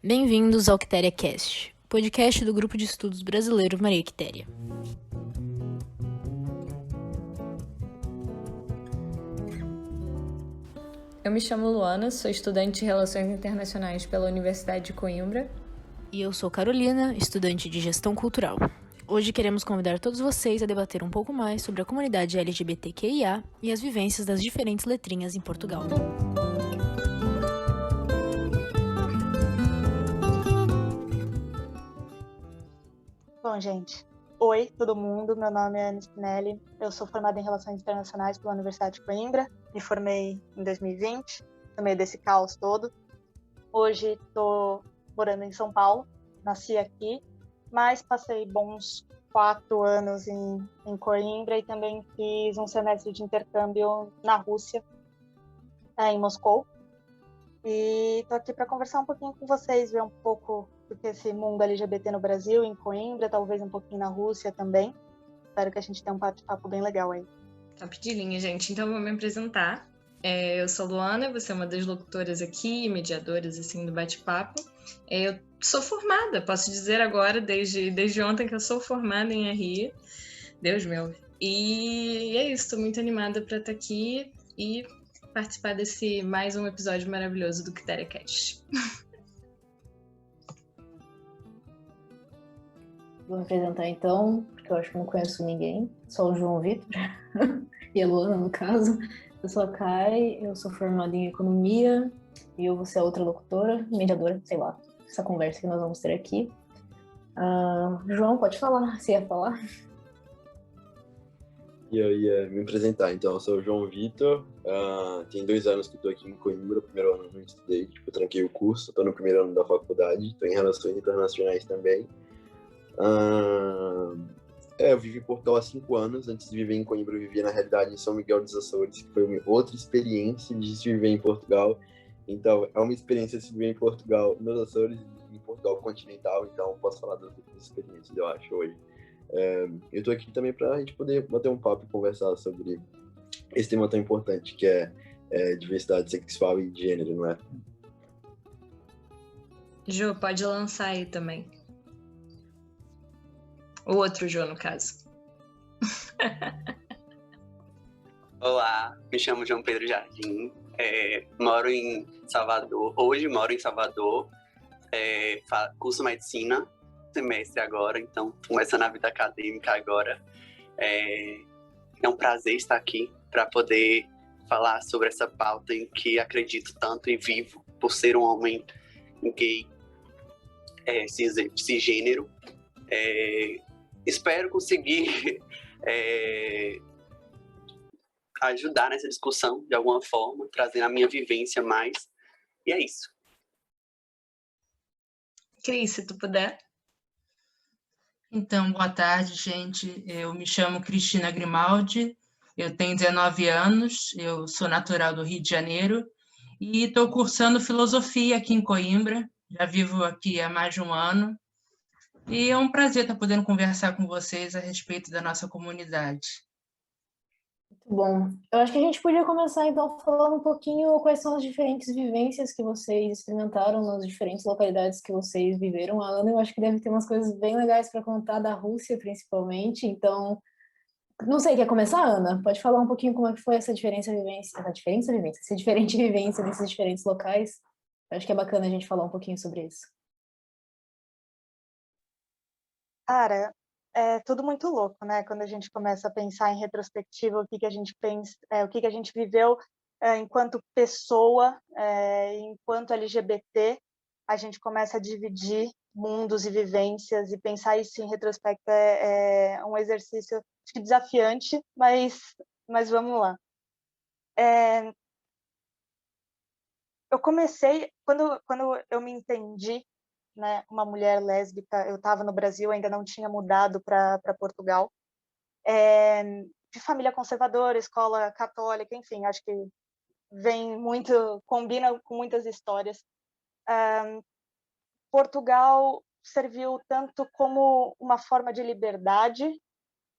Bem-vindos ao Quitéria Cast, podcast do Grupo de Estudos Brasileiro Maria Quitéria. Eu me chamo Luana, sou estudante de Relações Internacionais pela Universidade de Coimbra. E eu sou Carolina, estudante de Gestão Cultural. Hoje queremos convidar todos vocês a debater um pouco mais sobre a comunidade LGBTQIA e as vivências das diferentes letrinhas em Portugal. Bom, gente, oi todo mundo, meu nome é Ana Spinelli, eu sou formada em Relações Internacionais pela Universidade de Coimbra, me formei em 2020, no meio desse caos todo. Hoje estou morando em São Paulo, nasci aqui, mas passei bons 4 anos em Coimbra e também fiz um semestre de intercâmbio na Rússia, em Moscou. E estou aqui para conversar um pouquinho com vocês, ver um pouco do que esse mundo LGBT no Brasil, em Coimbra, talvez um pouquinho na Rússia também. Espero que a gente tenha um bate-papo bem legal aí. Top de linha, gente. Então, vou me apresentar. Eu sou Luana, você é uma das locutoras aqui, mediadoras assim, do bate-papo. Eu sou formada, posso dizer agora, desde ontem que eu sou formada em RI. Deus meu. E é isso, estou muito animada para estar aqui e participar desse mais um episódio maravilhoso do Quitéria Cast. Vou me apresentar então, porque eu acho que não conheço ninguém, só o João Vitor e a Luana, no caso. Eu sou a Kai, eu sou formada em Economia e eu vou ser a outra locutora, mediadora, sei lá, essa conversa que nós vamos ter aqui. João, pode falar, você ia falar? E eu ia me apresentar, então, eu sou o João Vitor, tem 2 anos que estou aqui em Coimbra, o primeiro ano eu não estudei, eu tranquei o curso, estou no primeiro ano da faculdade, estou em Relações Internacionais também. Eu vivi em Portugal há 5 anos, antes de viver em Coimbra eu vivia na realidade em São Miguel dos Açores, que foi uma outra experiência de se viver em Portugal. Então, é uma experiência de se viver em Portugal, nos Açores e em Portugal continental, então posso falar das outras experiências, eu acho, hoje. Eu tô aqui também para a gente poder bater um papo e conversar sobre esse tema tão importante que é diversidade sexual e de gênero, não é? Jô, pode lançar aí também. O outro Jô, no caso. Olá, me chamo João Pedro Jardim, moro em Salvador, hoje moro em Salvador, curso medicina, semestre agora, então começando a vida acadêmica agora. É um prazer estar aqui para poder falar sobre essa pauta em que acredito tanto e vivo por ser um homem gay, cisgênero. Espero conseguir ajudar nessa discussão de alguma forma, trazendo a minha vivência mais. E é isso. Cris, se tu puder. Então, boa tarde, gente. Eu me chamo Cristina Grimaldi, eu tenho 19 anos, eu sou natural do Rio de Janeiro e estou cursando filosofia aqui em Coimbra, já vivo aqui há mais de um ano. E é um prazer estar podendo conversar com vocês a respeito da nossa comunidade. Muito bom. Eu acho que a gente podia começar, então, falando um pouquinho quais são as diferentes vivências que vocês experimentaram nas diferentes localidades que vocês viveram. A Ana, eu acho que deve ter umas coisas bem legais para contar da Rússia, principalmente. Então, não sei, quer começar, Ana? Pode falar um pouquinho como é que foi essa diferente vivência nesses diferentes locais? Eu acho que é bacana a gente falar um pouquinho sobre isso. Cara, é tudo muito louco, né? Quando a gente começa a pensar em retrospectiva, o que que a gente pensa, o que que a gente viveu enquanto pessoa, enquanto LGBT, a gente começa a dividir mundos e vivências e pensar isso em retrospecto é um exercício acho que desafiante, mas vamos lá. Eu comecei quando eu me entendi, né, uma mulher lésbica. Eu estava no Brasil, ainda não tinha mudado para Portugal, de família conservadora, escola católica, enfim, acho que combina com muitas histórias. Portugal serviu tanto como uma forma de liberdade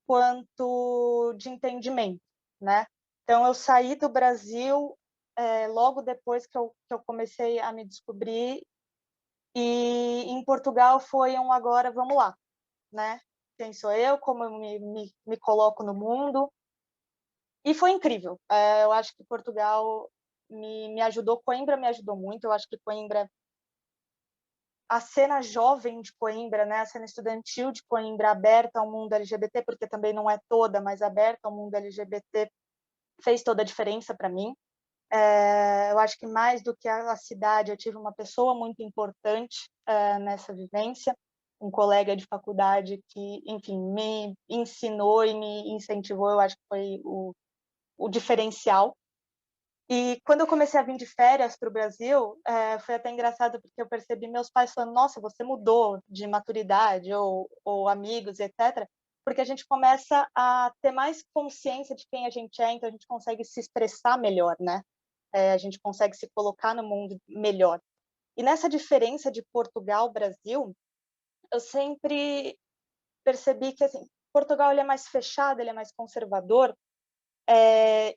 quanto de entendimento, né? Então eu saí do Brasil logo depois que eu comecei a me descobrir E em Portugal foi um agora, vamos lá, né? Quem sou eu, como eu me coloco no mundo. E foi incrível. Eu acho que Portugal me ajudou, Coimbra me ajudou muito. Eu acho que Coimbra, a cena jovem de Coimbra, né, a cena estudantil de Coimbra aberta ao mundo LGBT, porque também não é toda, mas aberta ao mundo LGBT, fez toda a diferença para mim. Eu acho que mais do que a cidade, eu tive uma pessoa muito importante nessa vivência, um colega de faculdade que, enfim, me ensinou e me incentivou. Eu acho que foi o diferencial. E quando eu comecei a vir de férias para o Brasil, foi até engraçado, porque eu percebi meus pais falando: nossa, você mudou de maturidade, ou amigos, etc. Porque a gente começa a ter mais consciência de quem a gente é, então a gente consegue se expressar melhor, né? A gente consegue se colocar no mundo melhor. E nessa diferença de Portugal-Brasil, eu sempre percebi que, assim, Portugal ele é mais fechado, ele é mais conservador,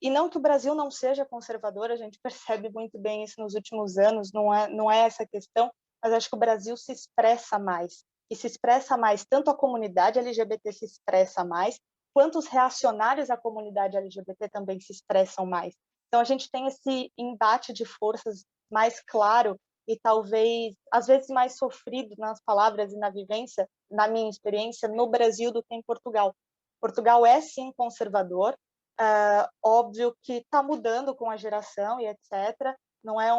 e não que o Brasil não seja conservador, a gente percebe muito bem isso nos últimos anos, não é essa a questão, mas acho que o Brasil se expressa mais, e se expressa mais, tanto a comunidade LGBT se expressa mais, quanto os reacionários à comunidade LGBT também se expressam mais. Então a gente tem esse embate de forças mais claro e talvez, às vezes, mais sofrido nas palavras e na vivência, na minha experiência, no Brasil do que em Portugal. Portugal é, sim, conservador, óbvio que está mudando com a geração e etc. Não é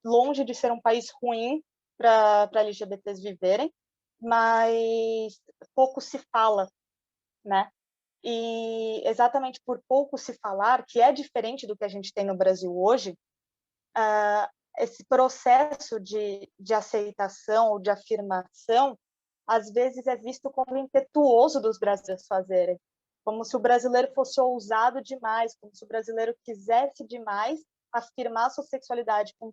longe de ser um país ruim para LGBTs viverem, mas pouco se fala, né? E exatamente por pouco se falar, que é diferente do que a gente tem no Brasil hoje, esse processo de aceitação ou de afirmação, às vezes é visto como impetuoso dos brasileiros fazerem, como se o brasileiro fosse ousado demais, como se o brasileiro quisesse demais afirmar sua sexualidade com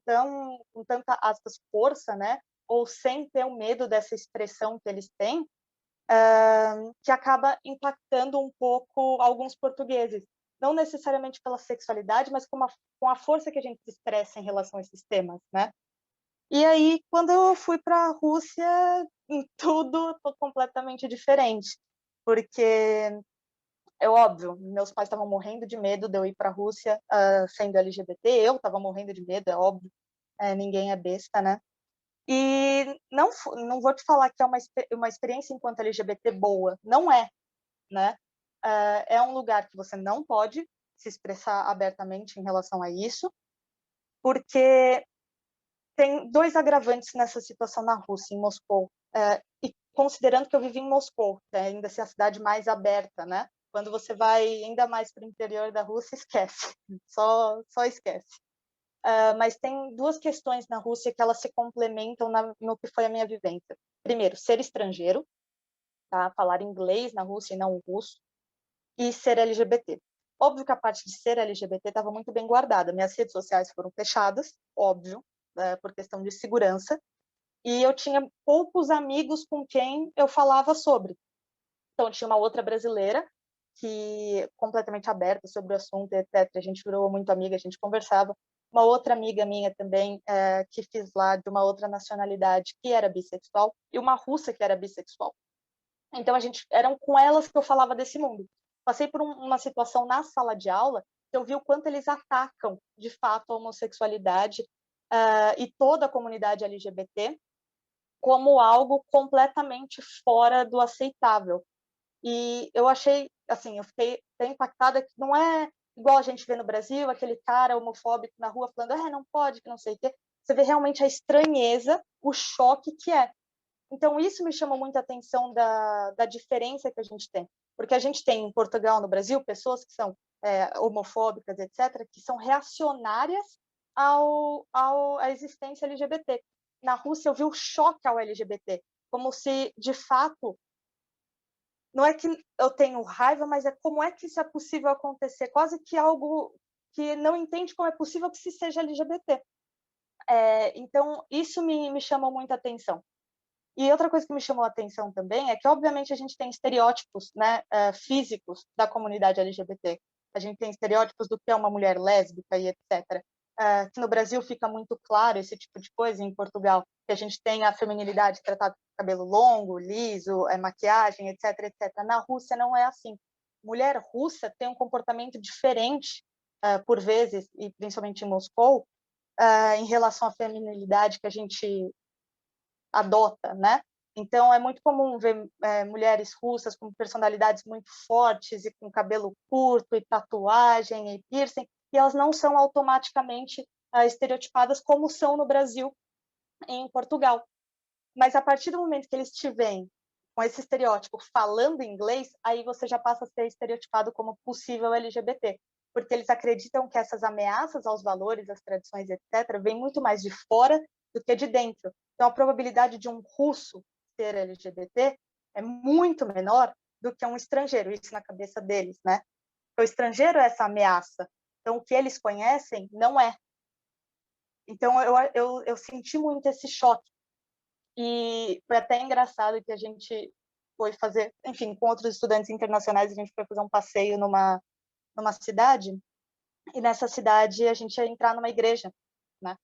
tanta, aspas, força, né? Ou sem ter o medo dessa expressão que eles têm, que acaba impactando um pouco alguns portugueses. Não necessariamente pela sexualidade, mas com a força que a gente se expressa em relação a esses temas, né? E aí, quando eu fui para a Rússia, tudo completamente diferente, porque é óbvio, meus pais estavam morrendo de medo de eu ir para a Rússia sendo LGBT, eu estava morrendo de medo, é óbvio, ninguém é besta, né? E não vou te falar que é uma experiência enquanto LGBT boa, não é, né? É um lugar que você não pode se expressar abertamente em relação a isso, porque tem dois agravantes nessa situação na Rússia, em Moscou. E considerando que eu vivi em Moscou, que é ainda assim a cidade mais aberta, né? Quando você vai ainda mais para o interior da Rússia, esquece, só esquece. Mas tem duas questões na Rússia que elas se complementam no que foi a minha vivência. Primeiro, ser estrangeiro, tá? Falar inglês na Rússia e não o russo, e ser LGBT. Óbvio que a parte de ser LGBT estava muito bem guardada. Minhas redes sociais foram fechadas, óbvio, por questão de segurança, e eu tinha poucos amigos com quem eu falava sobre. Então, tinha uma outra brasileira que completamente aberta sobre o assunto, etc. A gente virou muito amiga, a gente conversava. Uma outra amiga minha também, que fiz lá, de uma outra nacionalidade, que era bissexual, e uma russa que era bissexual. Então, eram com elas que eu falava desse mundo. Passei por uma situação na sala de aula que eu vi o quanto eles atacam, de fato, a homossexualidade e toda a comunidade LGBT como algo completamente fora do aceitável. E eu achei, assim, eu fiquei bem impactada que não é igual a gente vê no Brasil, aquele cara homofóbico na rua falando, não pode, que não sei o quê. Você vê realmente a estranheza, o choque que é. Então, isso me chamou muita atenção da diferença que a gente tem. Porque a gente tem em Portugal, no Brasil, pessoas que são homofóbicas, etc., que são reacionárias à existência LGBT. Na Rússia, eu vi o choque ao LGBT, como se, de fato, não é que eu tenho raiva, mas é como é que isso é possível acontecer, quase que algo que não entende como é possível que se seja LGBT. Então, isso me chamou muita atenção. E outra coisa que me chamou a atenção também é que, obviamente, a gente tem estereótipos, né, físicos da comunidade LGBT. A gente tem estereótipos do que é uma mulher lésbica e etc. que no Brasil fica muito claro esse tipo de coisa, em Portugal, que a gente tem a feminilidade tratada com cabelo longo, liso, maquiagem, etc, etc. Na Rússia não é assim. Mulher russa tem um comportamento diferente, por vezes, e principalmente em Moscou, em relação à feminilidade que a gente adota, né? Então, é muito comum ver mulheres russas com personalidades muito fortes e com cabelo curto e tatuagem e piercing, e elas não são automaticamente estereotipadas como são no Brasil e em Portugal. Mas a partir do momento que eles te veem com esse estereótipo falando inglês, aí você já passa a ser estereotipado como possível LGBT, porque eles acreditam que essas ameaças aos valores, às tradições, etc., vêm muito mais de fora do que de dentro. Então, a probabilidade de um russo ser LGBT é muito menor do que um estrangeiro, isso na cabeça deles, né? O estrangeiro é essa ameaça. Então, o que eles conhecem não é. Então, eu senti muito esse choque. E foi até engraçado que a gente foi fazer, enfim, com outros estudantes internacionais, a gente foi fazer um passeio numa cidade, e nessa cidade a gente ia entrar numa igreja, né?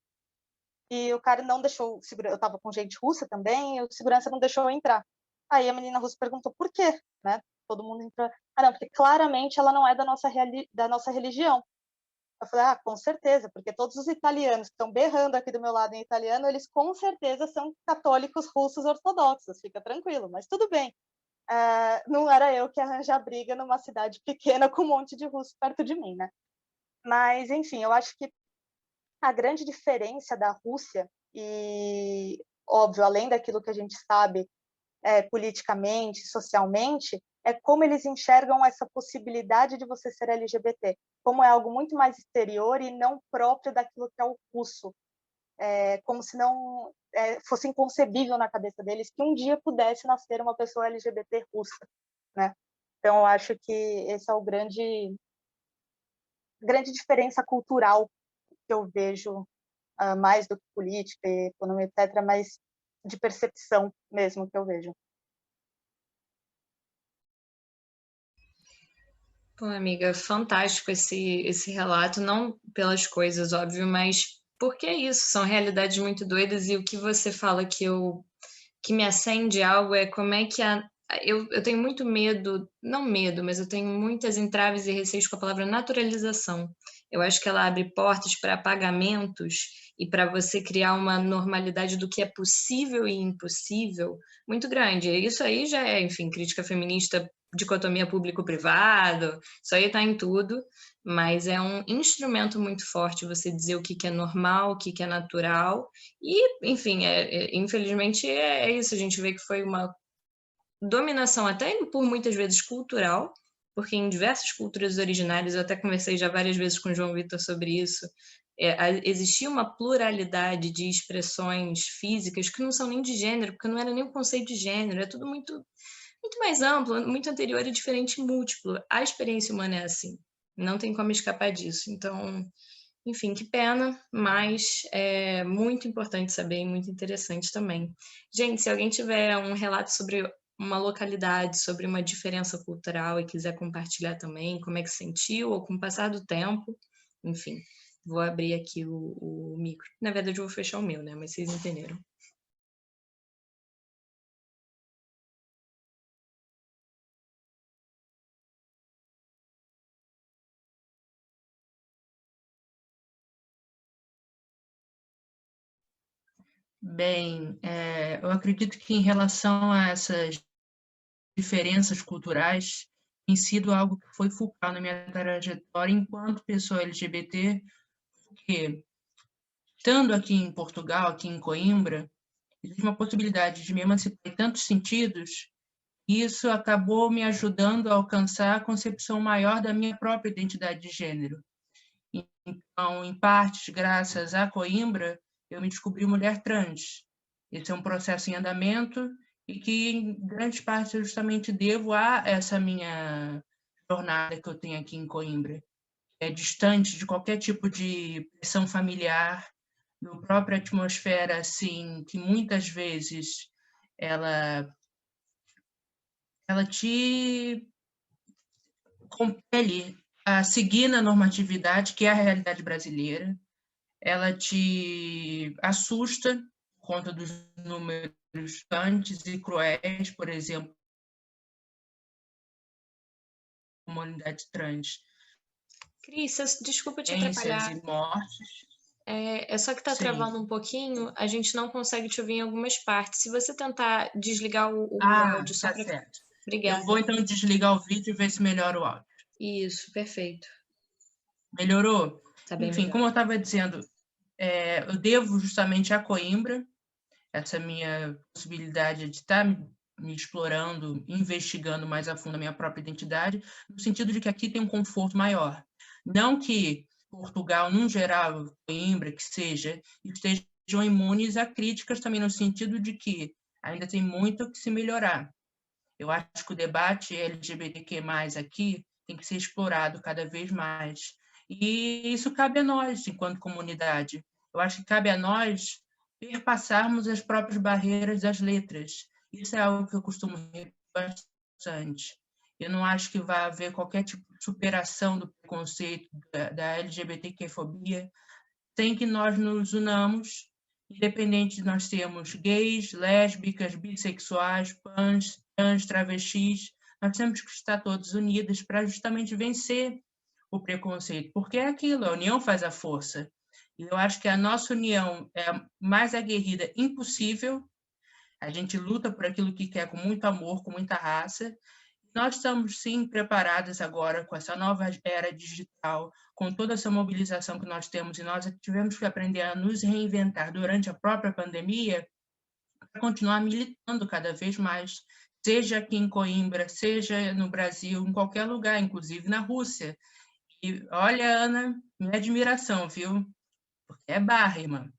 E o cara não deixou, eu estava com gente russa também, e o segurança não deixou eu entrar. Aí a menina russa perguntou por quê, né? Todo mundo entrou. Ah, não, porque claramente ela não é da nossa religião. Eu falei, com certeza, porque todos os italianos que estão berrando aqui do meu lado em italiano, eles com certeza são católicos russos ortodoxos, fica tranquilo, mas tudo bem. Não era eu que ia arranjar briga numa cidade pequena com um monte de russo perto de mim, né? Mas, enfim, eu acho que a grande diferença da Rússia, e, óbvio, além daquilo que a gente sabe politicamente, socialmente, é como eles enxergam essa possibilidade de você ser LGBT, como é algo muito mais exterior e não próprio daquilo que é o russo, como se não fosse inconcebível na cabeça deles que um dia pudesse nascer uma pessoa LGBT russa, né? Então, eu acho que esse é o grande diferença cultural que eu vejo, mais do que política, economia, etc., mas de percepção mesmo que eu vejo. Pô, amiga, fantástico esse relato, não pelas coisas, óbvio, mas porque é isso, são realidades muito doidas, e o que você fala que me acende algo é como é que eu tenho muito medo, não medo, mas eu tenho muitas entraves e receios com a palavra naturalização. Eu acho que ela abre portas para apagamentos e para você criar uma normalidade do que é possível e impossível muito grande. Isso aí já é, enfim, crítica feminista, dicotomia público-privado, isso aí está em tudo, mas é um instrumento muito forte você dizer o que é normal, o que é natural, e, enfim, infelizmente é isso, a gente vê que foi uma dominação até por muitas vezes cultural, porque em diversas culturas originárias, eu até conversei já várias vezes com o João Vitor sobre isso, existia uma pluralidade de expressões físicas que não são nem de gênero, porque não era nem o conceito de gênero, é tudo muito mais amplo, muito anterior e diferente e múltiplo. A experiência humana é assim, não tem como escapar disso. Então, enfim, que pena, mas é muito importante saber e muito interessante também. Gente, se alguém tiver um relato sobre uma localidade, sobre uma diferença cultural e quiser compartilhar também, como é que sentiu, ou com o passar do tempo, enfim, vou abrir aqui o micro. Na verdade, eu vou fechar o meu, né? Mas vocês entenderam. Bem, eu acredito que em relação a essas diferenças culturais, tem sido algo que foi fulcral na minha trajetória enquanto pessoa LGBT, porque, estando aqui em Portugal, aqui em Coimbra, existe uma possibilidade de me emancipar em tantos sentidos, e isso acabou me ajudando a alcançar a concepção maior da minha própria identidade de gênero. Então, em partes, graças a Coimbra, eu me descobri mulher trans. Esse é um processo em andamento e que, em grande parte, eu justamente devo a essa minha jornada que eu tenho aqui em Coimbra. É distante de qualquer tipo de pressão familiar, da própria atmosfera, assim, que muitas vezes ela te compele a seguir na normatividade, que é a realidade brasileira. ela te assusta por conta dos números gigantes e cruéis, por exemplo, comunidade trans, Cris, desculpa te violências atrapalhar. e mortes. É só que tá Sim. travando um pouquinho, a gente não consegue te ouvir em algumas partes. Se você tentar desligar o áudio só Tá para. certo. Obrigada. Eu vou então desligar o vídeo e ver se melhora o áudio. Isso, perfeito. Melhorou? Tá bem Enfim, melhor. como eu estava dizendo, eu devo justamente a Coimbra essa minha possibilidade de estar me explorando, investigando mais a fundo a minha própria identidade, no sentido de que aqui tem um conforto maior. Não que Portugal, num geral, Coimbra, que seja, estejam imunes a críticas também no sentido de que ainda tem muito que se melhorar. Eu acho que o debate LGBTQ+, aqui tem que ser explorado cada vez mais. E isso cabe a nós, enquanto comunidade. Eu acho que cabe a nós perpassarmos as próprias barreiras das letras. Isso é algo que eu costumo repetir bastante. Eu não acho que vai haver qualquer tipo de superação do preconceito, da LGBTQ-fobia, sem que nós nos unamos, independente de nós sermos gays, lésbicas, bissexuais, pans, trans, travestis, nós temos que estar todos unidos para justamente vencer o preconceito, porque é aquilo, a união faz a força. E eu acho que a nossa união é a mais aguerrida impossível. A gente luta por aquilo que quer com muito amor, com muita raça. Nós estamos, sim, preparadas agora com essa nova era digital, com toda essa mobilização que nós temos, e nós tivemos que aprender a nos reinventar durante a própria pandemia para continuar militando cada vez mais, seja aqui em Coimbra, seja no Brasil, em qualquer lugar, inclusive na Rússia. E olha, Ana, minha admiração, viu? Porque é barra, irmã.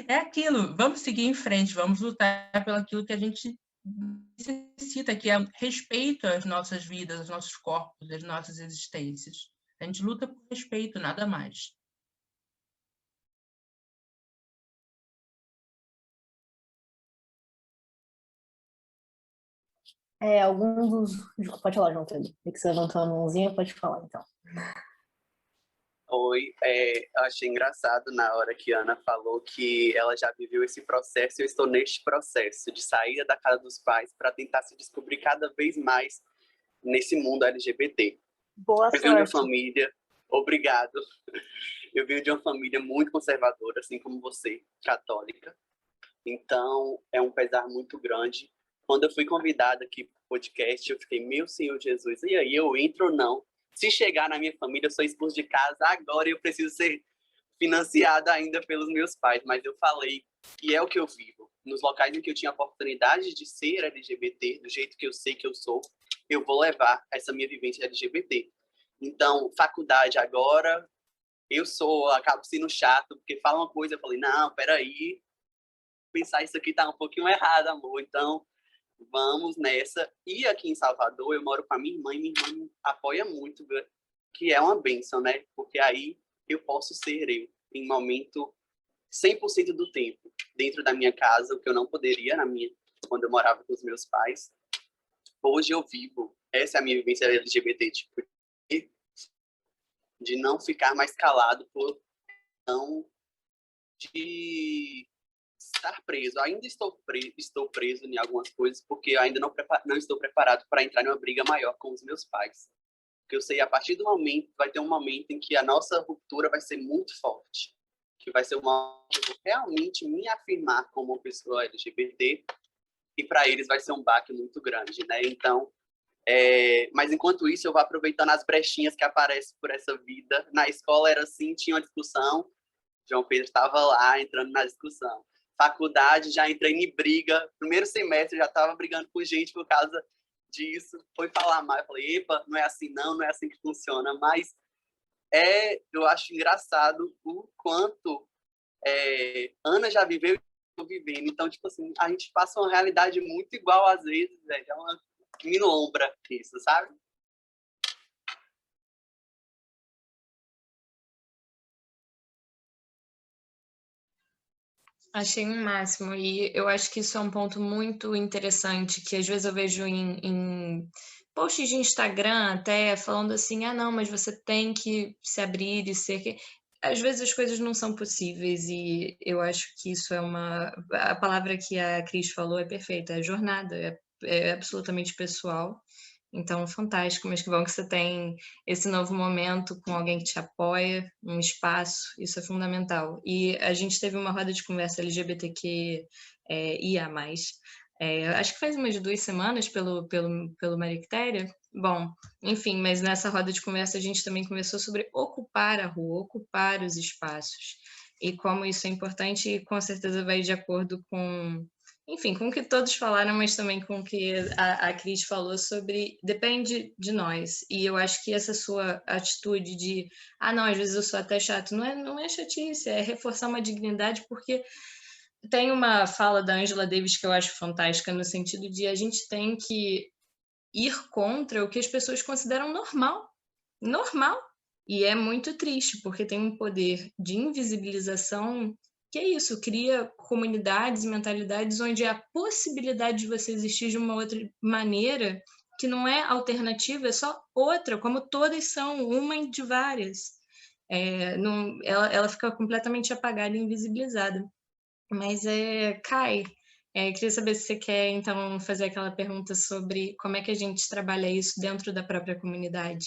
É aquilo, vamos seguir em frente, vamos lutar pelo aquilo que a gente necessita, que é respeito às nossas vidas, aos nossos corpos, às nossas existências. A gente luta por respeito, nada mais. Alguns dos... Pode falar, João Pedro. Tem que você levantou a mãozinha, pode falar, então. Oi, eu achei engraçado na hora que a Ana falou que ela já viveu esse processo e eu estou neste processo de saída da casa dos pais para tentar se descobrir cada vez mais nesse mundo LGBT. Boa Eu venho de uma sorte. família, obrigado, eu venho de uma família muito conservadora, assim como você, católica, então é um pesar muito grande. Quando eu fui convidada aqui para o podcast, eu fiquei, meu Senhor Jesus, e aí, eu entro ou não? Se chegar na minha família, eu sou expulso de casa, agora eu preciso ser financiada ainda pelos meus pais. Mas eu falei que é o que eu vivo. Nos locais em que eu tinha a oportunidade de ser LGBT, do jeito que eu sei que eu sou, eu vou levar essa minha vivência LGBT. Então, faculdade agora, acabo sendo chato, porque fala uma coisa, eu falei, não, peraí, pensar isso aqui tá um pouquinho errado, amor. Então, vamos nessa. E aqui em Salvador, eu moro com a minha irmã, e minha irmã me apoia muito, que é uma bênção, né? Porque aí eu posso ser eu, em momento 100% do tempo, dentro da minha casa, o que eu não poderia quando eu morava com os meus pais. Hoje eu vivo, essa é a minha vivência LGBT, tipo, de não ficar mais calado por não de estar preso. Ainda estou preso em algumas coisas, porque eu ainda não estou preparado para entrar numa briga maior com os meus pais. Porque eu sei, a partir do momento, vai ter um momento em que a nossa ruptura vai ser muito forte, que vai ser uma que eu vou realmente me afirmar como uma pessoa LGBT, e para eles vai ser um baque muito grande, né? Então, mas enquanto isso, eu vou aproveitando as brechinhas que aparecem por essa vida. Na escola era assim, tinha uma discussão, João Pedro estava lá entrando na discussão. Faculdade, já entrei em briga. Primeiro semestre, já estava brigando com gente por causa disso. Foi falar mais, eu falei, epa, não é assim não, não é assim que funciona. Mas eu acho engraçado o quanto Ana já viveu e eu estou vivendo. Então, tipo assim, a gente passa uma realidade muito igual às vezes, é uma milombra isso, sabe? Achei um máximo, e eu acho que isso é um ponto muito interessante, que às vezes eu vejo em posts de Instagram até, falando assim, não, mas você tem que se abrir e ser... às vezes as coisas não são possíveis e eu acho que isso é a palavra que a Cris falou é perfeita, é jornada, é absolutamente pessoal. Então, fantástico, mas que bom que você tem esse novo momento com alguém que te apoia, um espaço, isso é fundamental. E a gente teve uma roda de conversa LGBTQ IA+, acho que faz umas 2 semanas pelo Marictéria. Bom, enfim, mas nessa roda de conversa a gente também conversou sobre ocupar a rua, ocupar os espaços. E como isso é importante e com certeza vai de acordo com, enfim, com o que todos falaram, mas também com o que a Cris falou sobre depende de nós. E eu acho que essa sua atitude de, não, às vezes eu sou até chato, não é chatice, é reforçar uma dignidade, porque tem uma fala da Angela Davis que eu acho fantástica, no sentido de a gente tem que ir contra o que as pessoas consideram normal. Normal. E é muito triste, porque tem um poder de invisibilização que é isso, cria comunidades e mentalidades onde a possibilidade de você existir de uma outra maneira, que não é alternativa, é só outra, como todas são, uma de várias. Ela fica completamente apagada e invisibilizada. Mas, Kai, queria saber se você quer, então, fazer aquela pergunta sobre como é que a gente trabalha isso dentro da própria comunidade.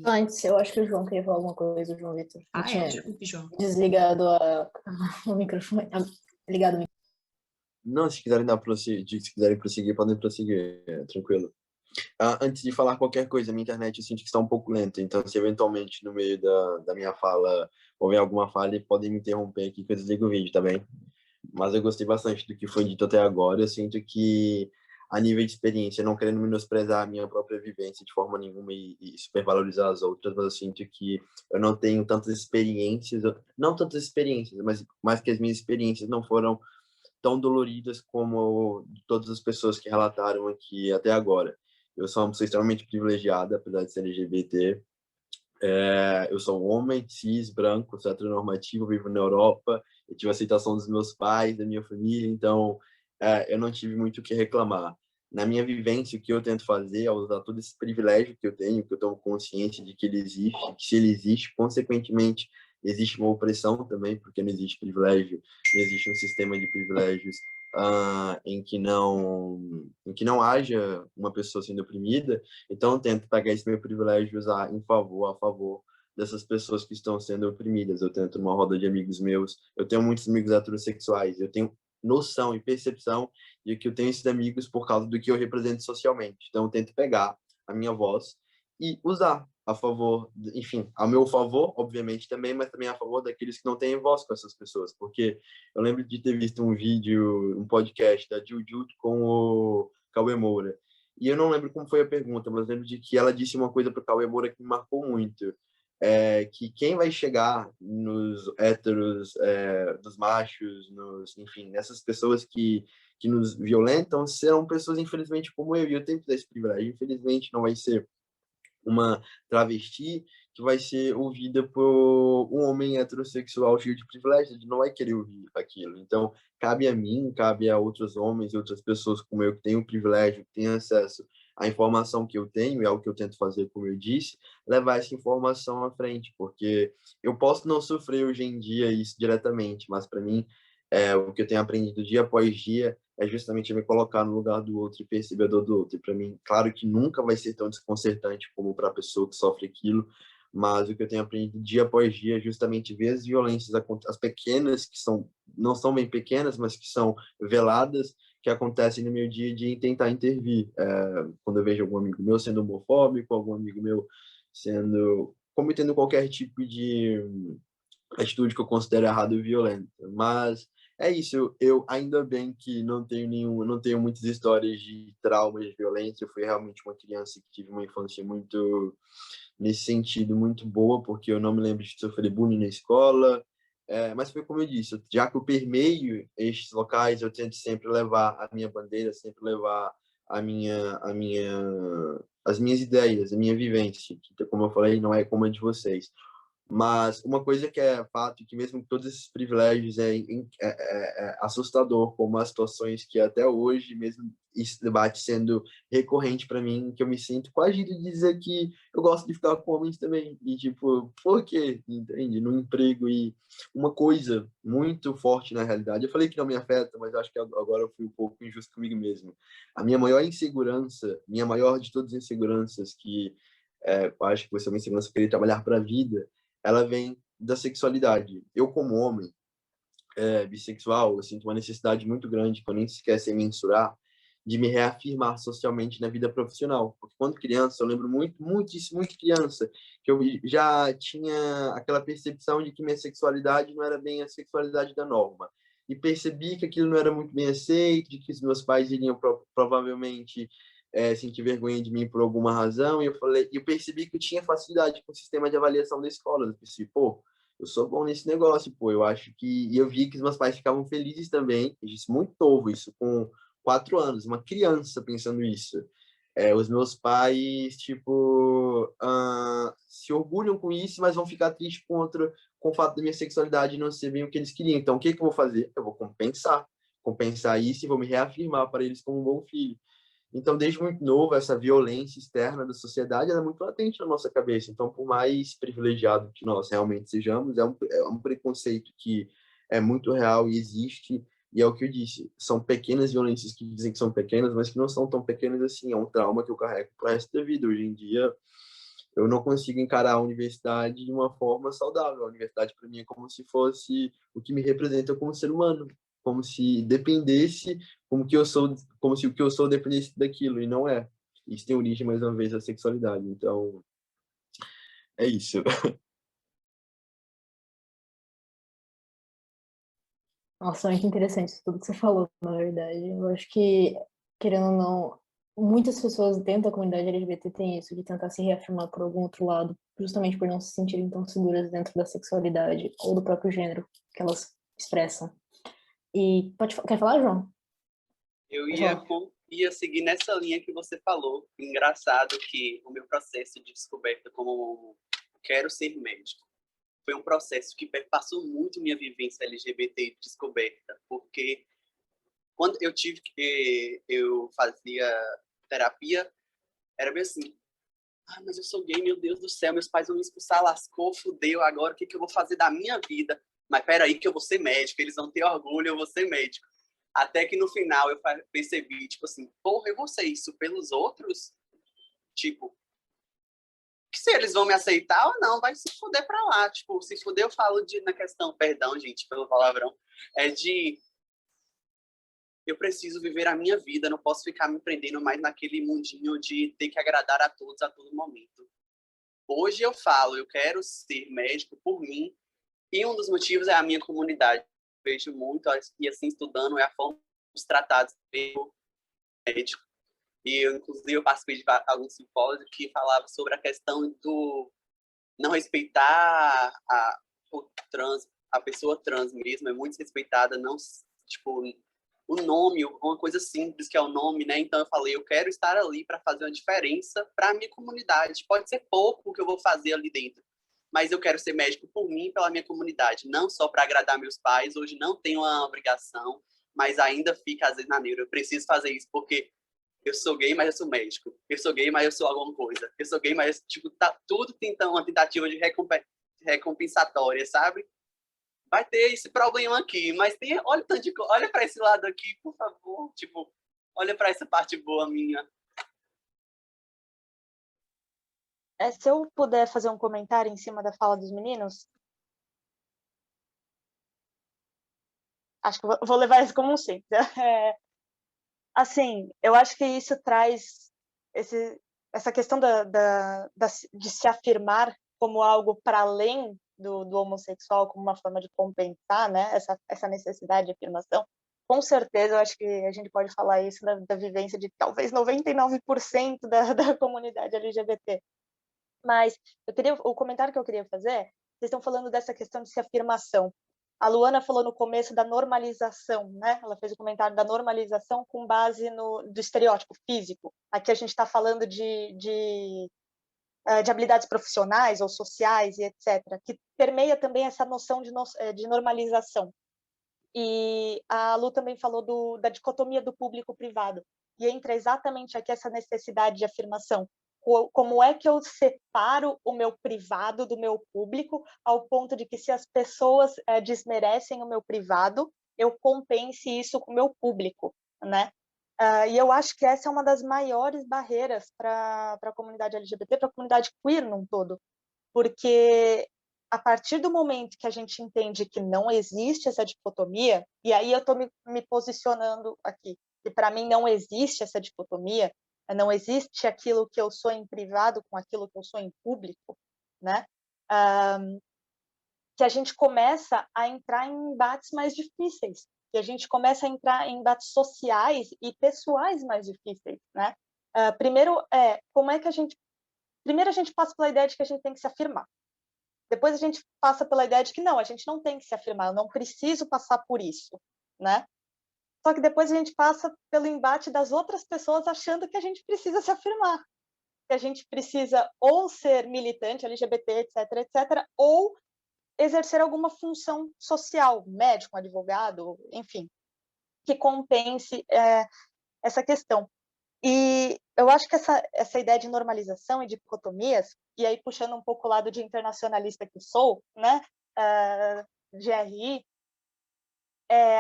Antes, eu acho que o João queria falar alguma coisa, o João Vitor. Desculpe, João. Desligado o microfone. Ligado o microfone. Não, se quiserem prosseguir, podem prosseguir, tranquilo. Antes de falar qualquer coisa, minha internet eu sinto que está um pouco lenta, então se eventualmente no meio da minha fala houver alguma falha, podem me interromper aqui que eu desligo o vídeo, tá bem? Mas eu gostei bastante do que foi dito até agora. Eu sinto que, a nível de experiência, não querendo menosprezar a minha própria vivência de forma nenhuma e supervalorizar as outras, mas eu sinto que eu não tenho tantas experiências, não tantas experiências, mas que as minhas experiências não foram tão doloridas como de todas as pessoas que relataram aqui até agora. Eu sou uma pessoa extremamente privilegiada, apesar de ser LGBT. Eu sou um homem, cis, branco, sou heteronormativo, vivo na Europa. Eu tive a aceitação dos meus pais, da minha família, então eu não tive muito o que reclamar. Na minha vivência, o que eu tento fazer é usar todo esse privilégio que eu tenho, que eu tomo consciência de que ele existe, que se ele existe, consequentemente, existe uma opressão também, porque não existe privilégio, não existe um sistema de privilégios em que não haja uma pessoa sendo oprimida. Então, eu tento pegar esse meu privilégio e usar a favor dessas pessoas que estão sendo oprimidas. Eu tento numa roda de amigos meus, eu tenho muitos amigos heterossexuais, eu tenho noção e percepção de que eu tenho esses amigos por causa do que eu represento socialmente. Então, eu tento pegar a minha voz e usar a favor, enfim, a meu favor, obviamente também, mas também a favor daqueles que não têm voz com essas pessoas, porque eu lembro de ter visto um podcast da Juju com o Cauê Moura, e eu não lembro como foi a pergunta, mas lembro de que ela disse uma coisa para o Cauê Moura que me marcou muito, que quem vai chegar nos héteros, dos machos, enfim, nessas pessoas que nos violentam, serão pessoas, infelizmente, como eu, e eu tenho esse privilégio. Infelizmente, não vai ser uma travesti que vai ser ouvida por um homem heterossexual cheio de privilégios, ele não vai querer ouvir aquilo. Então, cabe a mim, cabe a outros homens e outras pessoas como eu que têm o privilégio, que têm acesso à informação que eu tenho, e é o que eu tento fazer, como eu disse, levar essa informação à frente, porque eu posso não sofrer hoje em dia isso diretamente, mas para mim, o que eu tenho aprendido dia após dia é justamente me colocar no lugar do outro e perceber a dor do outro. E para mim, claro que nunca vai ser tão desconcertante como para a pessoa que sofre aquilo, mas o que eu tenho aprendido dia após dia é justamente ver as violências, as pequenas, que não são bem pequenas, mas que são veladas, que acontecem no meu dia a dia, e tentar intervir. Quando eu vejo algum amigo meu sendo homofóbico, algum amigo meu cometendo qualquer tipo de atitude que eu considero errada e violenta. Mas é isso, eu ainda bem que não tenho muitas histórias de traumas de violência. Eu fui realmente uma criança que tive uma infância muito, nesse sentido, muito boa, porque eu não me lembro de sofrer bullying na escola. Mas foi como eu disse, já que eu permeio estes locais, eu tento sempre levar a minha bandeira, sempre levar as minhas ideias, a minha vivência, que, como eu falei, não é como a de vocês. Mas uma coisa que é fato, que mesmo com todos esses privilégios, é assustador, como as situações que até hoje, mesmo esse debate sendo recorrente para mim, que eu me sinto coagido de dizer que eu gosto de ficar com homens também. E, tipo, por quê? Entende? No emprego. E uma coisa muito forte na realidade, eu falei que não me afeta, mas acho que agora eu fui um pouco injusto comigo mesmo. A minha maior insegurança, minha maior de todas as inseguranças, que eu acho que vai ser uma insegurança querer trabalhar para a vida, ela vem da sexualidade. Eu, como homem bissexual, eu sinto uma necessidade muito grande, que eu nem sequer sei mensurar, de me reafirmar socialmente na vida profissional. Porque quando criança, eu lembro muito criança, que eu já tinha aquela percepção de que minha sexualidade não era bem a sexualidade da norma. E percebi que aquilo não era muito bem aceito, de que os meus pais iriam provavelmente sentir vergonha de mim por alguma razão. E eu percebi que eu tinha facilidade com o sistema de avaliação da escola. Eu pensei, pô, eu sou bom nesse negócio, pô. Eu acho que. E eu vi que os meus pais ficavam felizes também. Isso muito novo, isso com 4 anos, uma criança pensando isso. Os meus pais, tipo, se orgulham com isso, mas vão ficar tristes com o fato da minha sexualidade não ser bem o que eles queriam. Então, o que eu vou fazer? Eu vou compensar isso e vou me reafirmar para eles como um bom filho. Então, desde muito novo, essa violência externa da sociedade ela é muito latente na nossa cabeça. Então, por mais privilegiado que nós realmente sejamos, é um preconceito que é muito real e existe. E é o que eu disse, são pequenas violências que dizem que são pequenas, mas que não são tão pequenas assim. É um trauma que eu carrego para o resto da vida. Hoje em dia, eu não consigo encarar a universidade de uma forma saudável. A universidade, para mim, é como se fosse o que me representa como ser humano, como se dependesse, como se o que eu sou dependesse daquilo, e não é. Isso tem origem, mais uma vez, da sexualidade. Então, é isso. Nossa, muito interessante isso tudo que você falou, na verdade. Eu acho que, querendo ou não, muitas pessoas dentro da comunidade LGBT têm isso, de tentar se reafirmar por algum outro lado, justamente por não se sentirem tão seguras dentro da sexualidade ou do próprio gênero que elas expressam. E quer falar, João? Eu Pode ia, falar. ia seguir nessa linha que você falou. Engraçado que o meu processo de descoberta como quero ser médico foi um processo que perpassou muito minha vivência LGBT de descoberta, porque quando eu fazia terapia, era bem assim, mas eu sou gay, meu Deus do céu, meus pais vão me expulsar, lascou, fudeu, agora o que eu vou fazer da minha vida? Mas peraí que eu vou ser médico, eles vão ter orgulho, eu vou ser médico. Até que no final eu percebi, tipo assim, porra, eu vou ser isso pelos outros? Tipo, que se eles vão me aceitar ou não, vai se fuder pra lá. Tipo, se fuder eu falo na questão, perdão, gente, pelo palavrão, eu preciso viver a minha vida, não posso ficar me prendendo mais naquele mundinho de ter que agradar a todos a todo momento. Hoje eu falo, eu quero ser médico por mim, e um dos motivos é a minha comunidade. Eu vejo muito, e assim, estudando, é a forma dos tratados pelo médico. E eu, inclusive, eu participei de alguns simpósios que falavam sobre a questão do não respeitar a pessoa trans mesmo, é muito respeitada, não, tipo, o nome, uma coisa simples que é o nome, né? Então eu falei, eu quero estar ali para fazer uma diferença para a minha comunidade. Pode ser pouco o que eu vou fazer ali dentro, mas eu quero ser médico por mim e pela minha comunidade, não só para agradar meus pais. Hoje não tenho uma obrigação, mas ainda fica às vezes na neura. Eu preciso fazer isso porque eu sou gay, mas eu sou médico. Eu sou gay, mas eu sou alguma coisa. Eu sou gay, mas tipo, tá tudo tentando uma tentativa de recompensatória, sabe? Vai ter esse problema aqui, mas olha para esse lado aqui, por favor, tipo, olha para essa parte boa minha. Se eu puder fazer um comentário em cima da fala dos meninos, acho que vou levar isso como um sim. Assim, eu acho que isso traz essa questão de se afirmar como algo para além do homossexual, como uma forma de compensar, né, essa necessidade de afirmação. Com certeza, eu acho que a gente pode falar isso da vivência de talvez 99% da comunidade LGBT. Mas o comentário que eu queria fazer, vocês estão falando dessa questão de se afirmação. A Luana falou no começo da normalização, né? Ela fez o comentário da normalização com base do estereótipo físico. Aqui a gente está falando de de habilidades profissionais ou sociais e etc., que permeia também essa noção de normalização. E a Lu também falou da dicotomia do público-privado, e entra exatamente aqui essa necessidade de afirmação. Como é que eu separo o meu privado do meu público, ao ponto de que, se as pessoas desmerecem o meu privado, eu compense isso com o meu público, né? E eu acho que essa é uma das maiores barreiras para a comunidade LGBT, para a comunidade queer num todo, porque a partir do momento que a gente entende que não existe essa dicotomia, e aí eu estou me posicionando aqui, e para mim não existe essa dicotomia, não existe aquilo que eu sou em privado com aquilo que eu sou em público, né? Que a gente começa a entrar em embates mais difíceis, que a gente começa a entrar em embates sociais e pessoais mais difíceis, né? Primeiro, como é que primeiro a gente passa pela ideia de que a gente tem que se afirmar. Depois a gente passa pela ideia de que não, a gente não tem que se afirmar, eu não preciso passar por isso, né? Só que depois a gente passa pelo embate das outras pessoas achando que a gente precisa se afirmar, que a gente precisa ou ser militante LGBT, etc, etc, ou exercer alguma função social, médico, advogado, enfim, que compense essa questão. E eu acho que essa ideia de normalização e de dicotomias, e aí puxando um pouco o lado de internacionalista que sou, né, GRI,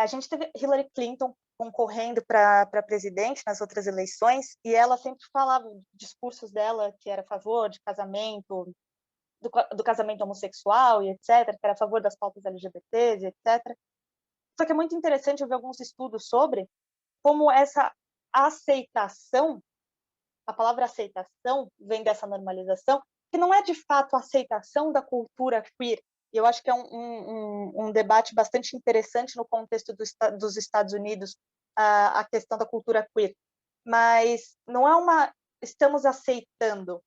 a gente teve Hillary Clinton concorrendo para presidente nas outras eleições, e ela sempre falava, discursos dela, que era a favor de casamento, do casamento homossexual e etc., que era a favor das pautas LGBTs e etc. Só que é muito interessante eu ver alguns estudos sobre como essa aceitação, a palavra aceitação vem dessa normalização, que não é de fato a aceitação da cultura queer. E eu acho que é um debate bastante interessante no contexto dos Estados Unidos, a questão da cultura queer. Mas não é estamos aceitando,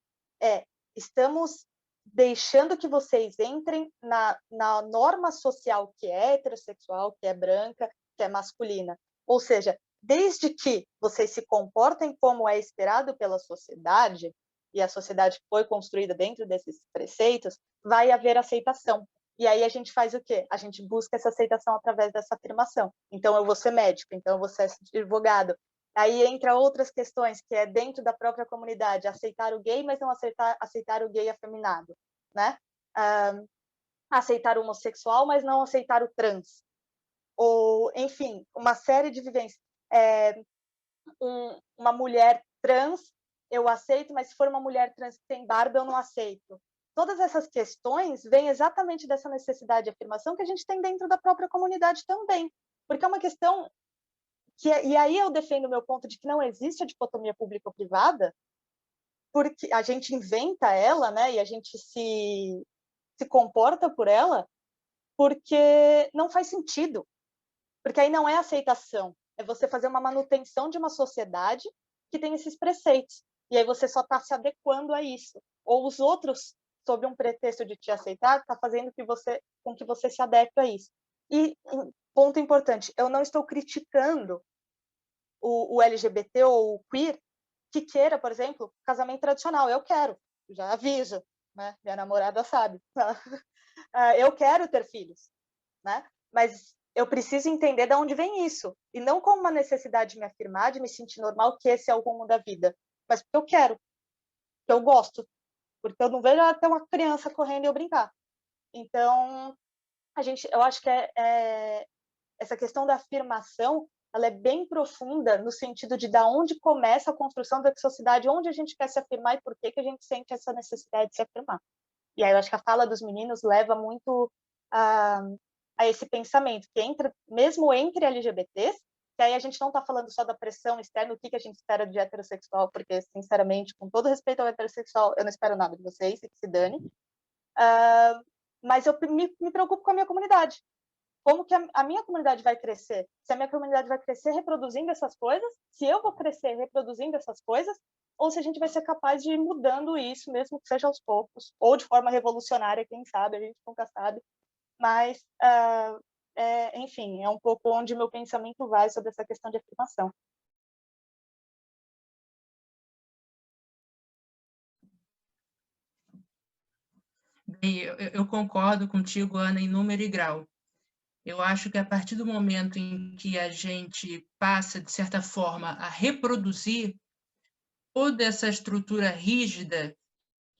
estamos deixando que vocês entrem na norma social que é heterossexual, que é branca, que é masculina. Ou seja, desde que vocês se comportem como é esperado pela sociedade, e a sociedade foi construída dentro desses preceitos, vai haver aceitação. E aí a gente faz o quê? A gente busca essa aceitação através dessa afirmação. Então eu vou ser médico, então eu vou ser advogado. Aí entra outras questões, que é dentro da própria comunidade, aceitar o gay, mas não aceitar o gay afeminado, né? Aceitar o homossexual, mas não aceitar o trans. Ou, enfim, uma série de vivências. Uma mulher trans, eu aceito, mas se for uma mulher trans que tem barba, eu não aceito. Todas essas questões vêm exatamente dessa necessidade de afirmação que a gente tem dentro da própria comunidade também. Porque é uma questão e aí eu defendo o meu ponto de que não existe a dicotomia pública ou privada, porque a gente inventa ela, né, e a gente se comporta por ela, porque não faz sentido. Porque aí não é aceitação, é você fazer uma manutenção de uma sociedade que tem esses preceitos. E aí você só está se adequando a isso. Ou os outros, sob um pretexto de te aceitar, está fazendo com que você se adeque a isso. E, ponto importante, eu não estou criticando o LGBT ou o queer que queira, por exemplo, casamento tradicional. Eu quero, já aviso, né? Minha namorada sabe. Eu quero ter filhos, né? Mas eu preciso entender de onde vem isso. E não como uma necessidade de me afirmar, de me sentir normal, que esse é o rumo da vida. Mas porque eu quero, porque eu gosto. Porque eu não vejo até uma criança correndo e eu brincar. Então, eu acho que essa questão da afirmação, ela é bem profunda no sentido de onde começa a construção da sociedade, onde a gente quer se afirmar e por que a gente sente essa necessidade de se afirmar. E aí eu acho que a fala dos meninos leva muito a esse pensamento, que mesmo entre LGBTs, que aí a gente não está falando só da pressão externa, o que a gente espera de heterossexual, porque, sinceramente, com todo respeito ao heterossexual, eu não espero nada de vocês, que se dane. Mas eu me preocupo com a minha comunidade. Como que a minha comunidade vai crescer? Se a minha comunidade vai crescer reproduzindo essas coisas, se eu vou crescer reproduzindo essas coisas, ou se a gente vai ser capaz de ir mudando isso, mesmo que seja aos poucos, ou de forma revolucionária, quem sabe, a gente nunca sabe. Mas, enfim, é um pouco onde meu pensamento vai sobre essa questão de afirmação. Eu concordo contigo, Ana, em número e grau. Eu acho que a partir do momento em que a gente passa, de certa forma, a reproduzir toda essa estrutura rígida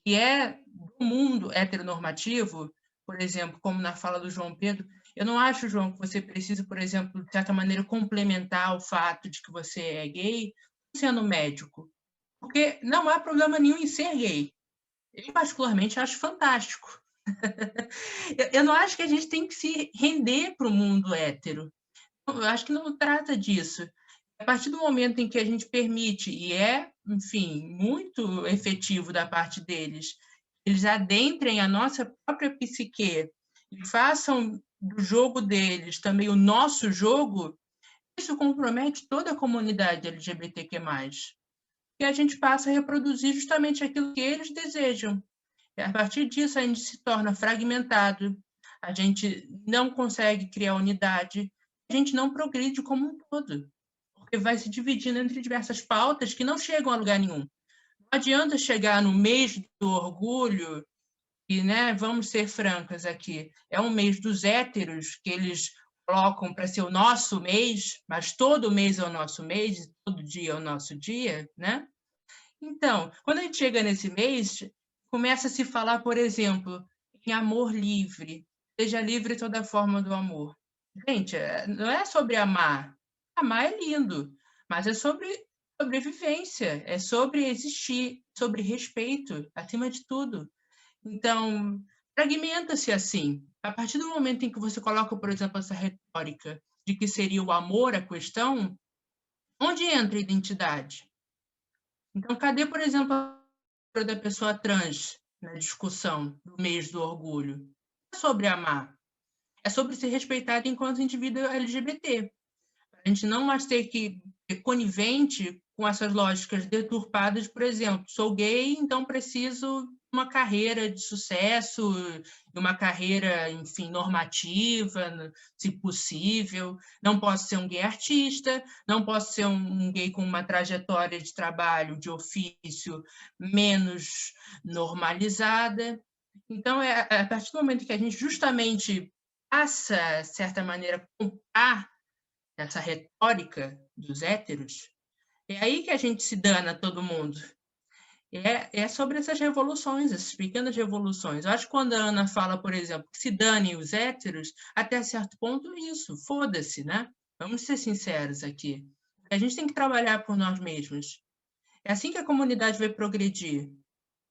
que é do mundo heteronormativo, por exemplo, como na fala do João Pedro, eu não acho, João, que você precisa, por exemplo, de certa maneira, complementar o fato de que você é gay sendo médico, porque não há problema nenhum em ser gay. Eu, particularmente, acho fantástico. Eu não acho que a gente tem que se render para o mundo hétero. Eu acho que não trata disso. A partir do momento em que a gente permite, e é, enfim, muito efetivo da parte deles, eles adentrem a nossa própria psique e façam do jogo deles também o nosso jogo, isso compromete toda a comunidade LGBTQ+. E a gente passa a reproduzir justamente aquilo que eles desejam. E a partir disso, a gente se torna fragmentado, a gente não consegue criar unidade, a gente não progride como um todo, porque vai se dividindo entre diversas pautas que não chegam a lugar nenhum. Não adianta chegar no mês do orgulho, e, né, vamos ser francas aqui, é um mês dos héteros, que eles colocam para ser o nosso mês, mas todo mês é o nosso mês, todo dia é o nosso dia, né? Então, quando a gente chega nesse mês, começa a se falar, por exemplo, em amor livre, seja livre toda forma do amor. Gente, não é sobre amar. Amar é lindo, mas é sobre sobrevivência, é sobre existir, sobre respeito, acima de tudo. Então, fragmenta-se assim. A partir do momento em que você coloca, por exemplo, essa retórica de que seria o amor a questão, onde entra a identidade? Então, cadê, por exemplo, a da pessoa trans na discussão do mês do orgulho? Não é sobre amar, é sobre ser respeitada enquanto indivíduo LGBT. A gente não mais ter que ser conivente com essas lógicas deturpadas, por exemplo, sou gay, então preciso de uma carreira de sucesso, uma carreira, enfim, normativa, se possível. Não posso ser um gay artista, não posso ser um gay com uma trajetória de trabalho, de ofício menos normalizada. Então, é a partir do momento que a gente justamente passa, de certa maneira, a comprar essa retórica dos héteros, é aí que a gente se dana todo mundo. É sobre essas revoluções, essas pequenas revoluções. Eu acho que quando a Ana fala, por exemplo, que se danem os héteros, até certo ponto isso, foda-se, né? Vamos ser sinceros aqui. A gente tem que trabalhar por nós mesmos. É assim que a comunidade vai progredir.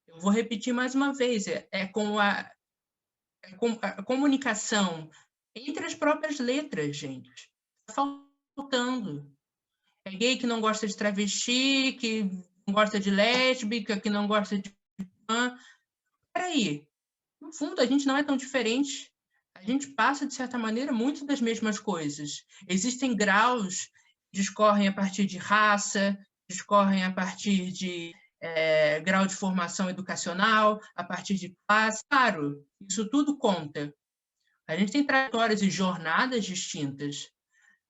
Eu vou repetir mais uma vez, com a comunicação entre as próprias letras, gente. Está faltando. É gay que não gosta de travesti, que não gosta de lésbica, que não gosta de pan. Peraí, no fundo a gente não é tão diferente. A gente passa, de certa maneira, muito das mesmas coisas. Existem graus que discorrem a partir de raça, discorrem a partir de grau de formação educacional, a partir de classe. Claro, isso tudo conta. A gente tem trajetórias e jornadas distintas,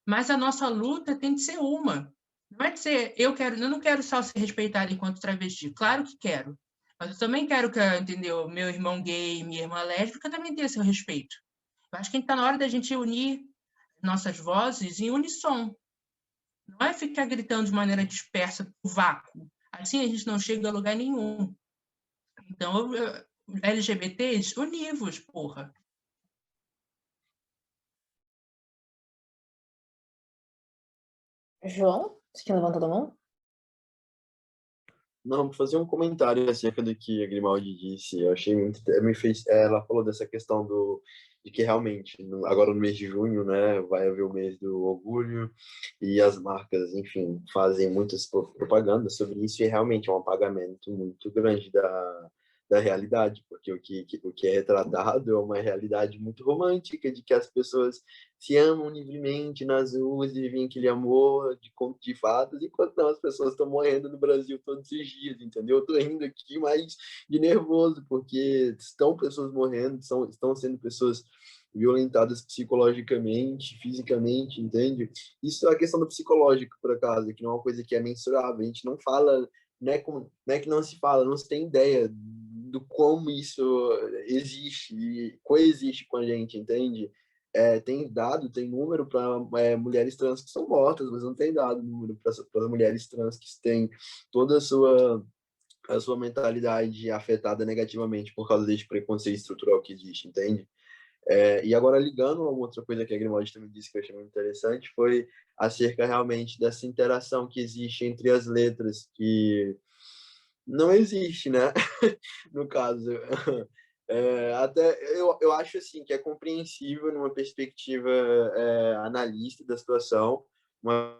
mas a nossa luta tem de ser uma. Não é de ser, eu não quero só ser respeitada enquanto travesti, claro que quero. Mas eu também quero que, entendeu, meu irmão gay, minha irmã lésbica também tenha seu respeito. Eu acho que está na hora da gente unir nossas vozes em unissom. Não é ficar gritando de maneira dispersa, no vácuo. Assim a gente não chega a lugar nenhum. Então, LGBTs, univos, porra. João, você tinha levantado a mão? Não, vou fazer um comentário acerca do que a Grimaldi disse. Eu achei muito. Ela falou dessa questão de que realmente, agora no mês de junho, né, vai haver o mês do orgulho e as marcas, enfim, fazem muitas propagandas sobre isso e realmente é um apagamento muito grande da realidade, porque o que é retratado é uma realidade muito romântica de que as pessoas se amam livremente nas ruas e vivem aquele amor de conto de fadas, enquanto não, as pessoas estão morrendo no Brasil todos os dias, entendeu? Eu tô rindo aqui mais de nervoso, porque estão pessoas morrendo, estão sendo pessoas violentadas psicologicamente, fisicamente, entende? Isso é a questão do psicológico, por acaso, que não é uma coisa que é mensurável, a gente não fala, não é que não se fala, não se tem ideia do como isso existe e coexiste com a gente, entende? Tem dado, tem número para mulheres trans que são mortas, mas não tem dado número para mulheres trans que têm toda a sua mentalidade afetada negativamente por causa desse preconceito estrutural que existe, entende? E agora, ligando a uma outra coisa que a Grimaldi também disse que eu achei muito interessante, foi acerca realmente dessa interação que existe entre as letras, que não existe, né? No caso. Até eu acho assim que é compreensível numa perspectiva analista da situação, uma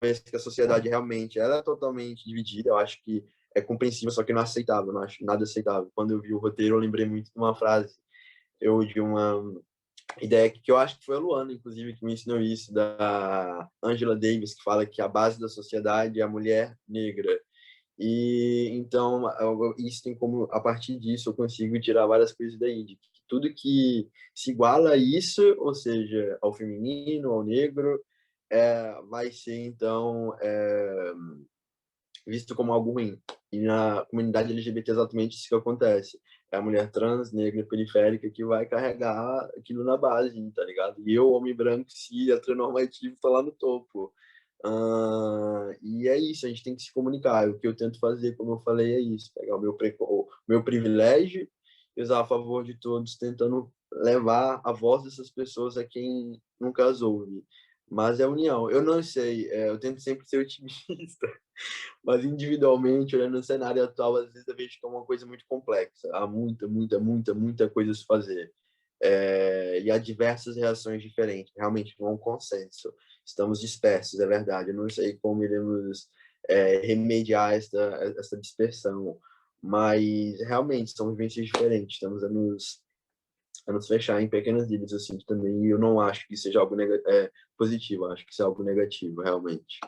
vez que a sociedade realmente ela é totalmente dividida. Eu acho que é compreensível, só que não é aceitável, não acho nada aceitável. Quando eu vi o roteiro, eu lembrei muito de uma frase, de uma ideia que eu acho que foi a Luana, inclusive, que me ensinou isso, da Angela Davis, que fala que a base da sociedade é a mulher negra. E então, isso tem como, a partir disso, eu consigo tirar várias coisas daí, de que tudo que se iguala a isso, ou seja, ao feminino, ao negro, vai ser, então, visto como algo ruim. E na comunidade LGBT é exatamente isso que acontece. É a mulher trans, negra, periférica, que vai carregar aquilo na base, tá ligado? E eu, homem branco, cis, heteronormativo, tô lá no topo. E é isso, a gente tem que se comunicar. O que eu tento fazer, como eu falei, é isso: pegar o meu privilégio e usar a favor de todos, tentando levar a voz dessas pessoas a quem nunca as ouve. Mas é união. Eu não sei, eu tento sempre ser otimista, mas individualmente, olhando no cenário atual, às vezes eu vejo que é uma coisa muito complexa. Há muita coisa a se fazer. E há diversas reações diferentes. Realmente não há um consenso. Estamos dispersos, é verdade. Eu não sei como iremos remediar essa dispersão, mas realmente são vivências diferentes. Estamos a nos fechar em pequenas ilhas, assim, também. E eu não acho que seja algo positivo. Eu acho que isso é algo negativo, realmente.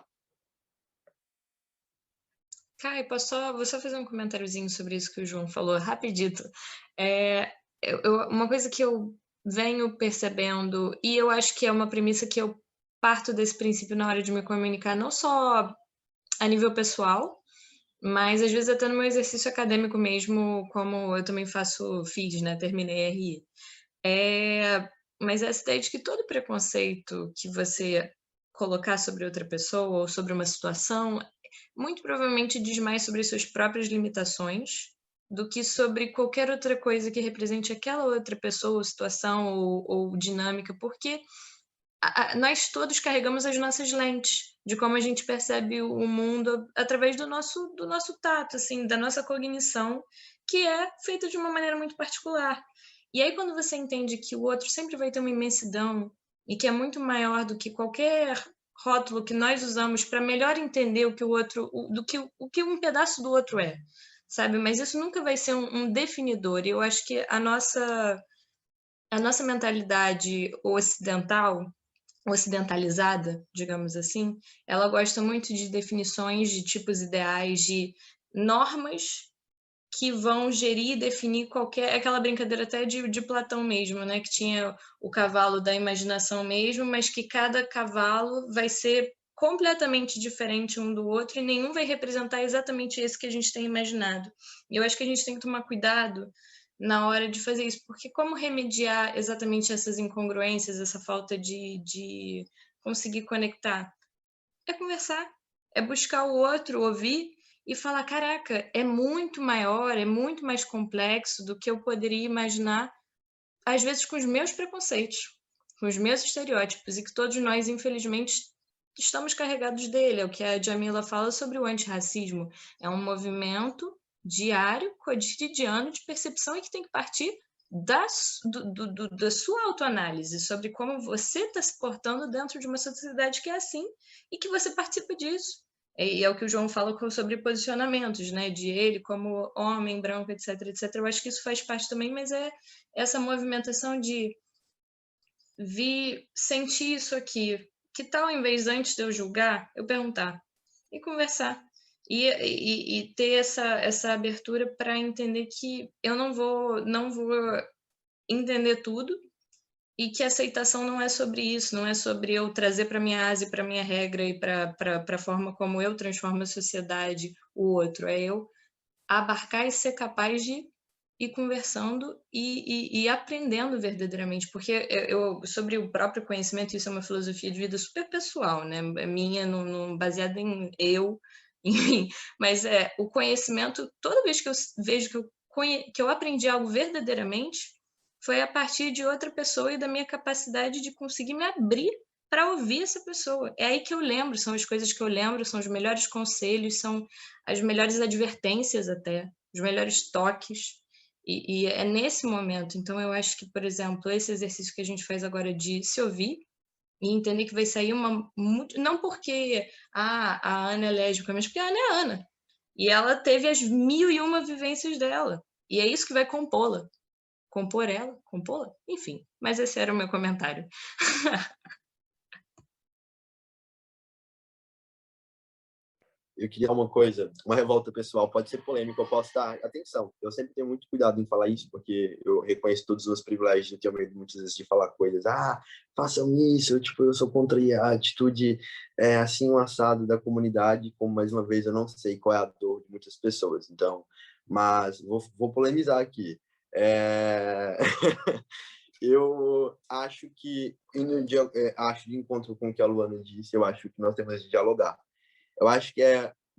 Kai, vou só fazer um comentáriozinho sobre isso que o João falou, rapidito. Uma coisa que eu venho percebendo, e eu acho que é uma premissa que eu parto desse princípio na hora de me comunicar, não só a nível pessoal, mas às vezes até no meu exercício acadêmico mesmo, como eu também fiz, né? Terminei RI. Mas essa ideia de que todo preconceito que você colocar sobre outra pessoa ou sobre uma situação, muito provavelmente diz mais sobre suas próprias limitações do que sobre qualquer outra coisa que represente aquela outra pessoa, ou situação ou dinâmica, porque nós todos carregamos as nossas lentes de como a gente percebe o mundo através do nosso tato, assim, da nossa cognição, que é feita de uma maneira muito particular. E aí, quando você entende que o outro sempre vai ter uma imensidão e que é muito maior do que qualquer rótulo que nós usamos para melhor entender o que o outro, o que um pedaço do outro é, sabe? Mas isso nunca vai ser um definidor. E eu acho que a nossa mentalidade ocidentalizada, digamos assim, ela gosta muito de definições, de tipos ideais, de normas que vão gerir e definir aquela brincadeira até de Platão mesmo, né? Que tinha o cavalo da imaginação mesmo, mas que cada cavalo vai ser completamente diferente um do outro e nenhum vai representar exatamente esse que a gente tem imaginado. E eu acho que a gente tem que tomar cuidado na hora de fazer isso, porque como remediar exatamente essas incongruências, essa falta de conseguir conectar? É conversar, é buscar o outro, ouvir e falar: caraca, é muito maior, é muito mais complexo do que eu poderia imaginar, às vezes com os meus preconceitos, com os meus estereótipos, e que todos nós, infelizmente, estamos carregados dele. É o que a Djamila fala sobre o antirracismo. É um movimento diário, cotidiano de percepção e que tem que partir da sua autoanálise sobre como você está se portando dentro de uma sociedade que é assim e que você participa disso. E é o que o João fala sobre posicionamentos, né? De ele como homem, branco, etc, etc. Eu acho que isso faz parte também, mas é essa movimentação de sentir isso aqui. Que tal, em vez, antes de eu julgar, eu perguntar e conversar? E ter essa abertura para entender que eu não vou entender tudo e que a aceitação não é sobre isso, não é sobre eu trazer para minha asa e para minha regra e para a forma como eu transformo a sociedade o outro. É eu abarcar e ser capaz de e conversando e aprendendo verdadeiramente, porque sobre o próprio conhecimento, isso é uma filosofia de vida super pessoal, né? É minha, não baseada em eu, em mim, mas o conhecimento, toda vez que eu vejo que eu aprendi algo verdadeiramente, foi a partir de outra pessoa e da minha capacidade de conseguir me abrir para ouvir essa pessoa. É aí que eu lembro, são as coisas que eu lembro, são os melhores conselhos, são as melhores advertências até, os melhores toques. E é nesse momento. Então, eu acho que, por exemplo, esse exercício que a gente faz agora de se ouvir e entender que vai sair não porque a Ana é lésbica, mas porque a Ana é a Ana. E ela teve as 1001 vivências dela. E é isso que vai compô-la. Compor ela? Compô-la? Enfim, mas esse era o meu comentário. Eu queria uma coisa, uma revolta pessoal, pode ser polêmica, eu posso dar atenção. Eu sempre tenho muito cuidado em falar isso, porque eu reconheço todos os meus privilégios, eu tenho medo muitas vezes de falar coisas, façam isso, eu sou contra a atitude assim, um assado da comunidade, como mais uma vez eu não sei qual é a dor de muitas pessoas, então, mas vou polemizar aqui. Eu acho que, acho de encontro com o que a Luana disse, eu acho que nós temos de dialogar. Eu acho que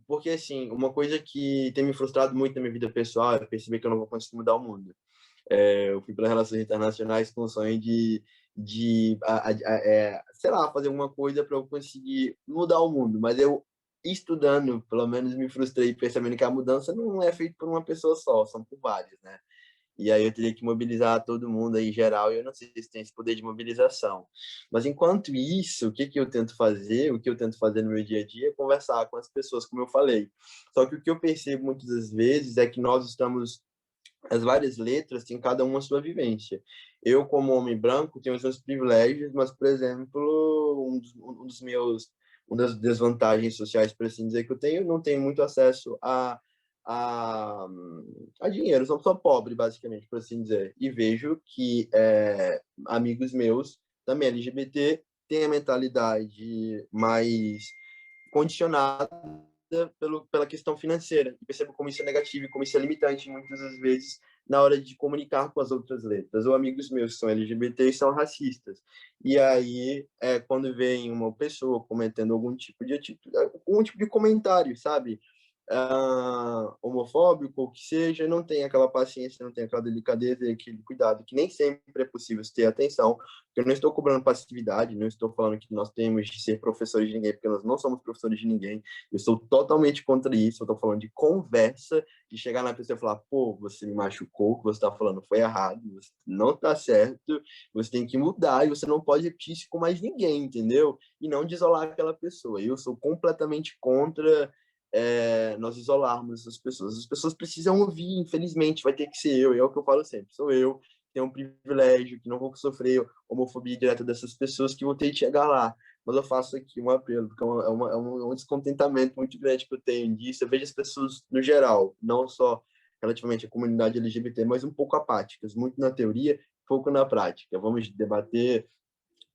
porque, assim, uma coisa que tem me frustrado muito na minha vida pessoal é perceber que eu não vou conseguir mudar o mundo. Eu fui para relações internacionais com o sonho sei lá, fazer alguma coisa para eu conseguir mudar o mundo. Mas eu, estudando, pelo menos me frustrei percebendo que a mudança não é feita por uma pessoa só, são por várias, né? E aí eu teria que mobilizar todo mundo aí em geral, e eu não sei se tem esse poder de mobilização. Mas enquanto isso, o que que eu tento fazer? O que eu tento fazer no meu dia a dia é conversar com as pessoas, como eu falei. Só que o que eu percebo muitas das vezes é que nós estamos, as várias letras têm cada uma a sua vivência. Eu, como homem branco, tenho os meus privilégios, mas, por exemplo, uma das desvantagens sociais, por assim dizer, que eu tenho, não tenho muito acesso a, a dinheiro, sou só pobre, basicamente, por assim dizer. E vejo que amigos meus, também LGBT, têm a mentalidade mais condicionada pela questão financeira. E percebo como isso é negativo e como isso é limitante, muitas das vezes, na hora de comunicar com as outras letras. Ou amigos meus que são LGBT e são racistas. E aí, quando vem uma pessoa cometendo algum tipo de comentário, sabe? Homofóbico ou que seja, não tem aquela paciência, não tem aquela delicadeza e aquele cuidado, que nem sempre é possível ter atenção. Eu não estou cobrando passividade, não estou falando que nós temos de ser professores de ninguém, porque nós não somos professores de ninguém. Eu sou totalmente contra isso. Eu estou falando de conversa, de chegar na pessoa e falar: pô, você me machucou, o que você está falando foi errado, você não está certo, você tem que mudar e você não pode repetir isso com mais ninguém, entendeu? E não de isolar aquela pessoa. Eu sou completamente contra nós isolarmos as pessoas. As pessoas precisam ouvir, infelizmente, vai ter que ser eu, é o que eu falo sempre, sou eu, tenho um privilégio, que não vou sofrer homofobia direta dessas pessoas, que vou ter que chegar lá. Mas eu faço aqui um apelo, porque um descontentamento muito grande que eu tenho disso. Eu vejo as pessoas no geral, não só relativamente à comunidade LGBT, mas um pouco apáticas, muito na teoria, pouco na prática. Vamos debater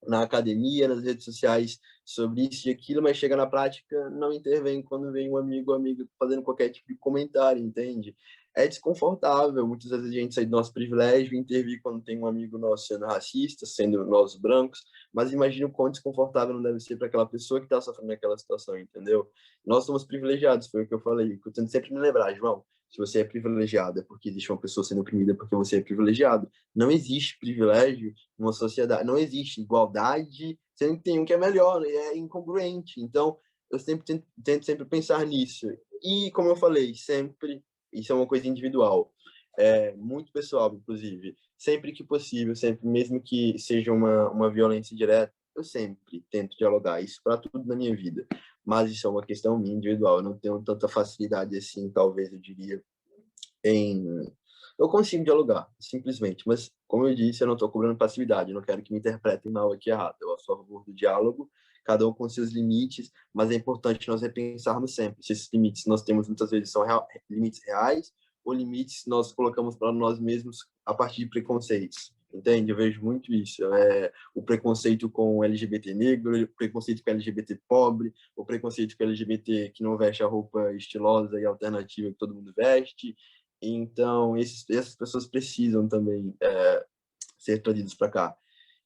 na academia, nas redes sociais, sobre isso e aquilo, mas chega na prática, não intervém quando vem um amigo ou amiga fazendo qualquer tipo de comentário, entende? É desconfortável, muitas vezes a gente sai do nosso privilégio e intervir quando tem um amigo nosso sendo racista, sendo nós brancos, mas imagina o quão desconfortável não deve ser para aquela pessoa que está sofrendo aquela situação, entendeu? Nós somos privilegiados, foi o que eu falei, que eu tento sempre me lembrar, João, se você é privilegiado é porque existe uma pessoa sendo oprimida porque você é privilegiado. Não existe privilégio numa sociedade, não existe igualdade, sendo que tem um que é melhor, é incongruente. Então, eu sempre tento sempre pensar nisso. E, como eu falei, sempre, isso é uma coisa individual, muito pessoal, inclusive. Sempre que possível, sempre, mesmo que seja uma violência direta, eu sempre tento dialogar isso para tudo na minha vida. Mas isso é uma questão minha individual. Eu não tenho tanta facilidade assim, talvez eu diria, em eu consigo dialogar, simplesmente, mas, como eu disse, eu não estou cobrando passividade, eu não quero que me interpretem mal aqui errado. Eu sou a favor do diálogo, cada um com seus limites, mas é importante nós repensarmos sempre se esses limites nós temos muitas vezes são limites reais ou limites que nós colocamos para nós mesmos a partir de preconceitos. Entende? Eu vejo muito isso. O preconceito com o LGBT negro, o preconceito com o LGBT pobre, o preconceito com o LGBT que não veste a roupa estilosa e alternativa que todo mundo veste, Então, essas pessoas precisam também ser trazidas para cá.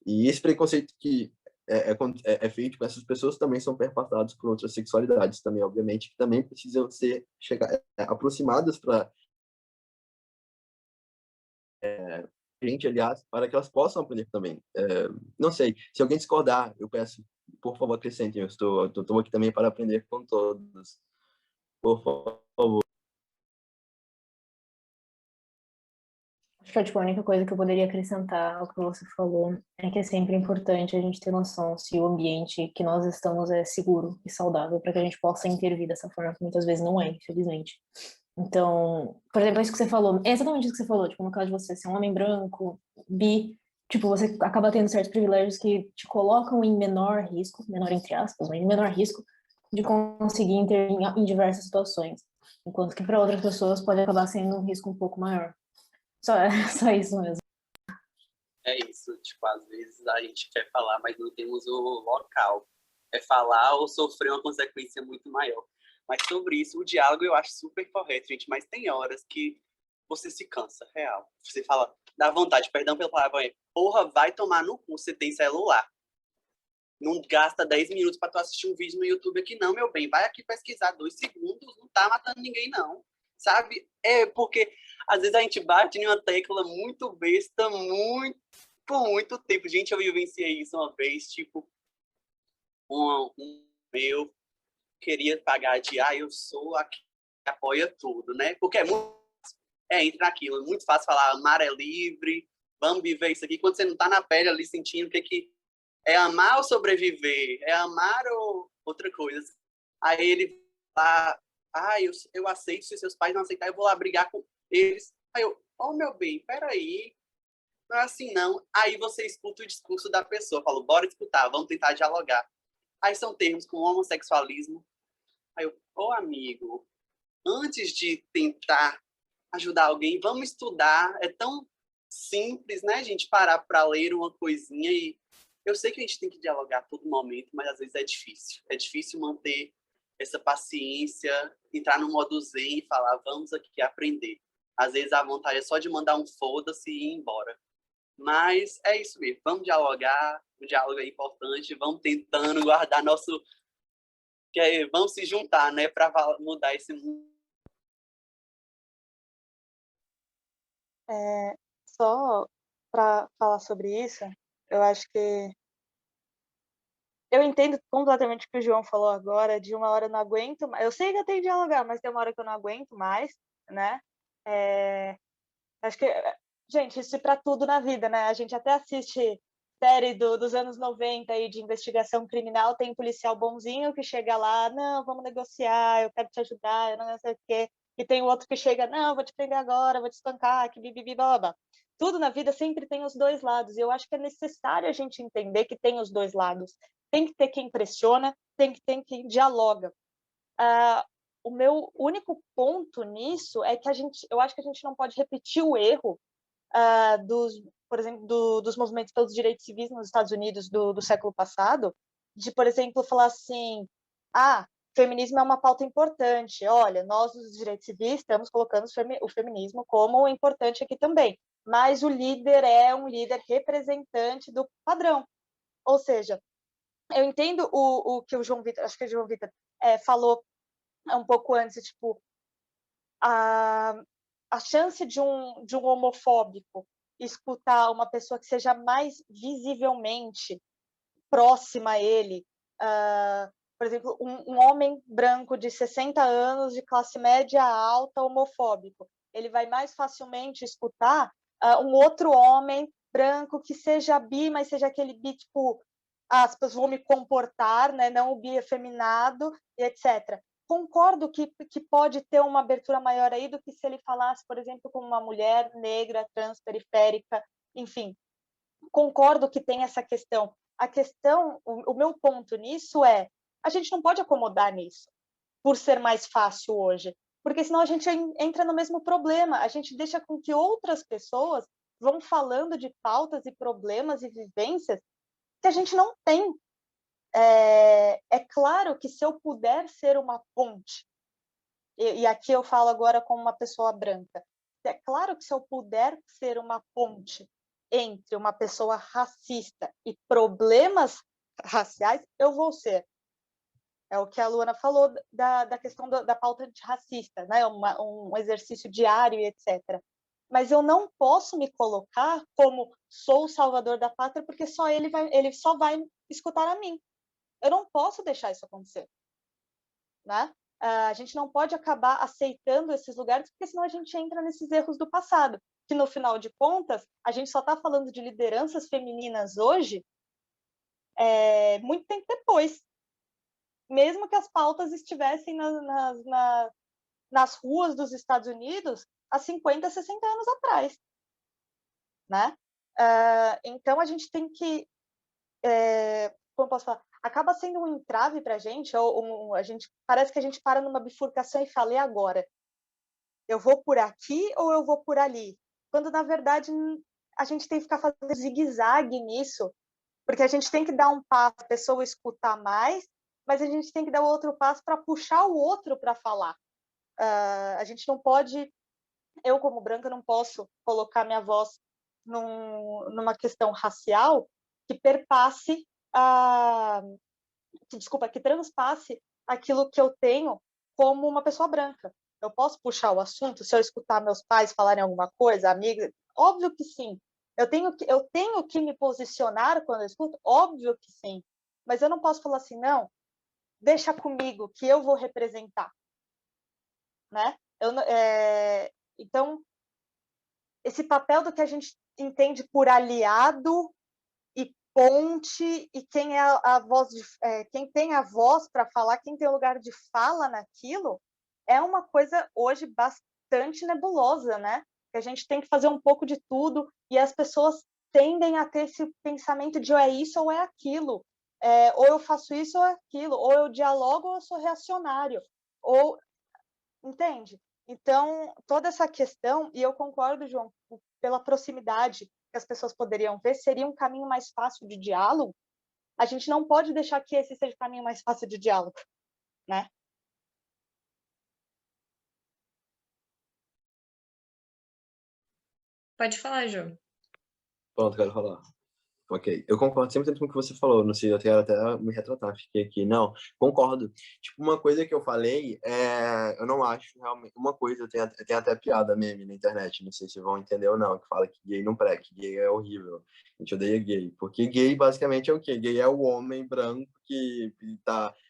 E esse preconceito que é feito com essas pessoas também são perpassados por outras sexualidades também, obviamente, que também precisam ser aproximadas para gente, aliás, para que elas possam aprender também. Não sei, se alguém discordar, eu peço, por favor, acrescentem. Eu estou aqui também para aprender com todos. Por favor. Acho que tipo, a única coisa que eu poderia acrescentar ao que você falou é que é sempre importante a gente ter noção se o ambiente que nós estamos é seguro e saudável para que a gente possa intervir dessa forma, que muitas vezes não é, infelizmente. Então, por exemplo, isso que você falou, é exatamente isso que você falou, tipo, no caso de você ser um homem branco, bi, tipo, você acaba tendo certos privilégios que te colocam em menor risco, menor entre aspas, mas em menor risco de conseguir intervir em diversas situações, enquanto que para outras pessoas pode acabar sendo um risco um pouco maior. Só isso mesmo. É isso, tipo, às vezes a gente quer falar, mas não temos o local. É falar ou sofrer uma consequência muito maior. Mas sobre isso, o diálogo eu acho super correto, gente, mas tem horas que você se cansa, real. Você fala, dá vontade, perdão pela palavra, porra, vai tomar no cu, você tem celular. Não gasta 10 minutos para tu assistir um vídeo no YouTube aqui, não, meu bem. Vai aqui pesquisar 2 segundos, não tá matando ninguém, não. Sabe? É porque às vezes a gente bate em uma tecla muito besta, por muito tempo. Gente, eu vivenciei isso uma vez, tipo, um meu queria pagar de, eu sou a que apoia tudo, né? Porque é muito entra naquilo, é muito fácil falar, amar é livre, vamos viver isso aqui, quando você não tá na pele ali sentindo o que é amar ou sobreviver, é amar ou outra coisa. Aí ele fala, eu aceito, se seus pais não aceitarem, eu vou lá brigar com eles. Aí eu, meu bem, peraí, não é assim não. Aí você escuta o discurso da pessoa, fala, bora escutar, vamos tentar dialogar. Aí são termos como homossexualismo. Aí eu, amigo, antes de tentar ajudar alguém, vamos estudar. É tão simples, né, gente, parar para ler uma coisinha e eu sei que a gente tem que dialogar a todo momento, mas às vezes é difícil. É difícil manter essa paciência, entrar no modo zen e falar, vamos aqui aprender. Às vezes a vontade é só de mandar um foda-se e ir embora. Mas é isso mesmo, vamos dialogar, o diálogo é importante, vamos tentando guardar nosso... vamos se juntar, né, para mudar esse mundo. Só para falar sobre isso, eu acho que eu entendo completamente o que o João falou agora, de uma hora eu não aguento mais. Eu sei que eu tenho que dialogar, mas tem uma hora que eu não aguento mais, né? Acho que, gente, isso é para tudo na vida, né? A gente até assiste série dos anos 90 aí de investigação criminal, tem um policial bonzinho que chega lá, não, vamos negociar, eu quero te ajudar, eu não sei o quê. E tem o outro que chega, não, vou te prender agora, vou te espancar, que bibibi, blá, blá. Tudo na vida sempre tem os dois lados, e eu acho que é necessário a gente entender que tem os dois lados. Tem que ter quem pressiona, tem que ter quem dialoga. O meu único ponto nisso é que eu acho que a gente não pode repetir o erro por exemplo, dos movimentos pelos direitos civis nos Estados Unidos do século passado, de, por exemplo, falar assim, feminismo é uma pauta importante, olha, nós, os direitos civis, estamos colocando o feminismo como importante aqui também, mas o líder é um líder representante do padrão. Ou seja, eu entendo o que o João Vitor, acho que o João Vitor falou um pouco antes, tipo, a chance de um homofóbico escutar uma pessoa que seja mais visivelmente próxima a ele, por exemplo, um homem branco de 60 anos, de classe média alta, homofóbico, ele vai mais facilmente escutar um outro homem branco que seja bi, mas seja aquele bi, tipo, aspas, vou me comportar, né? Não o bi efeminado, etc. Concordo que pode ter uma abertura maior aí do que se ele falasse, por exemplo, com uma mulher negra, trans, periférica, enfim. Concordo que tem essa questão. A questão, o meu ponto nisso é, a gente não pode acomodar nisso, por ser mais fácil hoje, porque senão a gente entra no mesmo problema, a gente deixa com que outras pessoas vão falando de pautas e problemas e vivências que a gente não tem. É claro que se eu puder ser uma ponte, e aqui eu falo agora como uma pessoa branca, É claro que se eu puder ser uma ponte entre uma pessoa racista e problemas raciais, eu vou ser. É o que a Luana falou da questão da pauta antirracista, né? Um exercício diário e etc. Mas eu não posso me colocar como sou o salvador da pátria, porque ele só vai escutar a mim. Eu não posso deixar isso acontecer, né? A gente não pode acabar aceitando esses lugares, porque senão a gente entra nesses erros do passado, que no final de contas, a gente só está falando de lideranças femininas hoje, muito tempo depois, mesmo que as pautas estivessem nas ruas dos Estados Unidos há 50, 60 anos atrás, né? Então a gente tem que, como posso falar, acaba sendo um entrave para a gente, parece que a gente para numa bifurcação e fala, e agora? Eu vou por aqui ou eu vou por ali? Quando, na verdade, a gente tem que ficar fazendo zigue-zague nisso, porque a gente tem que dar um passo para a pessoa escutar mais, mas a gente tem que dar o outro passo para puxar o outro para falar. A gente não pode, eu como branca não posso colocar minha voz numa questão racial que perpasse, que transpasse aquilo que eu tenho como uma pessoa branca. Eu posso puxar o assunto se eu escutar meus pais falarem alguma coisa, amiga? Óbvio que sim. Eu tenho que me posicionar quando eu escuto? Óbvio que sim. Mas eu não posso falar assim, não, deixa comigo, que eu vou representar. Né? Então, esse papel do que a gente entende por aliado e ponte, e quem é a voz quem tem a voz para falar, quem tem o lugar de fala naquilo, é uma coisa hoje bastante nebulosa, né? Que a gente tem que fazer um pouco de tudo, e as pessoas tendem a ter esse pensamento de ou é isso ou é aquilo, ou eu faço isso ou é aquilo, ou eu dialogo ou eu sou reacionário, ou entende? Então, toda essa questão, e eu concordo, João, pela proximidade que as pessoas poderiam ver, seria um caminho mais fácil de diálogo. A gente não pode deixar que esse seja o caminho mais fácil de diálogo, né? Pode falar, João. Pronto, quero falar. Ok, eu concordo 100% com o que você falou, não sei, eu quero até me retratar, fiquei aqui. Não, concordo. Tipo, uma coisa que eu falei, eu não acho realmente, uma coisa, tem até piada meme na internet, não sei se vão entender ou não, que fala que gay não presta, que gay é horrível, a gente odeia gay, porque gay basicamente é o quê? Gay é o homem branco que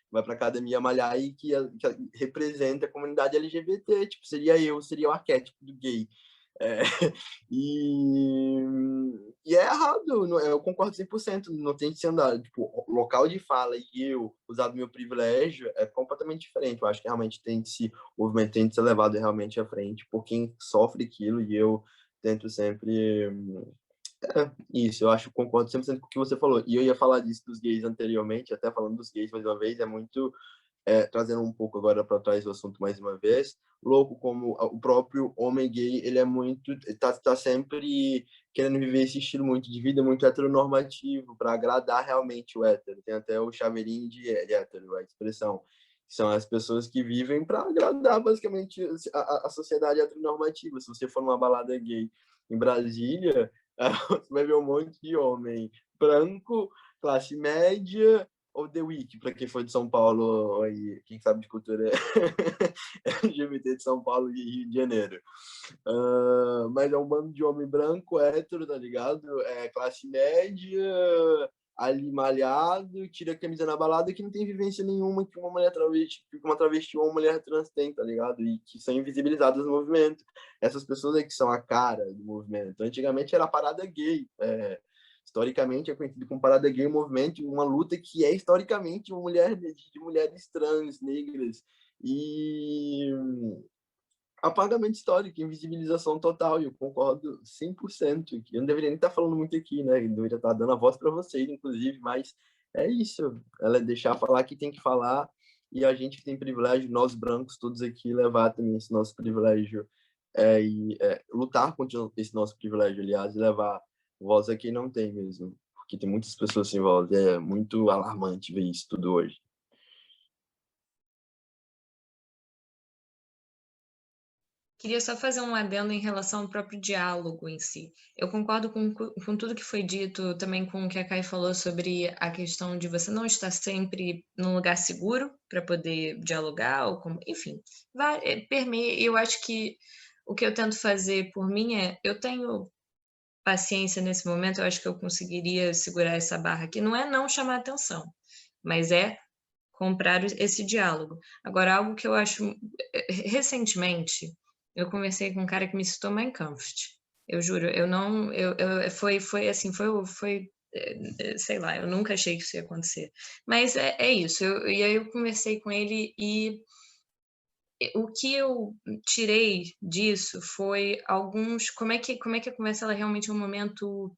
vai pra academia malhar e que representa a comunidade LGBT, tipo, seria o arquétipo do gay. É, e é errado, eu concordo 100%, não tem que ser andar, tipo, local de fala e eu usar do meu privilégio é completamente diferente, eu acho que realmente o movimento tem que ser levado realmente à frente por quem sofre aquilo e eu tento sempre, isso, eu acho que concordo 100% com o que você falou, e eu ia falar disso dos gays anteriormente, até falando dos gays mais uma vez, é muito trazendo um pouco agora para trás o assunto mais uma vez, louco como o próprio homem gay, ele é muito, tá sempre querendo viver esse estilo muito de vida, muito heteronormativo, para agradar realmente o hétero. Tem até o chaveirinho de hétero, a expressão. São as pessoas que vivem para agradar basicamente a sociedade heteronormativa. Se você for numa balada gay em Brasília, você vai ver um monte de homem branco, classe média, ou The Week, para quem foi de São Paulo, aí, quem sabe de cultura LGBT de São Paulo e Rio de Janeiro. Mas é um bando de homem branco, hétero, tá ligado? Classe média, ali malhado, tira a camisa na balada, que não tem vivência nenhuma que uma mulher travesti, que uma travesti ou uma mulher trans tem, tá ligado? E que são invisibilizadas no movimento. Essas pessoas é que são a cara do movimento. Antigamente era a parada gay, historicamente é conhecido como parada gay, um movimento, uma luta que é historicamente uma mulher de mulheres trans, negras, e apagamento histórico, invisibilização total, e eu concordo 100%, que eu não deveria nem estar falando muito aqui, né, eu deveria estar dando a voz para vocês, inclusive, mas é isso, ela é deixar falar que tem que falar, e a gente que tem privilégio, nós brancos, todos aqui, levar também esse nosso privilégio, lutar contra esse nosso privilégio, aliás, e levar voz a quem não tem mesmo, porque tem muitas pessoas sem voz, é muito alarmante ver isso tudo hoje. Queria só fazer um adendo em relação ao próprio diálogo em si. Eu concordo com tudo que foi dito, também com o que a Kai falou sobre a questão de você não estar sempre num lugar seguro para poder dialogar, ou como, enfim, permeia. Eu acho que o que eu tento fazer por mim eu tenho paciência nesse momento, eu acho que eu conseguiria segurar essa barra aqui. Não é não chamar atenção, mas é comprar esse diálogo. Agora, algo que eu acho recentemente, eu conversei com um cara que me citou Mein Kampf. Eu juro, eu não, foi assim, sei lá, eu nunca achei que isso ia acontecer. Mas é isso. E aí eu conversei com ele e o que eu tirei disso foi alguns, como é que a conversa ela realmente é um momento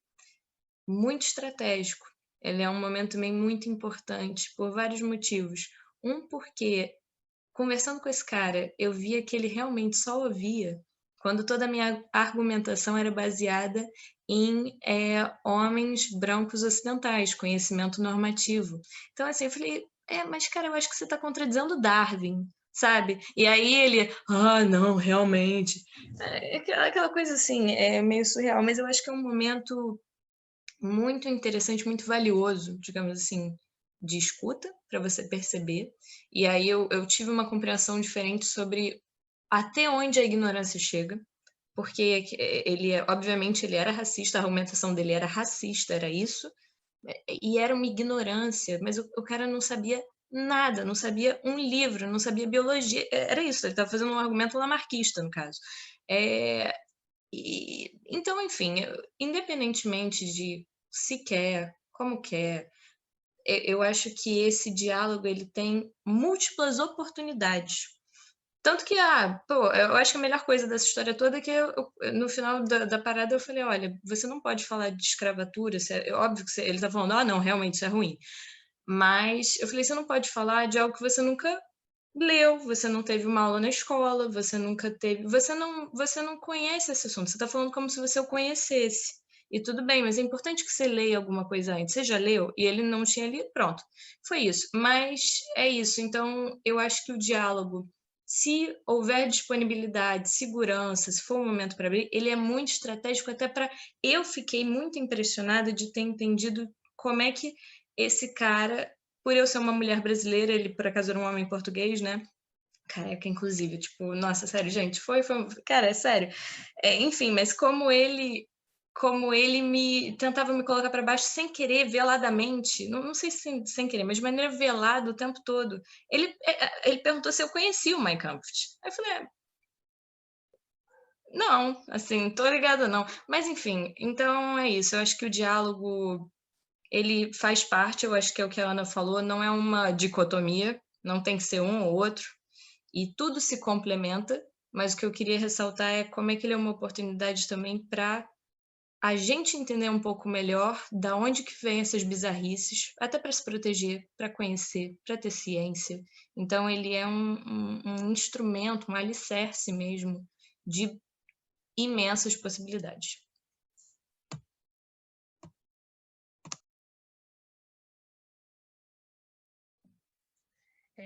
muito estratégico. Ele é um momento também muito importante por vários motivos. Um, porque conversando com esse cara, eu via que ele realmente só ouvia quando toda a minha argumentação era baseada em homens brancos ocidentais, conhecimento normativo. Então, assim, eu falei, mas cara, eu acho que você está contradizendo Darwin, sabe? E aí ele, não, realmente. Aquela coisa assim, é meio surreal, mas eu acho que é um momento muito interessante, muito valioso, digamos assim, de escuta, para você perceber. E aí eu tive uma compreensão diferente sobre até onde a ignorância chega, porque obviamente, ele era racista, a argumentação dele era racista, era isso, e era uma ignorância, mas o cara não sabia nada, não sabia um livro, não sabia biologia, era isso, ele estava fazendo um argumento lamarquista, no caso. Então, enfim, independentemente de se quer, como quer, eu acho que esse diálogo ele tem múltiplas oportunidades. Tanto que, eu acho que a melhor coisa dessa história toda é que no final da parada eu falei, olha, você não pode falar de escravatura, óbvio que ele está falando, não, realmente isso é ruim. Mas eu falei, você não pode falar de algo que você nunca leu, você não teve uma aula na escola, você nunca teve, você não conhece esse assunto, você está falando como se você o conhecesse. E tudo bem, mas é importante que você leia alguma coisa antes. Você já leu? E ele não tinha lido, pronto. Foi isso. Mas é isso. Então, eu acho que o diálogo, se houver disponibilidade, segurança, se for um momento para abrir, ele é muito estratégico até para... Eu fiquei muito impressionada de ter entendido como é que esse cara, por eu ser uma mulher brasileira, ele por acaso era um homem português, né? Careca, inclusive, tipo, nossa, sério, gente, cara, é sério. Enfim, mas como ele tentava me colocar para baixo sem querer, veladamente, não sei se sem querer, mas de maneira velada o tempo todo. Ele perguntou se eu conhecia o Mein Kampf. Aí eu falei, não, assim, tô ligada não. Mas enfim, então é isso. Eu acho que o diálogo ele faz parte, eu acho que é o que a Ana falou, não é uma dicotomia, não tem que ser um ou outro, e tudo se complementa, mas o que eu queria ressaltar é como é que ele é uma oportunidade também para a gente entender um pouco melhor da onde que vem essas bizarrices, até para se proteger, para conhecer, para ter ciência. Então ele é um instrumento, um alicerce mesmo de imensas possibilidades.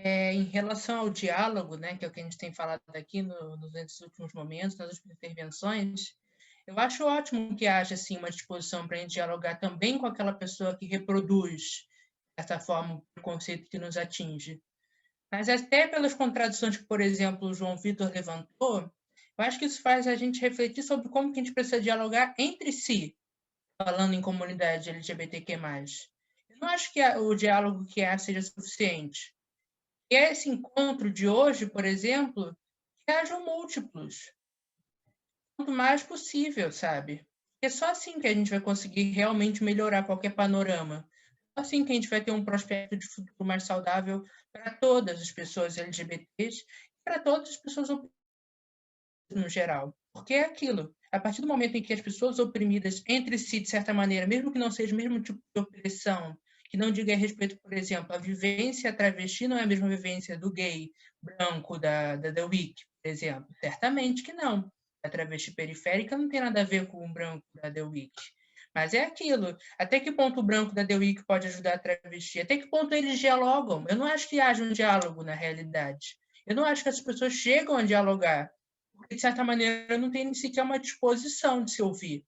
Em relação ao diálogo, né, que é o que a gente tem falado aqui nos últimos momentos, nas últimas intervenções, eu acho ótimo que haja assim, uma disposição para a gente dialogar também com aquela pessoa que reproduz, de certa forma, o preconceito que nos atinge. Mas até pelas contradições que, por exemplo, o João Vitor levantou, eu acho que isso faz a gente refletir sobre como que a gente precisa dialogar entre si, falando em comunidade LGBTQ+. Eu não acho que o diálogo que há seja suficiente. E esse encontro de hoje, por exemplo, que hajam múltiplos. Quanto mais possível, sabe? É só assim que a gente vai conseguir realmente melhorar qualquer panorama. Só assim que a gente vai ter um prospecto de futuro mais saudável para todas as pessoas LGBTs e para todas as pessoas oprimidas no geral. Porque é aquilo. A partir do momento em que as pessoas oprimidas entre si, de certa maneira, mesmo que não seja o mesmo tipo de opressão, que não diga a respeito, por exemplo, a vivência travesti não é a mesma vivência do gay branco da The Week, por exemplo. Certamente que não. A travesti periférica não tem nada a ver com o branco da The Week. Mas é aquilo. Até que ponto o branco da The Week pode ajudar a travesti? Até que ponto eles dialogam? Eu não acho que haja um diálogo na realidade. Eu não acho que as pessoas chegam a dialogar. porque, de certa maneira, não tem sequer uma disposição de se ouvir.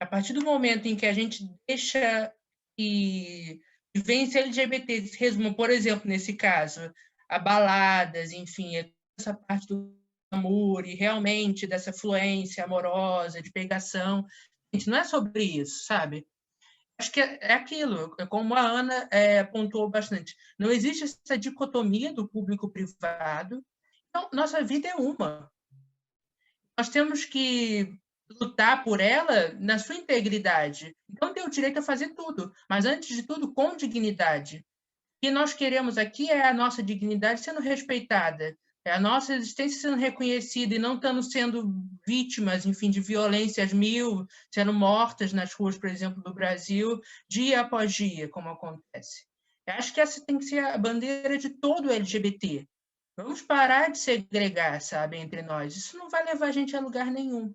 A partir do momento em que a gente deixa que vivência LGBT se resuma, por exemplo, nesse caso, a baladas, enfim, essa parte do amor e realmente dessa fluência amorosa, de pegação, gente, não é sobre isso, sabe? Acho que é aquilo, como a Ana pontuou bastante. Não existe essa dicotomia do público-privado. Então, nossa vida é uma. Nós temos que lutar por ela na sua integridade. Então, tem o direito a fazer tudo, mas, antes de tudo, com dignidade. O que nós queremos aqui é a nossa dignidade sendo respeitada, é a nossa existência sendo reconhecida e não estando sendo vítimas, enfim, de violências mil, sendo mortas nas ruas, por exemplo, do Brasil, dia após dia, como acontece. Eu acho que essa tem que ser a bandeira de todo o LGBT. Vamos parar de segregar, sabe, entre nós. Isso não vai levar a gente a lugar nenhum.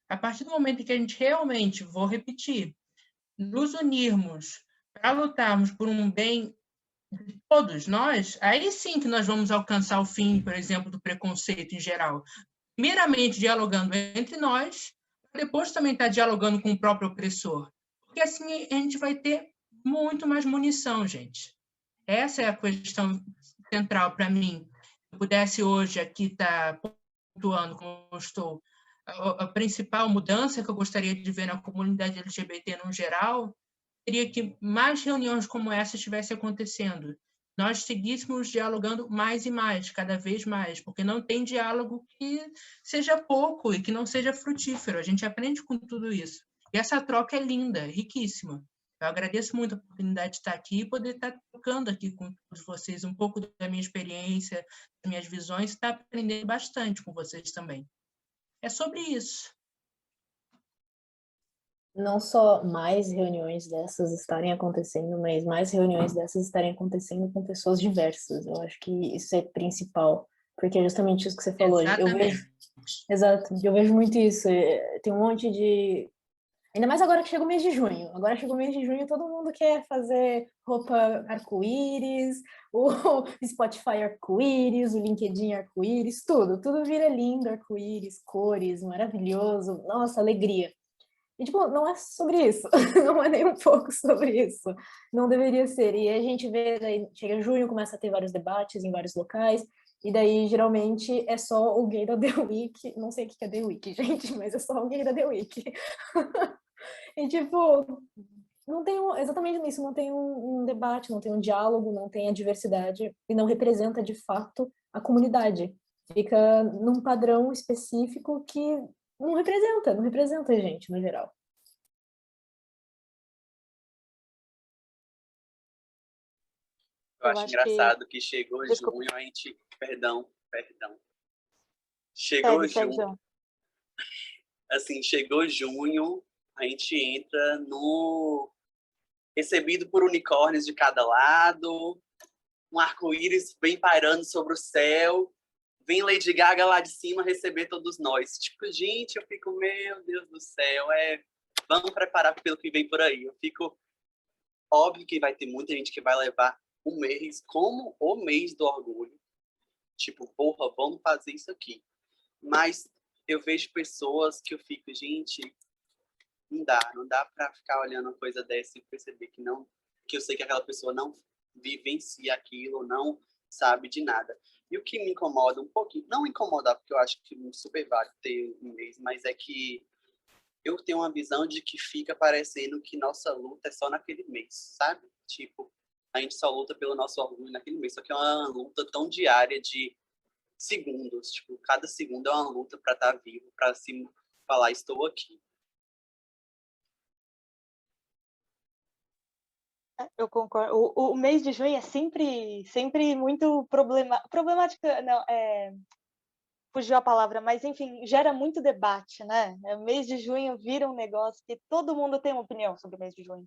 A partir do momento em que a gente realmente, vou repetir, nos unirmos para lutarmos por um bem de todos nós, aí sim que nós vamos alcançar o fim, por exemplo, do preconceito em geral. Primeiramente dialogando entre nós, depois também estar dialogando com o próprio opressor. Porque assim a gente vai ter muito mais munição, gente. Essa é a questão central para mim. Se eu pudesse hoje aqui estar pontuando como eu estou, a principal mudança que eu gostaria de ver na comunidade LGBT no geral seria que mais reuniões como essa estivessem acontecendo. Nós seguíssemos dialogando mais e mais, cada vez mais, porque não tem diálogo que seja pouco e que não seja frutífero. A gente aprende com tudo isso. E essa troca é linda, riquíssima. Eu agradeço muito a oportunidade de estar aqui e poder estar trocando aqui com todos vocês um pouco da minha experiência, das minhas visões, e estar aprendendo bastante com vocês também. É sobre isso. Não só mais reuniões dessas estarem acontecendo, mas mais reuniões dessas estarem acontecendo com pessoas diversas. Eu acho que isso é principal, porque é justamente isso que você falou. Exato, eu vejo muito isso. Tem um monte de... Ainda mais agora que chega o mês de junho. Agora chega o mês de junho, todo mundo quer fazer roupa arco-íris, o Spotify arco-íris, o LinkedIn arco-íris, tudo vira lindo, arco-íris, cores, maravilhoso. Nossa, alegria. E, tipo, não é sobre isso. Não é nem um pouco sobre isso. Não deveria ser. E a gente vê, daí chega junho, começa a ter vários debates em vários locais, e daí, geralmente, é só o gay da The Week. Não sei o que é The Week, gente, mas é só o gay da The Week. E, tipo, não tem exatamente isso, não tem um debate, não tem um diálogo, não tem a diversidade, e não representa, de fato, a comunidade. Fica num padrão específico que não representa a gente, no geral. Eu acho engraçado que chegou Desculpa. junho, a gente... Perdão. Chegou junho. Assim, chegou junho, a gente entra no... Recebido por unicórnios de cada lado, um arco-íris vem pairando sobre o céu, vem Lady Gaga lá de cima receber todos nós. Tipo, gente, eu fico, meu Deus do céu, vamos preparar pelo que vem por aí. Eu fico, óbvio que vai ter muita gente que vai levar um mês como o mês do orgulho. Tipo, porra, vamos fazer isso aqui. Mas eu vejo pessoas que eu fico, gente, não dá pra ficar olhando uma coisa dessa e perceber que eu sei que aquela pessoa não vivencia aquilo, não sabe de nada. E o que me incomoda um pouquinho, não incomodar, porque eu acho que é super válido ter um mês, mas é que eu tenho uma visão de que fica parecendo que nossa luta é só naquele mês, sabe? Tipo, a gente só luta pelo nosso orgulho naquele mês, só que é uma luta tão diária de segundos, tipo, cada segundo é uma luta para estar vivo, para se falar, estou aqui. Eu concordo. O mês de junho é sempre muito problemático, não, fugiu a palavra, mas enfim, gera muito debate, né? O mês de junho vira um negócio que todo mundo tem uma opinião sobre o mês de junho.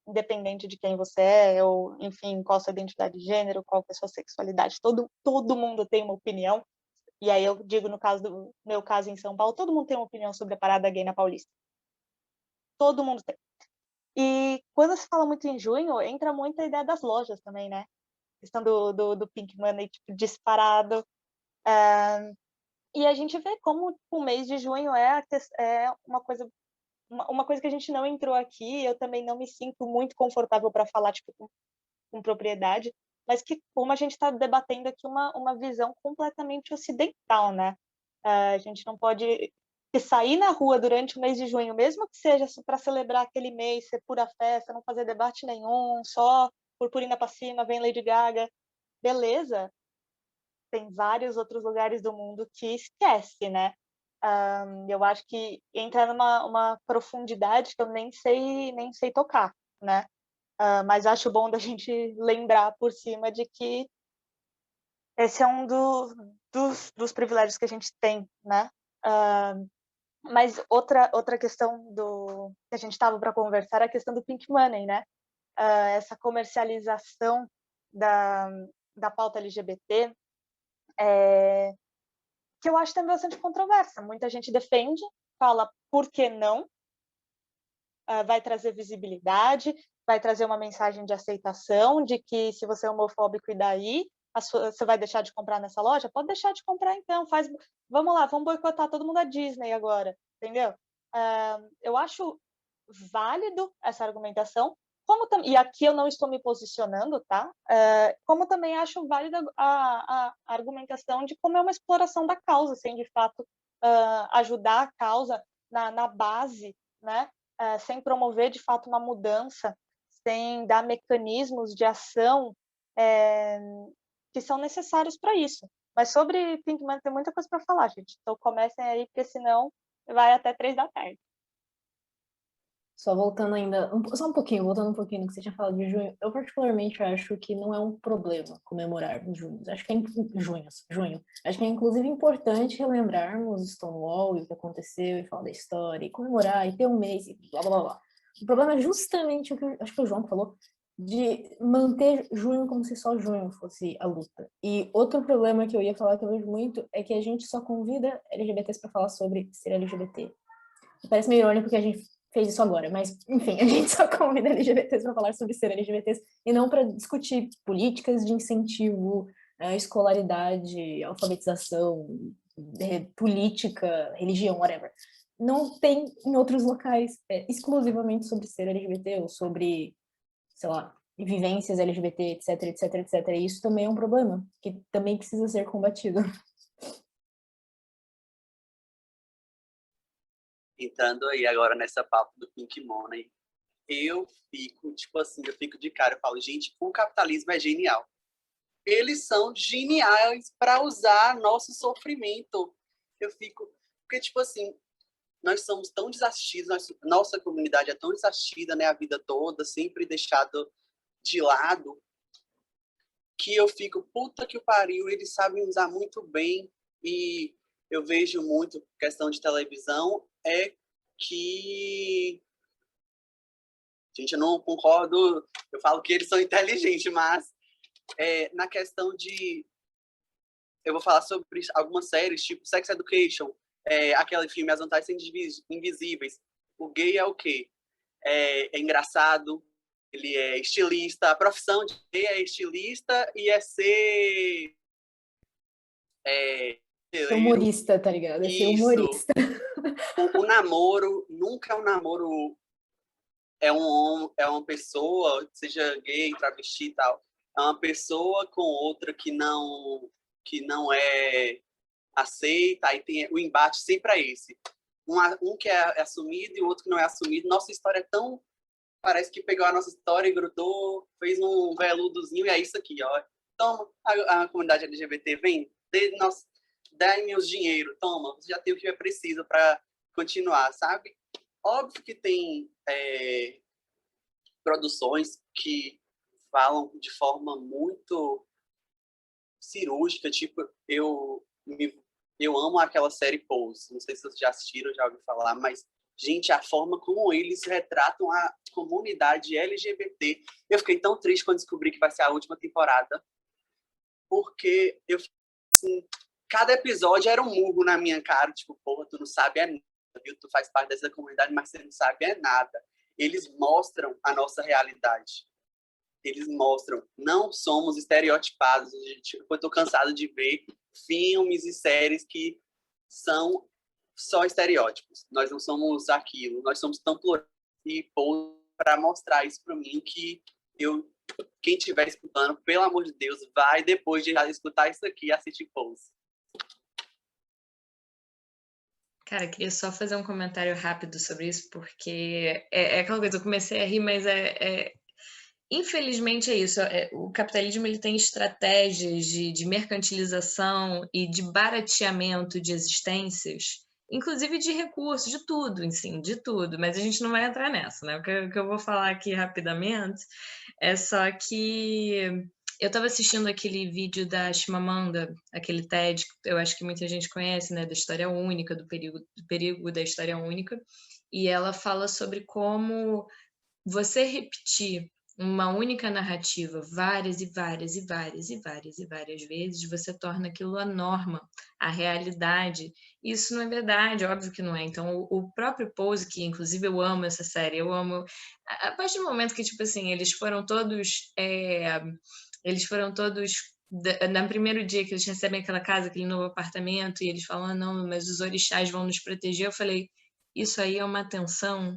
Independente de quem você é, ou enfim, qual a sua identidade de gênero, qual é a sua sexualidade, todo mundo tem uma opinião. E aí eu digo, no caso do meu caso em São Paulo, todo mundo tem uma opinião sobre a parada gay na Paulista. Todo mundo tem. E quando se fala muito em junho, entra muito a ideia das lojas também, né? A questão do Pink Money, tipo, disparado. E a gente vê como o mês de junho é uma coisa que a gente não entrou aqui, eu também não me sinto muito confortável para falar tipo, com propriedade, mas que como a gente está debatendo aqui uma visão completamente ocidental, né? A gente não pode sair na rua durante o mês de junho, mesmo que seja para celebrar aquele mês, ser pura festa, não fazer debate nenhum, só purpurina para cima, vem Lady Gaga, beleza. Tem vários outros lugares do mundo que esquece, né? Eu acho que entra numa uma profundidade que eu nem sei tocar, né? Mas acho bom da gente lembrar por cima de que esse é um dos privilégios que a gente tem, né? Mas outra questão que a gente estava para conversar é a questão do pink money, né? Essa comercialização da pauta LGBT, que eu acho também bastante controversa. Muita gente defende, fala por que não, vai trazer visibilidade, vai trazer uma mensagem de aceitação, de que se você é homofóbico e daí, você vai deixar de comprar nessa loja? Pode deixar de comprar então, vamos lá, vamos boicotar todo mundo a Disney agora, entendeu? Eu acho válido essa argumentação, e aqui eu não estou me posicionando, tá? Como também acho válida a argumentação de como é uma exploração da causa, sem de fato ajudar a causa na base, né? Sem promover de fato uma mudança, sem dar mecanismos de ação que são necessários para isso. Mas sobre Pinkman tem muita coisa para falar, gente. Então comecem aí, porque senão vai até 3 da tarde. Só voltando ainda, só um pouquinho, voltando um pouquinho no que você tinha falado de junho, eu particularmente acho que não é um problema comemorar junho. Acho que é junho. Acho que é inclusive importante relembrarmos Stonewall e o que aconteceu e falar da história e comemorar e ter um mês e blá blá blá. O problema é justamente o que acho que o João falou, de manter junho como se só junho fosse a luta. E outro problema que eu ia falar que eu vejo muito é que a gente só convida LGBTs para falar sobre ser LGBT. Parece meio irônico que a gente fez isso agora, mas, enfim, a gente só convida LGBTs para falar sobre ser LGBTs e não para discutir políticas de incentivo, escolaridade, alfabetização, política, religião, whatever. Não tem em outros locais exclusivamente sobre ser LGBT ou sobre, sei lá, vivências LGBT, etc, etc, etc. E isso também é um problema, que também precisa ser combatido. Entrando aí agora nessa pauta do Pink Money, eu fico de cara, eu falo, gente, o capitalismo é genial. Eles são geniais para usar nosso sofrimento. Eu fico, porque tipo assim, nós somos tão desassistidos, nossa comunidade é tão desassistida, né, a vida toda, sempre deixado de lado, que eu fico, puta que o pariu, eles sabem usar muito bem. E eu vejo muito, questão de televisão, é que... Gente, eu não concordo, eu falo que eles são inteligentes, mas na questão de... Eu vou falar sobre algumas séries, tipo Sex Education, aquele filme As Vantagens Invisíveis. O gay é o quê? É engraçado, ele é estilista, a profissão de gay é estilista e é ser... Ser humorista, tá ligado? É ser humorista. O namoro nunca é um namoro, é uma pessoa, seja gay, travesti e tal, é uma pessoa com outra que não é aceita, aí tem o embate sempre é esse. Um que é assumido e o outro que não é assumido. Nossa história é tão... Parece que pegou a nossa história e grudou, fez um veludozinho e é isso aqui, ó. Toma, a comunidade LGBT vem, dá-me os dinheiro, toma, você já tem o que é preciso para continuar, sabe? Óbvio que tem produções que falam de forma muito cirúrgica, tipo, eu amo aquela série Pose, não sei se vocês já assistiram, já ouviram falar, mas, gente, a forma como eles retratam a comunidade LGBT, eu fiquei tão triste quando descobri que vai ser a última temporada, porque eu, assim, cada episódio era um murro na minha cara, tipo, porra, tu não sabe nada, viu? Tu faz parte dessa comunidade, mas você não sabe nada. Eles mostram a nossa realidade. Eles mostram, não somos estereotipados. Tipo, eu tô cansado de ver filmes e séries que são só estereótipos. Nós não somos aquilo, nós somos tão plurais e para mostrar isso para mim que quem estiver escutando, pelo amor de Deus, vai depois de escutar isso aqui assistir Pose. Cara, queria só fazer um comentário rápido sobre isso, porque é aquela coisa, eu comecei a rir, mas infelizmente é isso. O capitalismo ele tem estratégias de mercantilização e de barateamento de existências, inclusive de recursos, de tudo, enfim, de tudo. Mas a gente não vai entrar nessa, né? O que eu vou falar aqui rapidamente é só que eu estava assistindo aquele vídeo da Chimamanda, aquele TED, que eu acho que muita gente conhece, né? Da história única, do perigo da história única. E ela fala sobre como você repetir uma única narrativa várias e várias e várias e várias e várias vezes, você torna aquilo a norma, a realidade. Isso não é verdade, óbvio que não é. Então, o próprio Pose, que inclusive eu amo essa série, eu amo... A partir do momento que, tipo assim, eles foram todos... No primeiro dia que eles recebem aquela casa, aquele novo apartamento, e eles falam, ah, não, mas os orixás vão nos proteger, eu falei, isso aí é uma atenção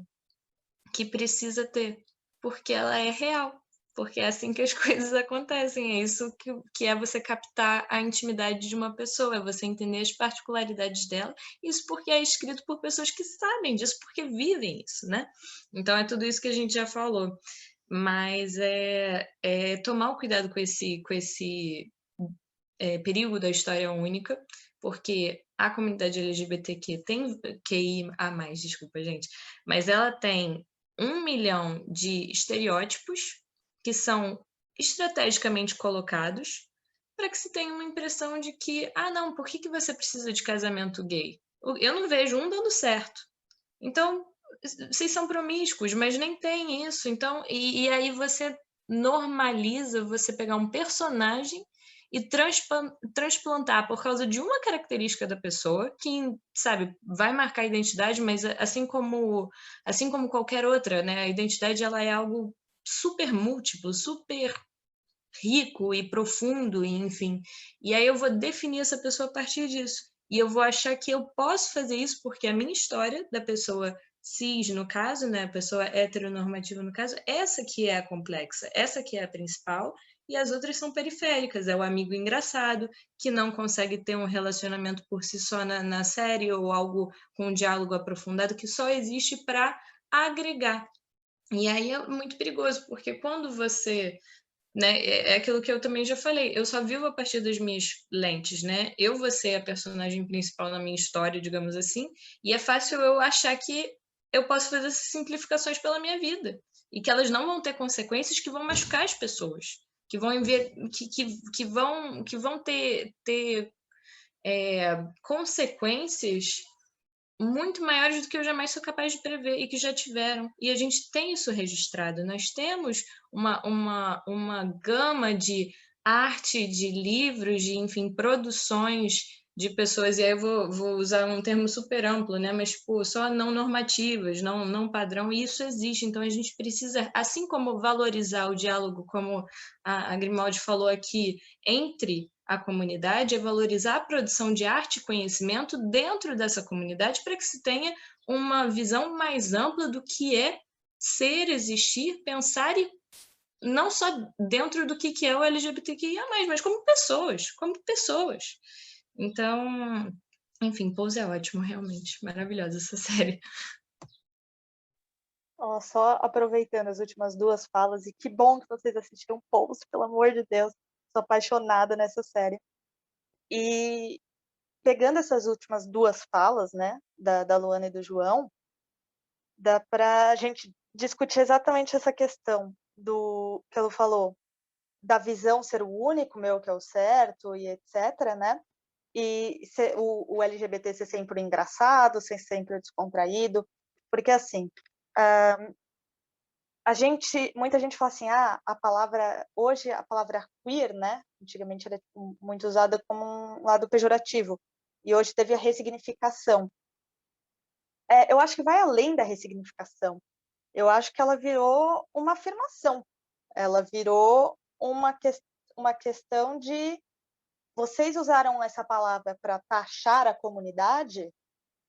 que precisa ter, porque ela é real, porque é assim que as coisas acontecem, é isso que é você captar a intimidade de uma pessoa, é você entender as particularidades dela, isso porque é escrito por pessoas que sabem disso, porque vivem isso, né? Então é tudo isso que a gente já falou, mas é tomar o cuidado com esse perigo da história única, porque a comunidade LGBTQ tem QIA+, desculpa, gente, mas ela tem 1 milhão de estereótipos que são estrategicamente colocados para que se tenha uma impressão de que, ah, não, por que você precisa de casamento gay? Eu não vejo um dando certo. Então, vocês são promíscuos, mas nem tem isso. Então, e aí você normaliza você pegar um personagem e transplantar por causa de uma característica da pessoa que, sabe, vai marcar a identidade, mas assim como qualquer outra, né? A identidade ela é algo super múltiplo, super rico e profundo, e enfim. E aí eu vou definir essa pessoa a partir disso. E eu vou achar que eu posso fazer isso porque a minha história da pessoa cis, no caso, né, a pessoa heteronormativa, no caso, essa que é a complexa, essa que é a principal, e as outras são periféricas. É o amigo engraçado, que não consegue ter um relacionamento por si só na série, ou algo com um diálogo aprofundado, que só existe para agregar. E aí é muito perigoso, porque quando você... Né, é aquilo que eu também já falei, eu só vivo a partir das minhas lentes, né? Eu vou ser a personagem principal na minha história, digamos assim, e é fácil eu achar que eu posso fazer essas simplificações pela minha vida, e que elas não vão ter consequências que vão machucar as pessoas, que vão ter consequências muito maiores do que eu jamais sou capaz de prever e que já tiveram. E a gente tem isso registrado. Nós temos uma gama de arte, de livros, de, enfim, produções de pessoas, e aí eu vou usar um termo super amplo, né? Mas, tipo, só não normativas, não padrão, e isso existe. Então, a gente precisa, assim como valorizar o diálogo, como a Grimaldi falou aqui, entre a comunidade, é valorizar a produção de arte e conhecimento dentro dessa comunidade para que se tenha uma visão mais ampla do que é ser, existir, pensar, e não só dentro do que é o LGBTQIA+, mas como pessoas. Então, enfim, Pose é ótimo, realmente. Maravilhosa essa série. Ó, só aproveitando as últimas duas falas, e que bom que vocês assistiram Pose, pelo amor de Deus. Sou apaixonada nessa série. E pegando essas últimas duas falas, né, da Luana e do João, dá para a gente discutir exatamente essa questão do que ela falou, da visão ser o único, meu que é o certo, e etc., né? E o LGBT ser sempre engraçado, ser sempre descontraído, porque assim, muita gente fala assim, hoje a palavra queer, né, antigamente era muito usada como um lado pejorativo, e hoje teve a ressignificação. Eu acho que vai além da ressignificação. Eu acho que ela virou uma afirmação. Ela virou uma questão de vocês usaram essa palavra para taxar a comunidade,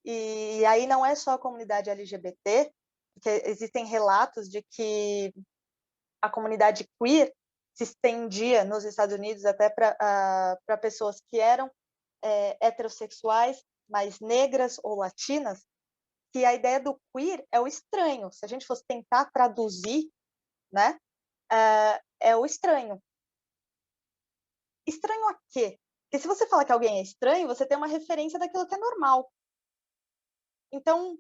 e aí não é só a comunidade LGBT, porque existem relatos de que a comunidade queer se estendia nos Estados Unidos até para pessoas que eram heterossexuais, mas negras ou latinas, que a ideia do queer é o estranho. Se a gente fosse tentar traduzir, né, é o estranho. Estranho a quê? Porque se você fala que alguém é estranho, você tem uma referência daquilo que é normal. Então,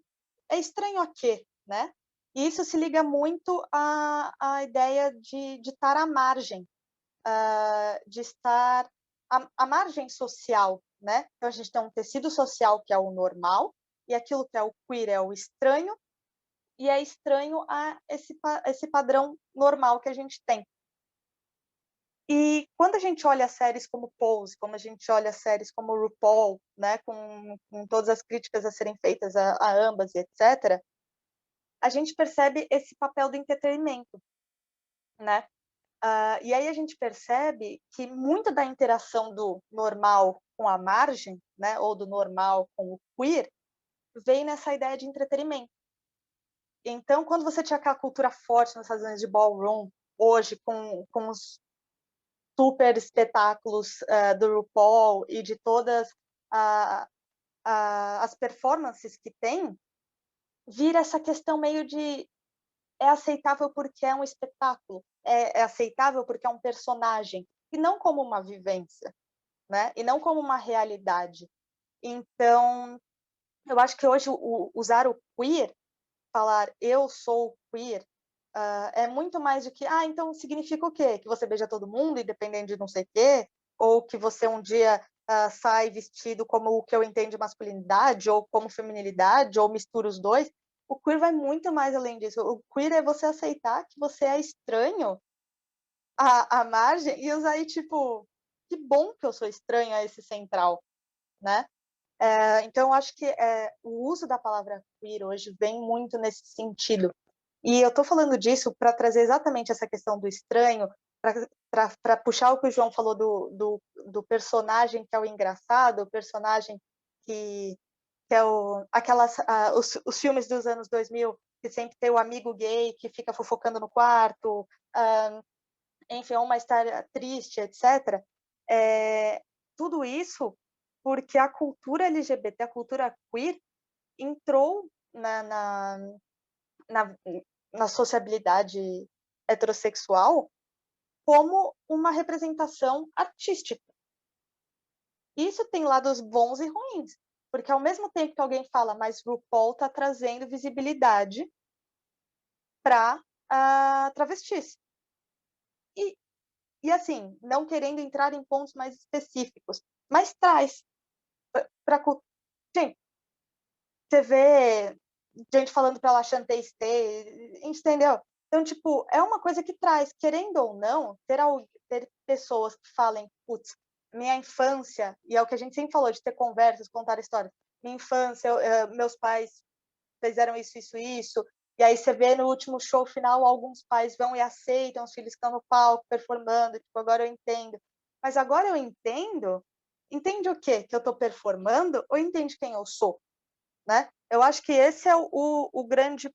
é estranho a quê, né? E isso se liga muito à ideia de estar à margem, de estar à margem social, né? Então, a gente tem um tecido social que é o normal, e aquilo que é o queer é o estranho, e é estranho a esse padrão normal que a gente tem. E quando a gente olha séries como Pose, como a gente olha séries como RuPaul, né, com todas as críticas a serem feitas a ambas, etc., a gente percebe esse papel do entretenimento, né? E aí a gente percebe que muito da interação do normal com a margem, né, ou do normal com o queer, vem nessa ideia de entretenimento. Então, quando você tinha aquela cultura forte nos Estados Unidos de ballroom, hoje, com os super espetáculos do RuPaul e de todas as performances que tem, vira essa questão meio de é aceitável porque é um espetáculo, é aceitável porque é um personagem, e não como uma vivência, né? E não como uma realidade. Então, eu acho que hoje usar o queer, falar eu sou queer, é muito mais do que, então significa o quê? Que você beija todo mundo, independente de não sei o quê? Ou que você um dia sai vestido como o que eu entendo de masculinidade, ou como feminilidade, ou mistura os dois? O queer vai muito mais além disso. O queer é você aceitar que você é estranho à margem e usar aí, tipo, que bom que eu sou estranho a esse central, né? Então, eu acho que o uso da palavra queer hoje vem muito nesse sentido. E eu estou falando disso para trazer exatamente essa questão do estranho, para puxar o que o João falou do personagem que é o engraçado, o personagem que é os filmes dos anos 2000, que sempre tem o amigo gay que fica fofocando no quarto, enfim, é uma história triste, etc. Tudo isso porque a cultura LGBT, a cultura queer, entrou na sociabilidade heterossexual como uma representação artística. Isso tem lados bons e ruins, porque ao mesmo tempo que alguém fala, mas RuPaul está trazendo visibilidade para travestis. E assim, não querendo entrar em pontos mais específicos, mas traz para gente, você vê gente falando para ela Chantei Stay, entendeu? Então, tipo, é uma coisa que traz, querendo ou não, ter pessoas que falem, putz, minha infância, e é o que a gente sempre falou, de ter conversas, contar histórias. Minha infância, meus pais fizeram isso, isso, isso, e aí você vê no último show final, alguns pais vão e aceitam os filhos que estão no palco, performando, tipo, agora eu entendo. Mas agora eu entendo, entende o quê? Que eu estou performando, ou entende quem eu sou? Né? Eu acho que esse é o grande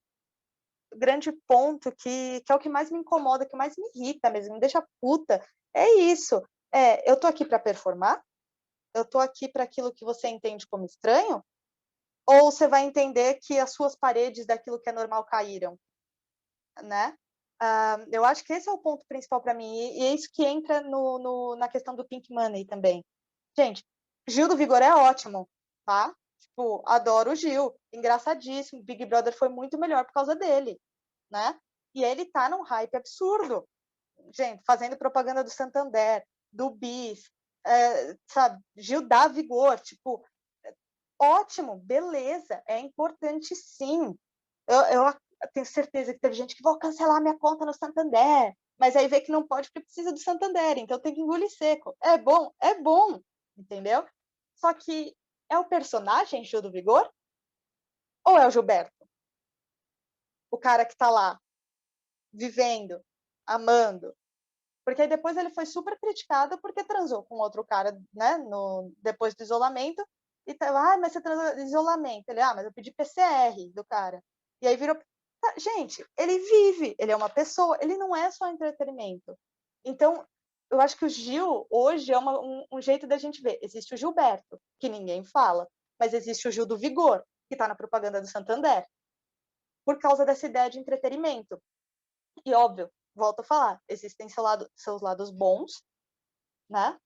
ponto que é o que mais me incomoda, que mais me irrita mesmo, me deixa puta. É isso. Eu tô aqui para performar? Eu tô aqui para aquilo que você entende como estranho? Ou você vai entender que as suas paredes daquilo que é normal caíram? Né? Eu acho que esse é o ponto principal para mim. E é isso que entra na questão do Pink Money também. Gente, Gil do Vigor é ótimo, tá? Tipo, adoro o Gil, engraçadíssimo. Big Brother foi muito melhor por causa dele, né? E ele tá num hype absurdo. Gente, fazendo propaganda do Santander, do Bis, sabe? Gil dá vigor, tipo, ótimo, beleza, é importante sim. Eu tenho certeza que teve gente que vai cancelar minha conta no Santander, mas aí vê que não pode porque precisa do Santander, então tem que engolir seco. É bom, entendeu? Só que é o personagem Gil do Vigor ou é o Gilberto? O cara que tá lá, vivendo, amando, Porque aí depois ele foi super criticado porque transou com outro cara, né, depois do isolamento, e tá, mas você transou no isolamento. Ele, mas eu pedi PCR do cara. E aí virou... Gente, ele vive, ele é uma pessoa, ele não é só entretenimento. Então, eu acho que o Gil, hoje, é um jeito da gente ver. Existe o Gilberto, que ninguém fala, mas existe o Gil do Vigor, que está na propaganda do Santander, por causa dessa ideia de entretenimento. E, óbvio, volto a falar, existem seus lados bons, né?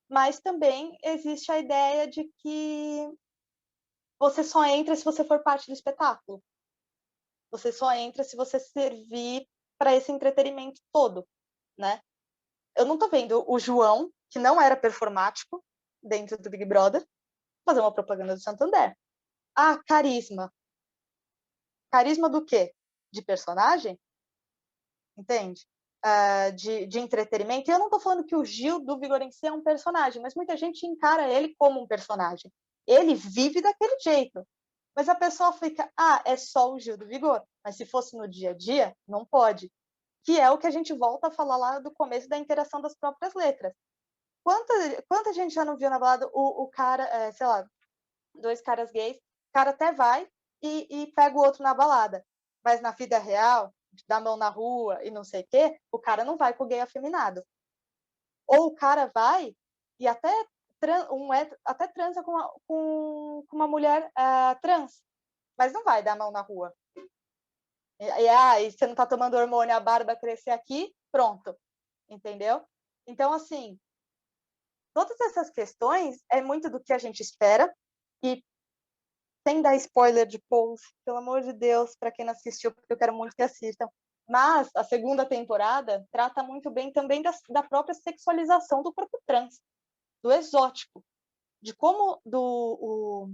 Mas também existe a ideia de que você só entra se você for parte do espetáculo. Você só entra se você servir para esse entretenimento todo, né? Eu não tô vendo o João, que não era performático dentro do Big Brother, fazer uma propaganda do Santander. Carisma. Carisma do quê? De personagem? Entende? De entretenimento. E eu não tô falando que o Gil do Vigor em si é um personagem, mas muita gente encara ele como um personagem. Ele vive daquele jeito. Mas a pessoa fica, é só o Gil do Vigor. Mas se fosse no dia a dia, não pode. Que é o que a gente volta a falar lá do começo da interação das próprias letras. Quanta gente já não viu na balada o cara, sei lá, 2 caras gays, o cara até vai e pega o outro na balada. Mas na vida real, dá mão na rua e não sei o quê, o cara não vai com o gay afeminado. Ou o cara vai e até transa com uma mulher trans, mas não vai dar a mão na rua. E você não tá tomando hormônio, a barba crescer aqui, pronto. Entendeu? Então, assim, todas essas questões é muito do que a gente espera, e sem dar spoiler de Pose, pelo amor de Deus, para quem não assistiu, porque eu quero muito que assistam. Mas a segunda temporada trata muito bem também da própria sexualização do corpo trans, do exótico, de como o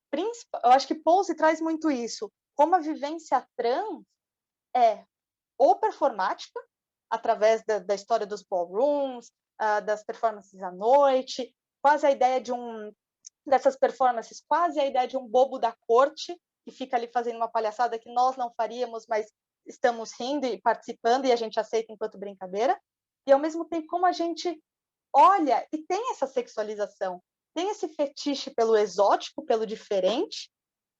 príncipe, eu acho que Pose traz muito isso, como a vivência trans é ou performática, através da história dos ballrooms, das performances à noite, quase a ideia dessas performances, quase a ideia de um bobo da corte, que fica ali fazendo uma palhaçada que nós não faríamos, mas estamos rindo e participando, e a gente aceita enquanto brincadeira, e ao mesmo tempo como a gente olha e tem essa sexualização, tem esse fetiche pelo exótico, pelo diferente,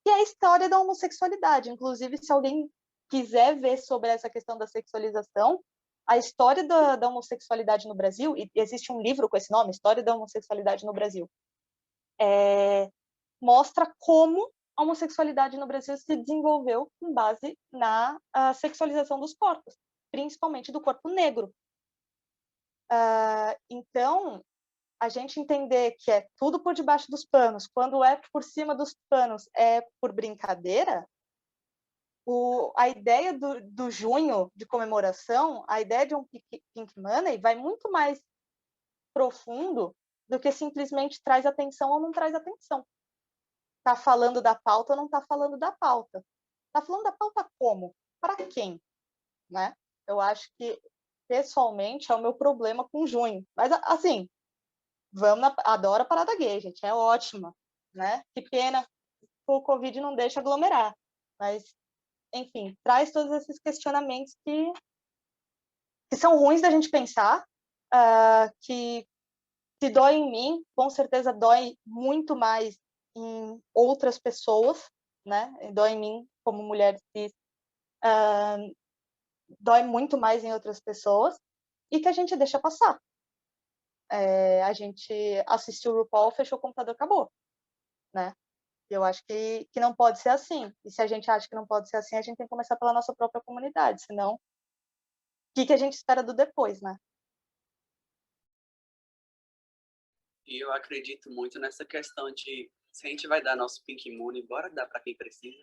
e é a história da homossexualidade. Inclusive, se alguém quiser ver sobre essa questão da sexualização, a história da homossexualidade no Brasil, e existe um livro com esse nome, História da Homossexualidade no Brasil, mostra como a homossexualidade no Brasil se desenvolveu com base na sexualização dos corpos, principalmente do corpo negro. Então, a gente entender que é tudo por debaixo dos panos, quando é por cima dos panos é por brincadeira, a ideia do junho de comemoração, a ideia de um Pink Money vai muito mais profundo do que simplesmente traz atenção ou não traz atenção. Tá falando da pauta ou não tá falando da pauta? Tá falando da pauta como? Para quem? Né? Eu acho que, pessoalmente, é o meu problema com junho. Mas, assim, adoro a parada gay, gente, é ótima, né? Que pena que o Covid não deixa aglomerar. Mas, enfim, traz todos esses questionamentos que são ruins da gente pensar, que se dói em mim, com certeza dói muito mais em outras pessoas, né? Dói em mim como mulher cis, dói muito mais em outras pessoas, e que a gente deixa passar. A gente assistiu o RuPaul, fechou o computador, acabou, né? Eu acho que não pode ser assim. E se a gente acha que não pode ser assim, a gente tem que começar pela nossa própria comunidade, senão o que a gente espera do depois, né? E eu acredito muito nessa questão de, se a gente vai dar nosso Pink Money, bora dar para quem precisa.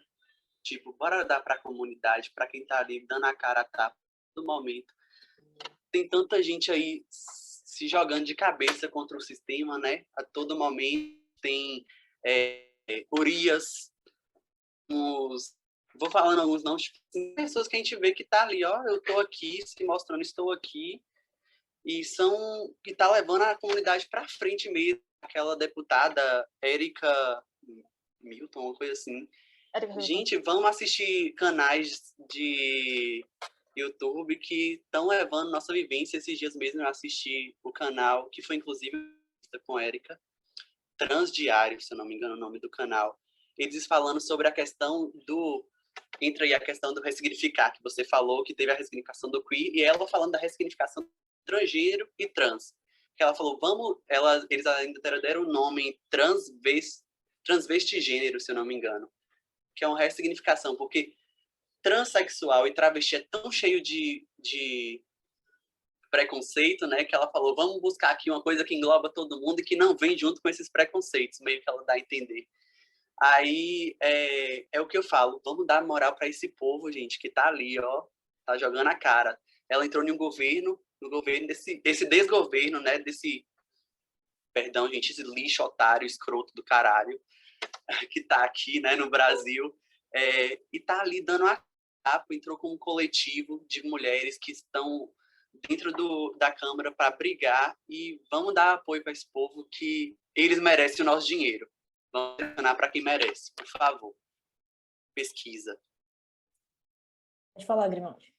Tipo, bora dar para a comunidade, para quem tá ali dando a cara a tapa no momento. Tem tanta gente aí se jogando de cabeça contra o sistema, né? A todo momento tem Urias, vou falando alguns nomes, pessoas que a gente vê que tá ali, ó, eu tô aqui, se mostrando, estou aqui, e que tá levando a comunidade para frente mesmo. Aquela deputada Érica Milton, uma coisa assim. Gente, vamos assistir canais de YouTube que estão levando nossa vivência. Esses dias mesmo eu assisti o canal, que foi inclusive com a Érica, Transdiário, se eu não me engano o nome do canal. Eles falando sobre a questão do... Entra aí a questão do ressignificar, que você falou, que teve a ressignificação do queer, e ela falando da ressignificação transgênero e trans. Que ela falou, eles ainda deram o nome transvestigênero, se eu não me engano, que é uma ressignificação, porque transexual e travesti é tão cheio de preconceito, né, que ela falou, vamos buscar aqui uma coisa que engloba todo mundo e que não vem junto com esses preconceitos, meio que ela dá a entender. Aí é o que eu falo, vamos dar moral para esse povo, gente, que tá ali, ó, tá jogando a cara. Ela entrou no governo desse desgoverno, né, perdão, gente, esse lixo otário, escroto do caralho, que tá aqui, né, no Brasil, e tá ali dando a capa, entrou com um coletivo de mulheres que estão dentro da Câmara para brigar e vamos dar apoio para esse povo que eles merecem o nosso dinheiro. Vamos direcionar para quem merece, por favor. Pesquisa. Pode falar, Grimaldi.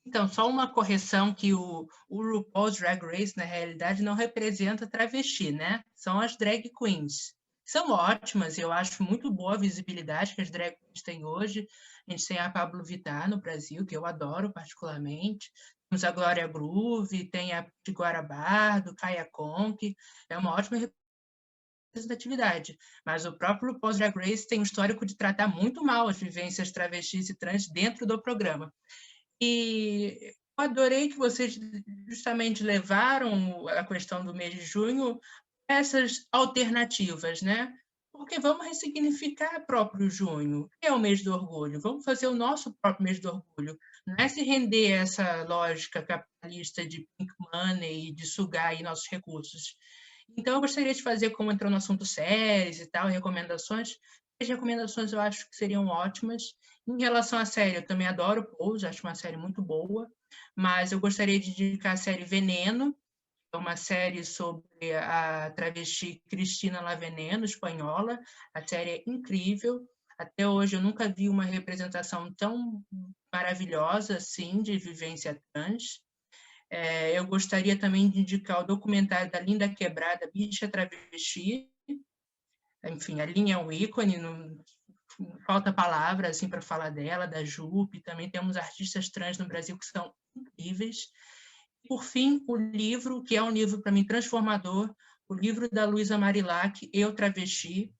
Então, só uma correção que o RuPaul's Drag Race, na realidade, não representa travesti, né? São as drag queens. São ótimas, eu acho muito boa a visibilidade que as drag queens têm hoje. A gente tem a Pablo Vittar no Brasil, que eu adoro particularmente. Temos a Glória Groove, tem a Tiguara Bardo, Kaia Conk. É uma ótima representatividade. Mas o próprio RuPaul's Drag Race tem um histórico de tratar muito mal as vivências travestis e trans dentro do programa. E eu adorei que vocês justamente levaram a questão do mês de junho a essas alternativas, né? Porque vamos ressignificar próprio junho, que é o mês do orgulho. Vamos fazer o nosso próprio mês do orgulho. Não é se render a essa lógica capitalista de pink money e de sugar aí nossos recursos. Então, eu gostaria de fazer, como entrou no assunto séries e tal, recomendações. As recomendações eu acho que seriam ótimas. Em relação à série, eu também adoro Pose, acho uma série muito boa, mas eu gostaria de indicar a série Veneno, que é uma série sobre a travesti Cristina Laveneno, espanhola. A série é incrível. Até hoje eu nunca vi uma representação tão maravilhosa assim de vivência trans. Eu gostaria também de indicar o documentário da Linda Quebrada, Bicha Travesti. Enfim, a Linha é um ícone, não falta palavra assim, para falar dela, da Jupe. Também temos artistas trans no Brasil que são incríveis. Por fim, o livro, que é um livro para mim transformador, o livro da Luísa Marilac, Eu Travesti.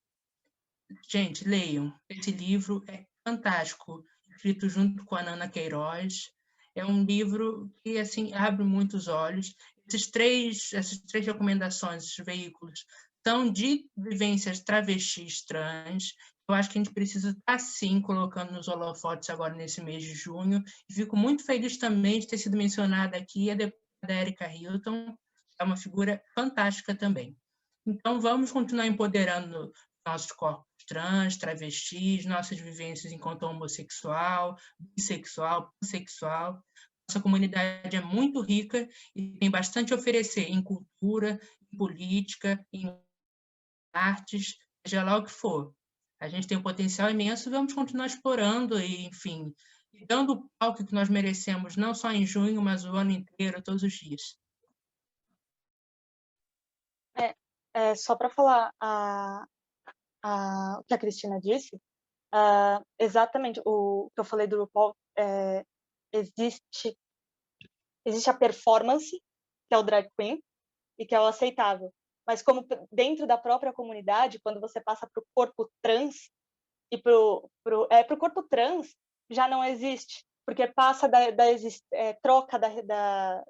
Gente, leiam. Esse livro é fantástico, escrito junto com a Nana Queiroz. É um livro que assim abre muitos olhos. Essas três recomendações, esses veículos, são de vivências travestis trans. Eu acho que a gente precisa estar, sim, colocando nos holofotes agora nesse mês de junho. E fico muito feliz também de ter sido mencionada aqui a deputada Erika Hilton, é uma figura fantástica também. Então, vamos continuar empoderando nossos corpos trans, travestis, nossas vivências enquanto homossexual, bissexual, pansexual. Nossa comunidade é muito rica e tem bastante a oferecer em cultura, em política, em artes, seja lá o que for. A gente tem um potencial imenso, vamos continuar explorando e, enfim, dando o palco que nós merecemos, não só em junho, mas o ano inteiro, todos os dias. Só para falar o que a Cristina disse, exatamente o que eu falei do RuPaul, existe a performance, que é o drag queen, e que é o aceitável. Mas como dentro da própria comunidade, quando você passa para o corpo trans, e para o corpo trans, já não existe, porque passa troca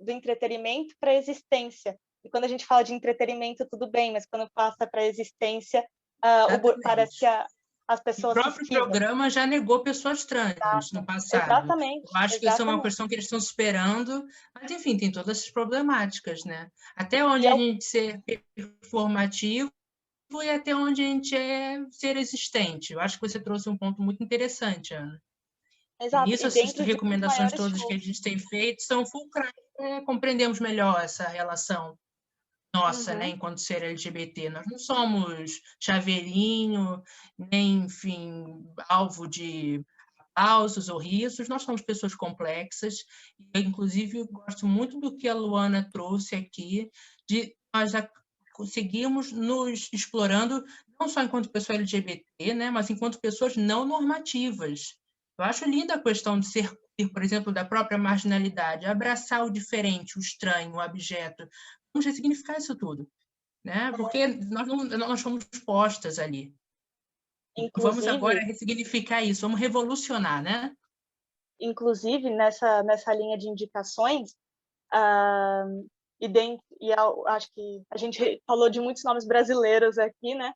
do entretenimento para a existência. E quando a gente fala de entretenimento, tudo bem, mas quando passa para a existência, parece que as pessoas... O próprio programa já negou pessoas trans no passado. Exatamente. Eu acho que isso é uma questão que eles estão superando, mas, enfim, tem todas essas problemáticas, né? Até onde a gente ser performativo e até onde a gente é ser existente. Eu acho que você trouxe um ponto muito interessante, Ana. Exato. E nisso, essas recomendações todas que a gente tem feito são fulcrais. Compreendemos melhor essa relação nossa, né, enquanto ser LGBT. Nós não somos chaveirinho, nem, enfim, alvo de aplausos ou risos, nós somos pessoas complexas, e eu, inclusive, gosto muito do que a Luana trouxe aqui, de nós já conseguimos nos explorando, não só enquanto pessoa LGBT, né, mas enquanto pessoas não normativas. Eu acho linda a questão de ser queer, por exemplo, da própria marginalidade, abraçar o diferente, o estranho, o abjeto. Vamos ressignificar isso tudo, né? Porque nós fomos postas ali. Vamos agora Inclusive, ressignificar isso, vamos revolucionar, né? inclusive nessa linha de indicações, ah, acho que a gente falou de muitos nomes brasileiros aqui, né?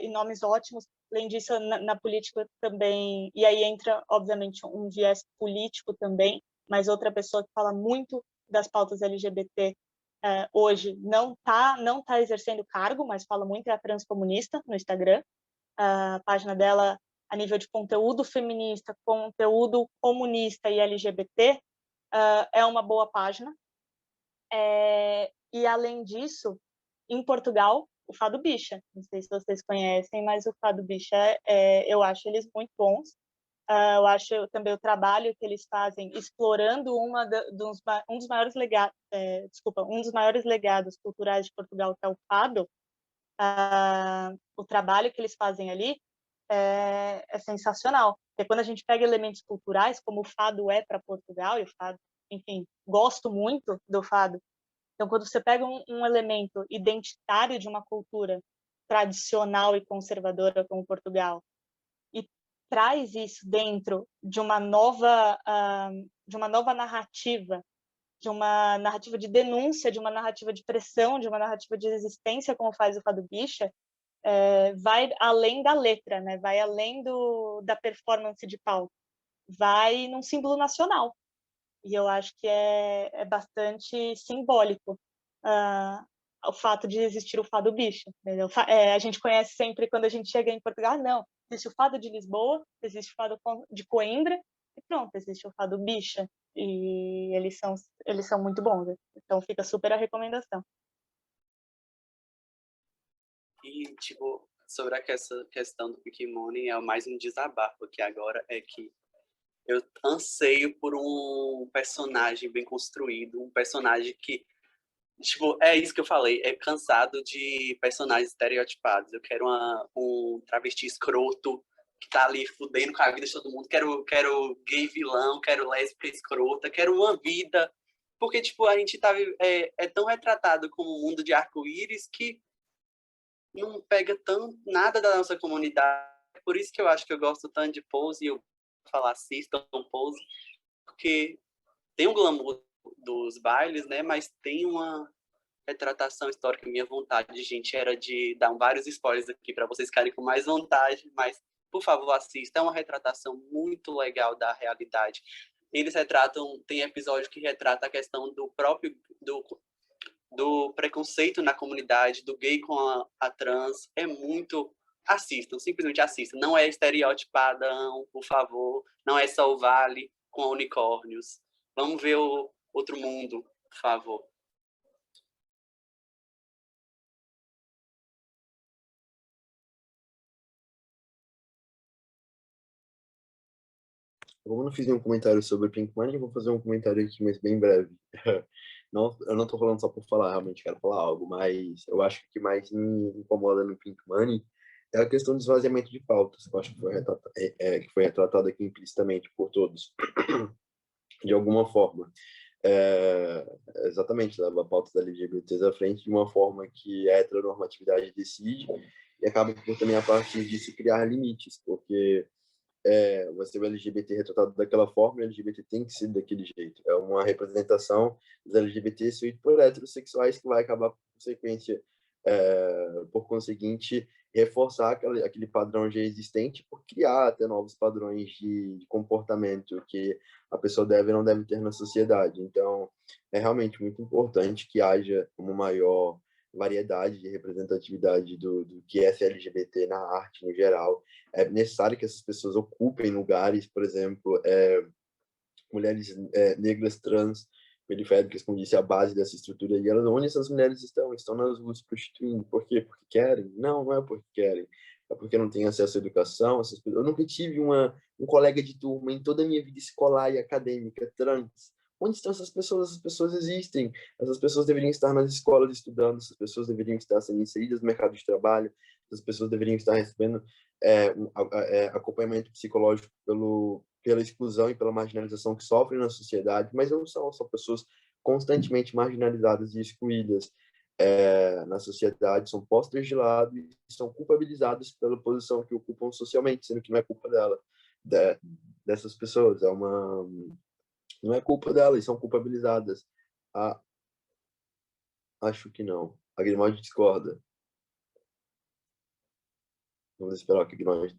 E nomes ótimos. Além disso, na política também, e aí entra, obviamente, um viés político também, mas outra pessoa que fala muito das pautas LGBT hoje não tá exercendo cargo, mas fala muito, é a Transcomunista no Instagram. A página dela, a nível de conteúdo feminista, conteúdo comunista e LGBT, é uma boa página. E, além disso, em Portugal, o Fado Bicha. Não sei se vocês conhecem, mas o Fado Bicha, eu acho eles muito bons. Eu acho também o trabalho que eles fazem explorando um dos maiores legados, um dos maiores legados culturais de Portugal, que é o fado. O trabalho que eles fazem ali é sensacional. Porque quando a gente pega elementos culturais, como o fado é para Portugal, e o fado, enfim, gosto muito do fado. Então, quando você pega um elemento identitário de uma cultura tradicional e conservadora como Portugal e traz isso dentro de uma nova narrativa, de uma narrativa de denúncia, de uma narrativa de pressão, de uma narrativa de resistência, como faz o Fado Bicha, vai além da letra, né? Vai além da performance de palco, vai num símbolo nacional. E eu acho que é bastante simbólico o fato de existir o Fado Bicha. A gente conhece sempre, quando a gente chega em Portugal, não, existe o Fado de Lisboa, existe o Fado de Coimbra, e pronto, existe o Fado Bicha. E eles são muito bons. Então fica super a recomendação. E, tipo, sobre essa questão do Pokémon, é mais um desabafo aqui agora, é que eu anseio por um personagem bem construído, um personagem que, tipo, é isso que eu falei, é cansado de personagens estereotipados. Eu quero um travesti escroto que tá ali fudendo com a vida de todo mundo. Quero gay vilão, quero lésbica escrota, quero uma vida. Porque, tipo, a gente é tão retratado como um mundo de arco-íris que não pega nada da nossa comunidade. Por isso que eu acho que eu gosto tanto de Pose, e eu falar assistam Pose, porque tem o glamour dos bailes, né? Mas tem uma retratação histórica. Minha vontade, gente, era de dar vários spoilers aqui para vocês ficarem com mais vontade, mas, por favor, assista. É uma retratação muito legal da realidade. Eles retratam, tem episódio que retrata a questão do próprio do preconceito na comunidade, do gay com a trans. É muito... Assistam, simplesmente assistam. Não é estereotipadão, por favor. Não é só o Vale com unicórnios. Vamos ver o outro mundo, por favor. Como eu não fiz nenhum comentário sobre Pink Money, eu vou fazer um comentário aqui, mas bem breve. Não, eu não tô falando só por falar, realmente quero falar algo, mas eu acho que o que mais me incomoda no Pink Money é a questão do esvaziamento de pautas, que eu acho que foi retratado aqui implicitamente por todos, de alguma forma. Exatamente, leva a pauta da LGBTs à frente de uma forma que a heteronormatividade decide e acaba por também, a partir disso, criar limites, porque você o LGBT retratado daquela forma, o LGBT tem que ser daquele jeito. É uma representação dos LGBTs feito por heterossexuais que vai acabar, por conseguinte, reforçar aquele padrão já existente, por criar até novos padrões de comportamento que a pessoa deve ou não deve ter na sociedade. Então, é realmente muito importante que haja uma maior variedade de representatividade do que é ser LGBT na arte no geral. É necessário que essas pessoas ocupem lugares, por exemplo, mulheres negras, trans, periféricas, como disse, a base dessa estrutura. E onde essas mulheres estão? Estão nas ruas prostituindo. Por quê? Porque querem? Não, não é porque querem. É é porque não têm acesso à educação. Eu nunca tive um colega de turma em toda a minha vida escolar e acadêmica trans. Onde estão essas pessoas? Essas pessoas existem. Essas pessoas deveriam estar nas escolas estudando, essas pessoas deveriam estar sendo inseridas no mercado de trabalho, essas pessoas deveriam estar recebendo acompanhamento psicológico pela exclusão e pela marginalização que sofrem na sociedade, mas não são pessoas constantemente marginalizadas e excluídas na sociedade, são postas de lado e são culpabilizadas pela posição que ocupam socialmente, sendo que não é culpa dessas pessoas, não é culpa delas, são culpabilizadas. Acho que não. A Grimaldi discorda. Vamos esperar que a Grimaldi...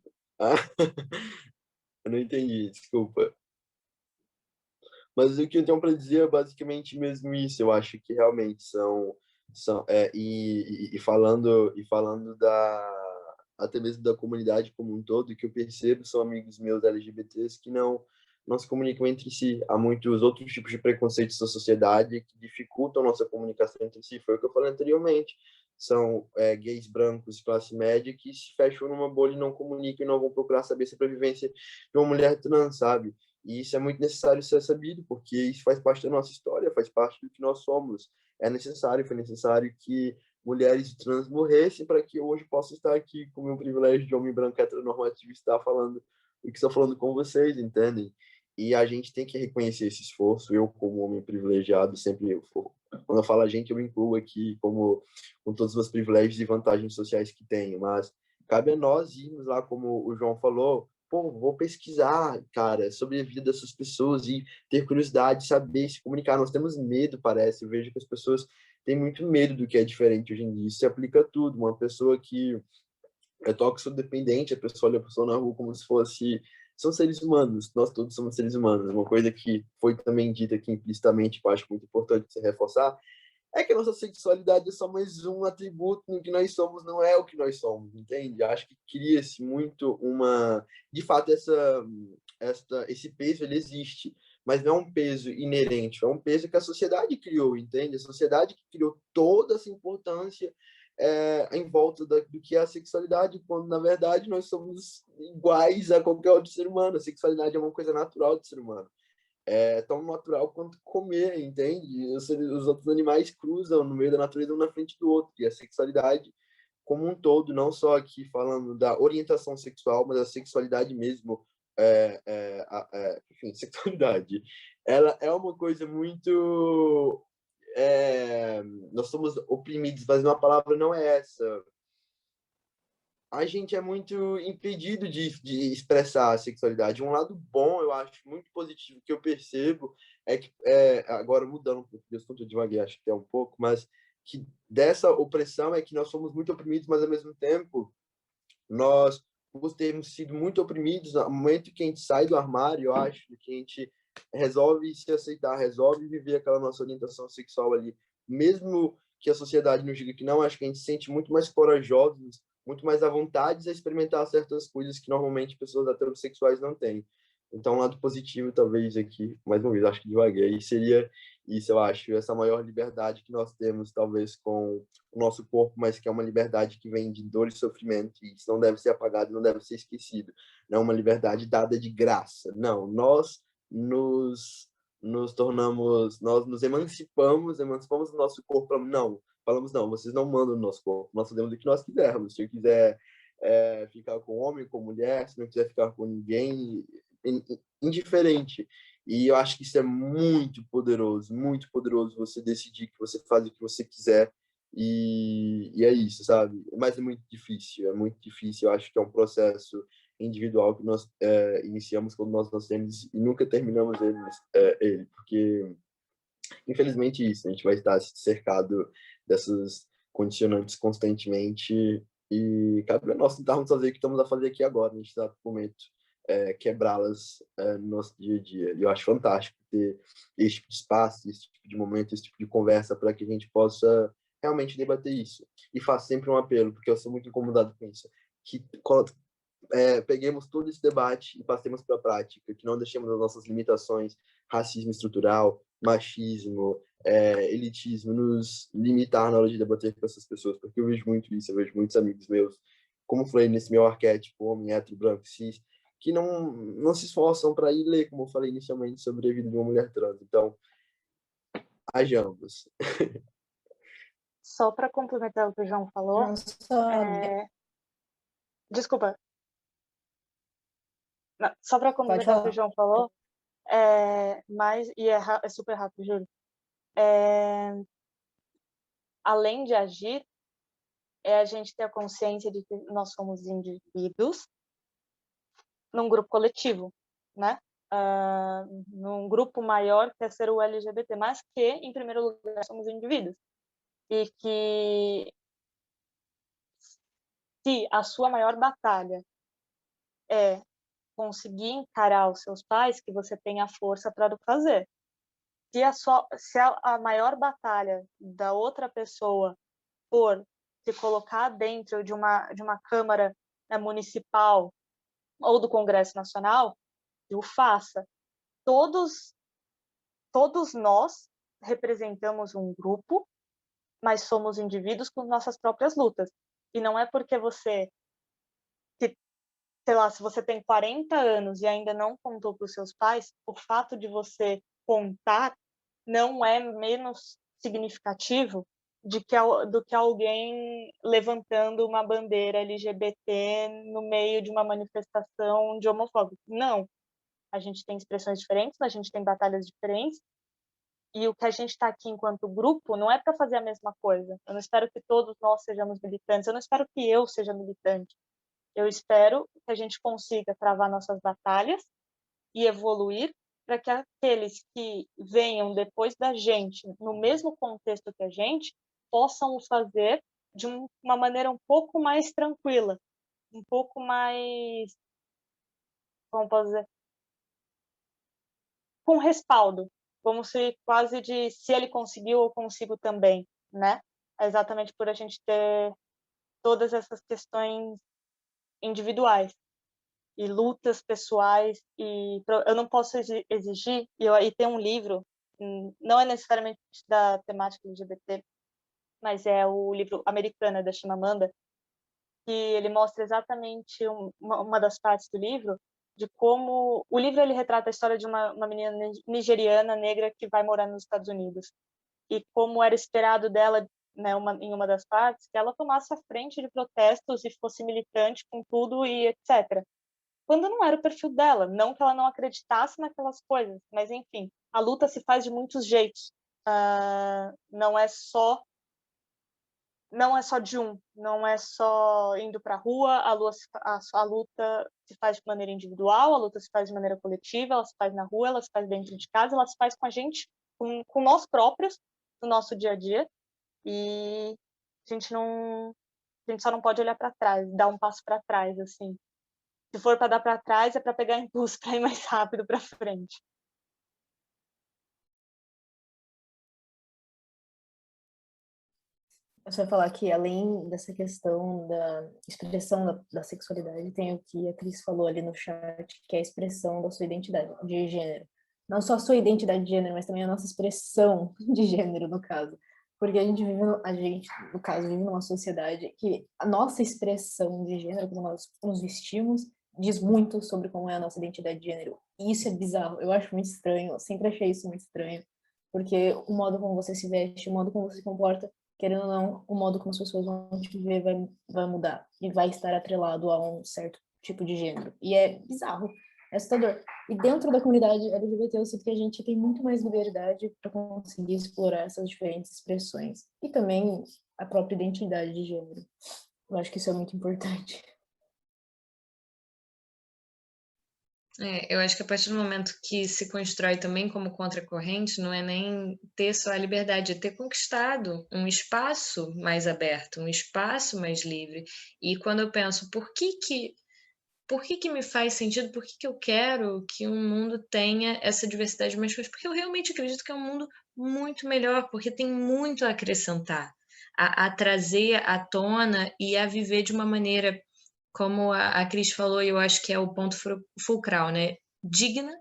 eu não entendi, desculpa. Mas o que eu tenho para dizer é basicamente mesmo isso. Eu acho que realmente falando até mesmo da comunidade como um todo, que eu percebo são amigos meus LGBTs que não se comunicam entre si. Há muitos outros tipos de preconceitos na sociedade que dificultam nossa comunicação entre si. Foi o que eu falei anteriormente. São gays brancos de classe média que se fecham numa bolha e não comunicam e não vão procurar saber sobre a vivência de uma mulher trans, sabe? E isso é muito necessário ser sabido, porque isso faz parte da nossa história, faz parte do que nós somos. Foi necessário que mulheres trans morressem para que eu hoje possa estar aqui com o meu privilégio de homem branco heteronormativo e estar falando o que estou falando com vocês, entendem? E a gente tem que reconhecer esse esforço. Eu, como homem privilegiado, quando eu falo a gente, eu me incluo aqui com todos os meus privilégios e vantagens sociais que tenho, mas cabe a nós irmos lá, como o João falou, vou pesquisar, cara, sobre a vida dessas pessoas e ter curiosidade, saber se comunicar. Nós temos medo, parece. Eu vejo que as pessoas têm muito medo do que é diferente hoje em dia. Isso se aplica a tudo. Uma pessoa que é toxicodependente, a pessoa olha a pessoa na rua como se fosse... São seres humanos, nós todos somos seres humanos. Uma coisa que foi também dita aqui implicitamente, que eu acho muito importante você reforçar, é que a nossa sexualidade é só mais um atributo no que nós somos, não é o que nós somos, entende? Acho que cria-se muito de fato, esse peso, ele existe, mas não é um peso inerente, é um peso que a sociedade criou, entende? A sociedade que criou toda essa importância em volta do que é a sexualidade, quando, na verdade, nós somos iguais a qualquer outro ser humano. A sexualidade é uma coisa natural do ser humano. É tão natural quanto comer, entende? Os outros animais cruzam no meio da natureza um na frente do outro. E a sexualidade como um todo, não só aqui falando da orientação sexual, mas a sexualidade mesmo, enfim, sexualidade, ela é uma coisa muito... nós somos oprimidos, mas uma palavra não é essa. A gente é muito impedido de expressar a sexualidade. Um lado bom, eu acho, muito positivo, que eu percebo, é que, agora mudando um pouco, eu estou devagar, acho que é um pouco, mas que dessa opressão é que nós somos muito oprimidos, mas ao mesmo tempo, nós, por termos sido muito oprimidos, no momento que a gente sai do armário, eu acho, que a gente resolve se aceitar, resolve viver aquela nossa orientação sexual ali, mesmo que a sociedade nos diga que não, acho que a gente se sente muito mais corajosos, muito mais à vontade a experimentar certas coisas que normalmente pessoas heterossexuais não têm. Então, um lado positivo, talvez aqui, mais uma vez, acho que devaguei, seria isso, eu acho, essa maior liberdade que nós temos, talvez, com o nosso corpo, mas que é uma liberdade que vem de dor e sofrimento, e isso não deve ser apagado, não deve ser esquecido. Não é uma liberdade dada de graça. Não, nós nos tornamos, nós nos emancipamos do nosso corpo. Não, falamos, não, vocês não mandam no nosso corpo, nós fazemos o que nós quisermos. Se eu quiser ficar com homem, com mulher, se não quiser ficar com ninguém, indiferente. E eu acho que isso é muito poderoso você decidir que você faz o que você quiser e é isso, sabe? Mas é muito difícil, eu acho que é um processo individual que nós iniciamos quando nós nascemos e nunca terminamos ele, porque infelizmente isso, a gente vai estar cercado dessas condicionantes constantemente e cabe a nós tentarmos fazer o que estamos a fazer aqui agora, neste exato momento, quebrá-las no nosso dia a dia. E eu acho fantástico ter esse tipo de espaço, esse tipo de momento, esse tipo de conversa para que a gente possa realmente debater isso. E faço sempre um apelo, porque eu sou muito incomodado com isso, que peguemos todo esse debate e passemos para a prática, que não deixemos as nossas limitações, racismo estrutural, machismo, elitismo, nos limitar na hora de debater com essas pessoas, porque eu vejo muito isso, eu vejo muitos amigos meus como falei, nesse meu arquétipo, homem hétero, branco, cis, que não se esforçam para ir ler, como eu falei inicialmente, sobre a vida de uma mulher trans. Então, hajamos. Só para complementar o que o João falou, desculpa. Não, só para complementar o que o João falou, mas, e é super rápido, juro. Além de agir, a gente ter a consciência de que nós somos indivíduos num grupo coletivo, né? Num grupo maior que é ser o LGBT, mas que, em primeiro lugar, somos indivíduos. E que se a sua maior batalha é conseguir encarar os seus pais, que você tenha força para fazer. Se a maior batalha da outra pessoa for se colocar dentro de uma Câmara, né, municipal ou do Congresso Nacional, que o faça. Todos nós representamos um grupo, mas somos indivíduos com nossas próprias lutas. E não é porque você, sei lá, se você tem 40 anos e ainda não contou para os seus pais, o fato de você contar não é menos significativo do que alguém levantando uma bandeira LGBT no meio de uma manifestação de homofóbico. Não. A gente tem expressões diferentes, a gente tem batalhas diferentes, e o que a gente está aqui enquanto grupo não é para fazer a mesma coisa. Eu não espero que todos nós sejamos militantes, eu não espero que eu seja militante. Eu espero que a gente consiga travar nossas batalhas e evoluir para que aqueles que venham depois da gente, no mesmo contexto que a gente, possam o fazer de uma maneira um pouco mais tranquila, um pouco mais, como posso dizer, com respaldo, como se quase de se ele conseguiu, eu consigo também, né? É exatamente por a gente ter todas essas questões individuais e lutas pessoais, e eu não posso exigir, e tem um livro, não é necessariamente da temática LGBT, mas é o livro Americana, da Chimamanda, que ele mostra exatamente uma das partes do livro, de como o livro ele retrata a história de uma menina nigeriana negra que vai morar nos Estados Unidos, e como era esperado dela, né, em uma das partes, que ela tomasse a frente de protestos e fosse militante com tudo e etc. Quando não era o perfil dela, não que ela não acreditasse naquelas coisas, mas enfim, a luta se faz de muitos jeitos. Não é só de um, não é só indo para a rua, a luta se faz de maneira individual, a luta se faz de maneira coletiva, ela se faz na rua, ela se faz dentro de casa, ela se faz com a gente, com nós próprios, no nosso dia a dia, e a gente só não pode olhar para trás, dar um passo para trás, assim. Se for para dar para trás, é para pegar impulso para ir mais rápido para frente. Eu só ia falar que, além dessa questão da expressão da sexualidade, tem o que a Cris falou ali no chat, que é a expressão da sua identidade de gênero. Não só a sua identidade de gênero, mas também a nossa expressão de gênero, no caso. Porque a gente, no caso, vive numa sociedade que a nossa expressão de gênero, como nós nos vestimos, diz muito sobre como é a nossa identidade de gênero. E isso é bizarro, eu acho muito estranho, eu sempre achei isso muito estranho. Porque o modo como você se veste, o modo como você se comporta, querendo ou não, o modo como as pessoas vão te ver vai mudar e vai estar atrelado a um certo tipo de gênero. E é bizarro, é assustador. E dentro da comunidade LGBT, eu sinto que a gente tem muito mais liberdade para conseguir explorar essas diferentes expressões. E também a própria identidade de gênero. Eu acho que isso é muito importante. Eu acho que a partir do momento que se constrói também como contracorrente, não é nem ter só a liberdade, é ter conquistado um espaço mais aberto, um espaço mais livre. E quando eu penso, por que me faz sentido, por que eu quero que um mundo tenha essa diversidade mais coisas? Porque eu realmente acredito que é um mundo muito melhor, porque tem muito a acrescentar, a trazer à tona e a viver de uma maneira, como a Cris falou, e eu acho que é o ponto fulcral, né? Digna,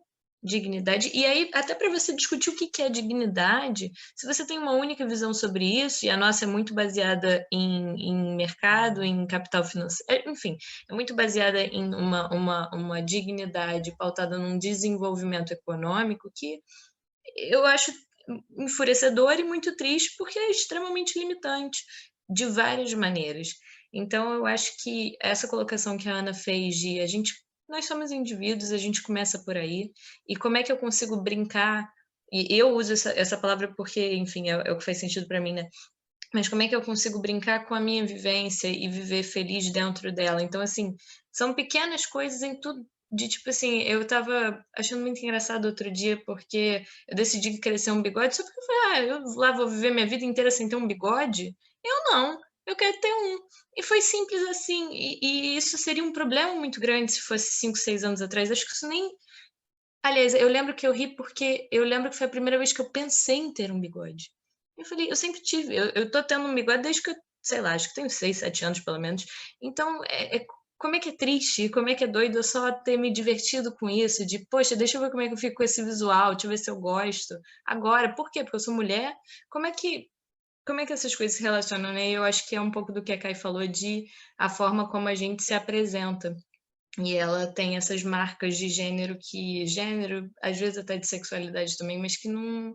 dignidade. E aí, até para você discutir o que é dignidade, se você tem uma única visão sobre isso, e a nossa é muito baseada em mercado, em capital financeiro, enfim, é muito baseada em uma dignidade pautada num desenvolvimento econômico que eu acho enfurecedor e muito triste, porque é extremamente limitante, de várias maneiras. Então, eu acho que essa colocação que a Ana fez de nós somos indivíduos, a gente começa por aí, e como é que eu consigo brincar, e eu uso essa palavra porque, enfim, é o que faz sentido para mim, né? Mas como é que eu consigo brincar com a minha vivência e viver feliz dentro dela? Então, assim, são pequenas coisas em tudo, de tipo assim, eu tava achando muito engraçado outro dia, porque eu decidi crescer um bigode, só porque eu falei, eu lá vou viver minha vida inteira sem ter um bigode? Eu não, eu quero ter um. E foi simples assim, e isso seria um problema muito grande se fosse 5, 6 anos atrás. Acho que isso nem. Aliás, eu lembro que eu ri porque eu lembro que foi a primeira vez que eu pensei em ter um bigode. Eu falei, eu sempre tive, eu tô tendo um bigode desde que eu, sei lá, acho que tenho 6, 7 anos pelo menos. Então, como é que é triste, como é que é doido eu só ter me divertido com isso, de, poxa, deixa eu ver como é que eu fico com esse visual, deixa eu ver se eu gosto. Agora, por quê? Porque eu sou mulher? Como é que, como é que essas coisas se relacionam, né? Eu acho que é um pouco do que a Kai falou de a forma como a gente se apresenta. E ela tem essas marcas de gênero, às vezes até de sexualidade também, mas que não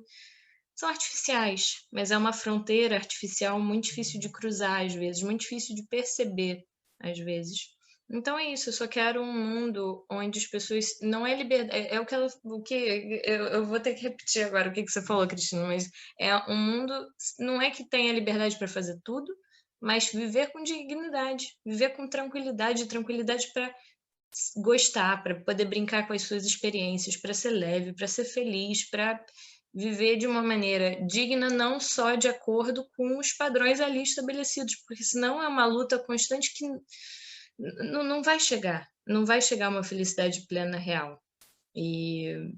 são artificiais. Mas é uma fronteira artificial muito difícil de cruzar, às vezes, muito difícil de perceber, às vezes. Então é isso, eu só quero um mundo onde as pessoas. Não é liberdade. É o que ela. O que, eu vou ter que repetir agora o que você falou, Cristina, mas é um mundo. Não é que tenha liberdade para fazer tudo, mas viver com dignidade, viver com tranquilidade para gostar, para poder brincar com as suas experiências, para ser leve, para ser feliz, para viver de uma maneira digna, não só de acordo com os padrões ali estabelecidos, porque senão é uma luta constante que não vai chegar, não vai chegar a uma felicidade plena real. E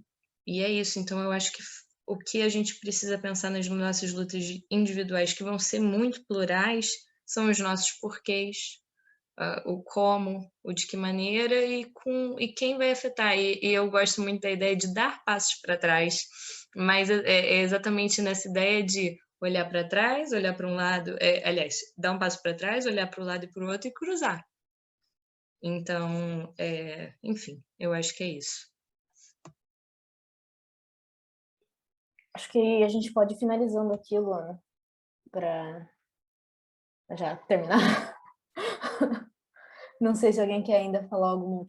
é isso, então eu acho que o que a gente precisa pensar nas nossas lutas individuais, que vão ser muito plurais, são os nossos porquês, o como, o de que maneira e quem vai afetar. E eu gosto muito da ideia de dar passos para trás, mas é exatamente nessa ideia de olhar para trás, olhar para um lado, aliás, dar um passo para trás, olhar para o lado e para o outro e cruzar. Então, enfim, eu acho que é isso. Acho que a gente pode ir finalizando aqui, Luana, para já terminar. Não sei se alguém quer ainda falar algumas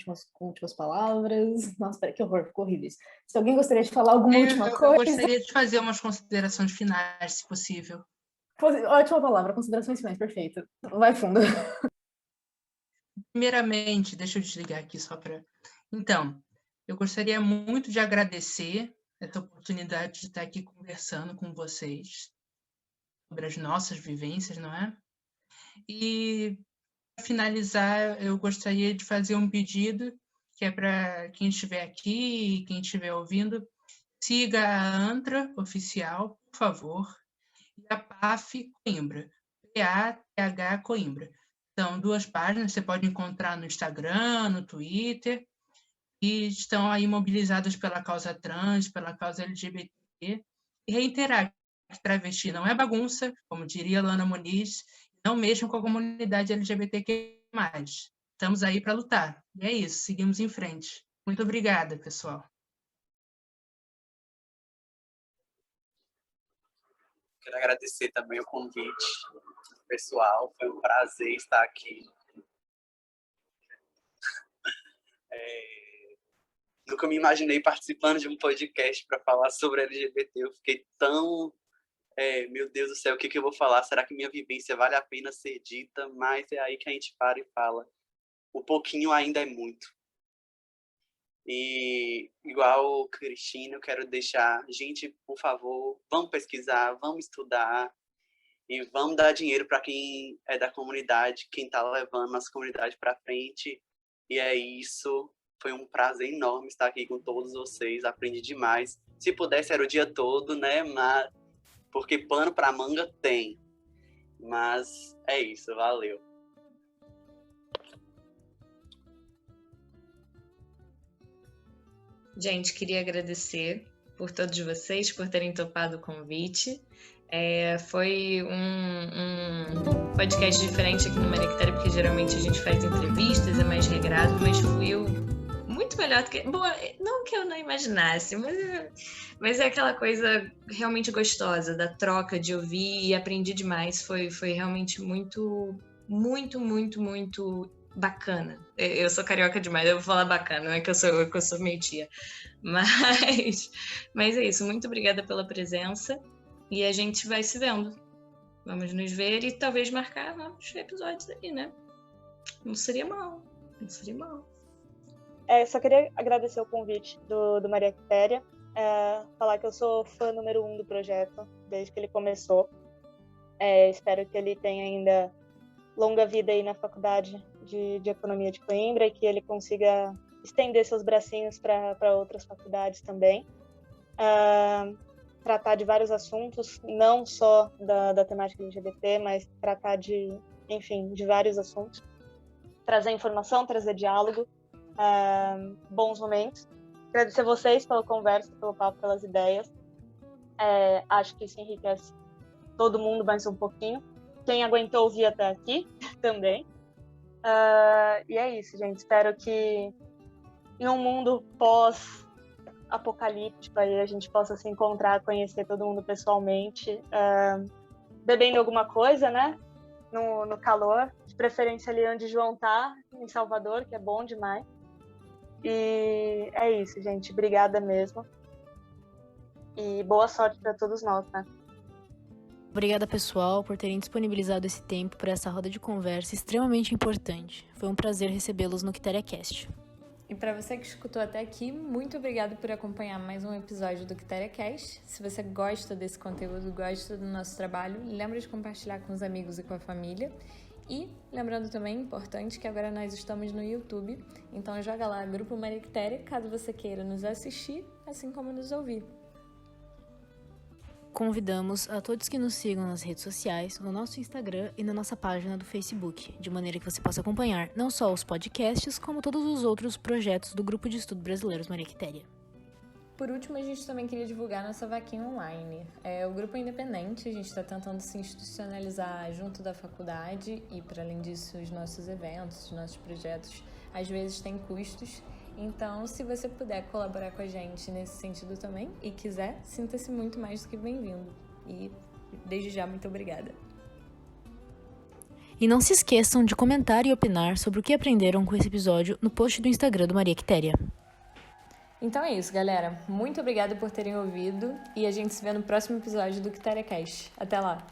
últimas palavras. Nossa, peraí, que horror, ficou horrível isso. Se alguém gostaria de falar alguma última Eu coisa... gostaria de fazer umas considerações finais, se possível. Ótima palavra, considerações finais, perfeito. Vai fundo. Primeiramente, deixa eu desligar aqui só para... Então, eu gostaria muito de agradecer essa oportunidade de estar aqui conversando com vocês sobre as nossas vivências, não é? E, para finalizar, eu gostaria de fazer um pedido, que é para quem estiver aqui e quem estiver ouvindo, siga a ANTRA Oficial, por favor, e a PAF Coimbra, PATH Coimbra. São 2 páginas, você pode encontrar no Instagram, no Twitter, e estão aí mobilizadas pela causa trans, pela causa LGBT, e reiterar que travesti não é bagunça, como diria Lana Muniz, não mesmo com a comunidade LGBTQ+. Estamos aí para lutar. E é isso, seguimos em frente. Muito obrigada, pessoal. Quero agradecer também o convite pessoal, foi um prazer estar aqui. Nunca me imaginei participando de um podcast para falar sobre LGBT, eu fiquei tão... meu Deus do céu, o que eu vou falar? Será que minha vivência vale a pena ser dita? Mas é aí que a gente para e fala. O pouquinho ainda é muito. E, igual Cristina, eu quero deixar, gente, por favor, vamos pesquisar, vamos estudar e vamos dar dinheiro para quem é da comunidade, quem está levando nossa comunidade para frente. E é isso. Foi um prazer enorme estar aqui com todos vocês, aprendi demais. Se pudesse, era o dia todo, né? Mas, porque pano para manga tem. Mas é isso, valeu. Gente, queria agradecer por todos vocês, por terem topado o convite. Foi um podcast diferente aqui no Maria, porque geralmente a gente faz entrevistas, é mais regrado, mas fluiu muito melhor do que... Bom, não que eu não imaginasse, mas é aquela coisa realmente gostosa, da troca, de ouvir, e aprendi demais. Foi realmente muito, muito, muito, muito bacana. Eu sou carioca demais, eu vou falar bacana, não é que eu sou meio-tia. Mas é isso, muito obrigada pela presença. E a gente vai se vendo. Vamos nos ver e talvez marcar novos episódios aí, né? Não seria mal. Só queria agradecer o convite do Maria Quitéria. Falar que eu sou fã número 1 do projeto, desde que ele começou. Espero que ele tenha ainda longa vida aí na Faculdade de Economia de Coimbra e que ele consiga estender seus bracinhos para outras faculdades também. Tratar de vários assuntos, não só da temática LGBT, mas tratar de vários assuntos. Trazer informação, trazer diálogo, bons momentos. Agradecer vocês pela conversa, pelo papo, pelas ideias. Acho que isso enriquece todo mundo mais um pouquinho. Quem aguentou ouvir até aqui também. E é isso, gente. Espero que em um mundo pós-apocalíptico aí a gente possa se encontrar, conhecer todo mundo pessoalmente, bebendo alguma coisa, né? No calor, de preferência ali onde João tá, em Salvador, que é bom demais. E é isso, gente. Obrigada mesmo. E boa sorte para todos nós, né? Obrigada, pessoal, por terem disponibilizado esse tempo para essa roda de conversa extremamente importante. Foi um prazer recebê-los no QuiteriaCast. E para você que escutou até aqui, muito obrigado por acompanhar mais um episódio do QuiteriaCast. Se você gosta desse conteúdo, gosta do nosso trabalho, lembra de compartilhar com os amigos e com a família. E lembrando também, importante, que agora nós estamos no YouTube, então joga lá Grupo Maria Quitéria, caso você queira nos assistir, assim como nos ouvir. Convidamos a todos que nos sigam nas redes sociais, no nosso Instagram e na nossa página do Facebook, de maneira que você possa acompanhar não só os podcasts, como todos os outros projetos do Grupo de Estudo Brasileiros Maria Quitéria. Por último, a gente também queria divulgar nossa vaquinha online. O grupo é independente, a gente está tentando se institucionalizar junto da faculdade e, para além disso, os nossos eventos, os nossos projetos, às vezes têm custos. Então, se você puder colaborar com a gente nesse sentido também e quiser, sinta-se muito mais do que bem-vindo. E, desde já, muito obrigada. E não se esqueçam de comentar e opinar sobre o que aprenderam com esse episódio no post do Instagram do Maria Quitéria. Então é isso, galera. Muito obrigada por terem ouvido e a gente se vê no próximo episódio do QuiteriaCast. Até lá!